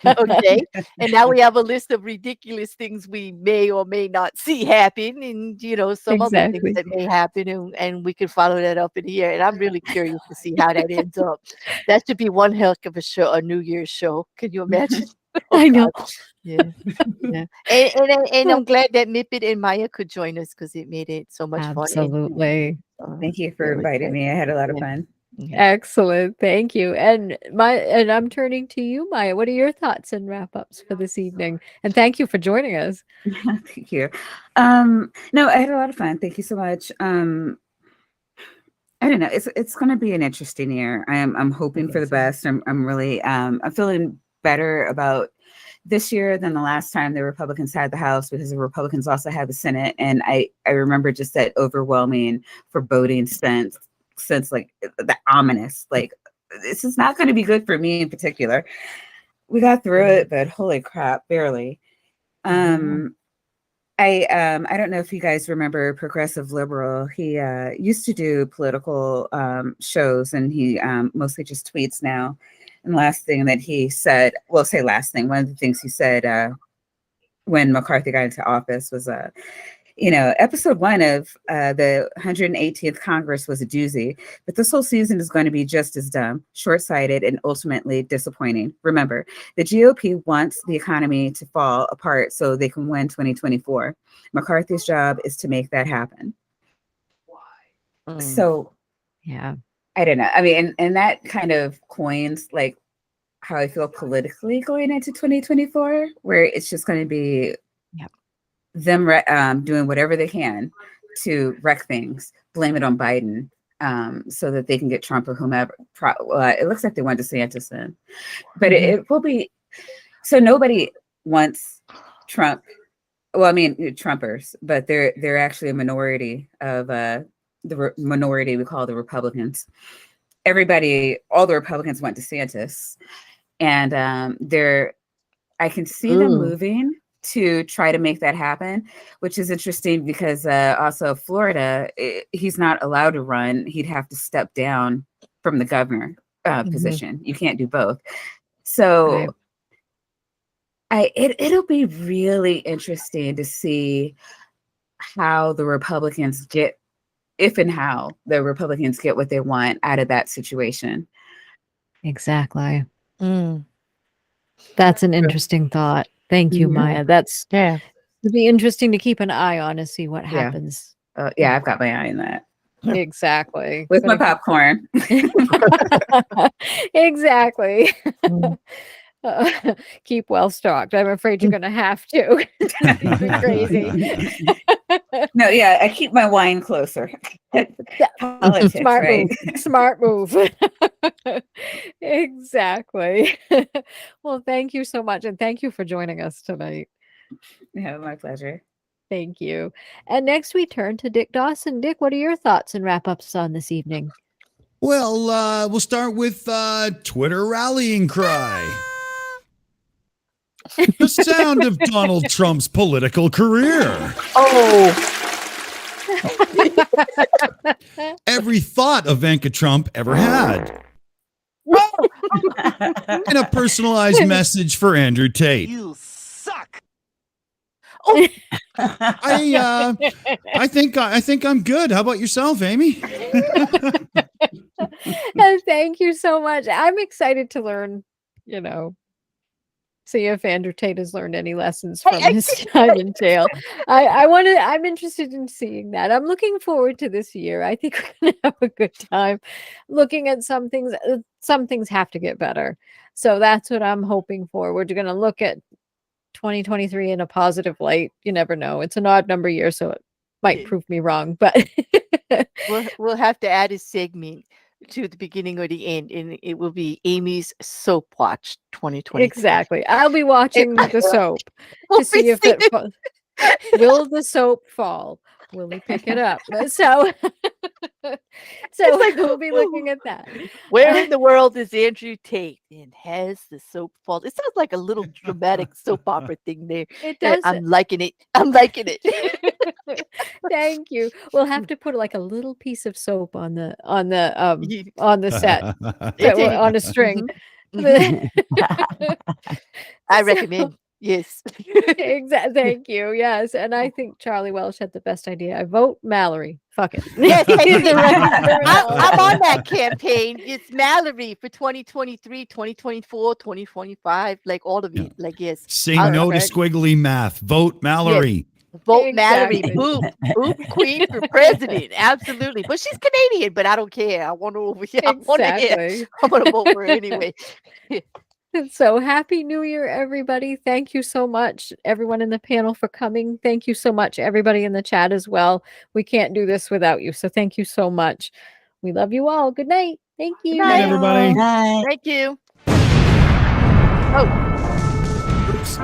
Okay. And now we have a list of ridiculous things we may or may not see happen and, some other things Exactly. that may happen and we can follow that up in here. And I'm really curious to see how that ends up. That should be one heck of a show, a New Year's show. Can you imagine? Oh, I know. God. Yeah. Yeah. And I'm glad that Mipet and Maya could join us because it made it so much fun. Absolutely. Thank you for it was inviting great. me. I had a lot of Yeah. fun. Excellent. Thank you. And I'm turning to you, Maya. What are your thoughts and wrap-ups for this evening? And thank you for joining us. Thank you. No, I had a lot of fun. Thank you so much. I don't know. It's going to be an interesting year. I'm hoping for the best. I'm really I'm feeling better about this year than the last time the Republicans had the House, because the Republicans also had the Senate. And I remember just that overwhelming foreboding sense like the ominous, like this is not going to be good for me in particular. We got through it, but holy crap, barely. I don't know if you guys remember Progressive Liberal. He used to do political shows, and he mostly just tweets now. And last thing that he said, well, say last thing, one of the things he said when McCarthy got into office was, episode 1 of the 118th Congress was a doozy, but this whole season is going to be just as dumb, short-sighted, and ultimately disappointing. Remember, the GOP wants the economy to fall apart so they can win 2024. McCarthy's job is to make that happen. So, yeah, I don't know. I mean, and that kind of coins like how I feel politically going into 2024, where it's just going to be them doing whatever they can to wreck things, blame it on Biden, so that they can get Trump or whomever. It looks like they want DeSantis in, but it will be. So nobody wants Trump. Well, I mean, Trumpers, but they're actually a minority of the minority we call the Republicans. All the Republicans want DeSantis, and I can see them moving to try to make that happen, which is interesting because also Florida, he's not allowed to run. He'd have to step down from the governor position. You can't do both. So it'll be really interesting to see how the Republicans get, if and how the Republicans get what they want out of that situation. Exactly. That's an interesting thought. Thank you, Maya. That's it'll be interesting to keep an eye on and see what happens. Yeah, I've got my eye on that. Exactly. With my popcorn. Exactly. Keep well stocked. I'm afraid you're going to have to. It'd be crazy. No, yeah, I keep my wine closer. Politics, Smart right? move. Smart move. Exactly. Well, thank you so much. And thank you for joining us tonight. Yeah, my pleasure. Thank you. And next we turn to Dick Dawson. Dick, what are your thoughts and wrap-ups on this evening? Well, we'll start with Twitter rallying cry. The sound of Donald Trump's political career. Oh. Every thought Ivanka Trump ever had. And a personalized message for Andrew Tate. You suck. I think I'm good. How about yourself, Aimee? Thank you so much. I'm excited to learn, see if Andrew Tate has learned any lessons from his time in jail. I'm interested in seeing that. I'm looking forward to this year. I think we're going to have a good time looking at some things. Some things have to get better. So that's what I'm hoping for. We're going to look at 2023 in a positive light. You never know. It's an odd number year, so it might prove me wrong, but we'll have to add a segment to the beginning or the end, and it will be Aimee's Soap Watch 2020. Exactly. I'll be watching the soap to see if it will the soap fall. Will he pick it up? So we'll be looking at that. Where in the world is Andrew Tate, and has the soap fall? It sounds like a little dramatic soap opera thing there. It does. I'm liking it. I'm liking it. Thank you. We'll have to put like a little piece of soap on the set on a string. I recommend. Yes. Exactly. Thank you. Yes. And I think Charlie Welch had the best idea. I vote Mallory. Fuck it. Yes, I'm on that campaign. It's Mallory for 2023, 2024, 2025, like all of it. Like, yes. Say no to squiggly math. Vote Mallory. Yes. Vote Mallory. Boop. Boop queen for president. Absolutely. But she's Canadian, but I don't care. I want her over here. Exactly. I'm going to vote for her anyway. So happy New Year, everybody. Thank you so much, everyone in the panel, for coming. Thank you so much, everybody in the chat as well. We can't do this without you. So thank you so much. We love you all. Good night. Thank you. Good night, everybody. Bye. Thank you. Oops.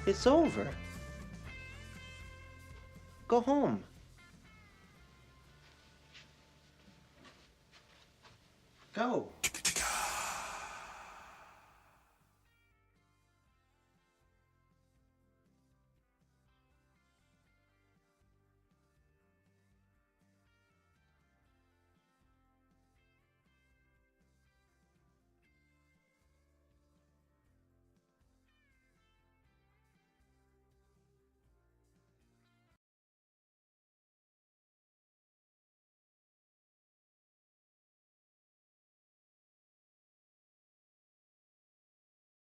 It's over. Go home. Go.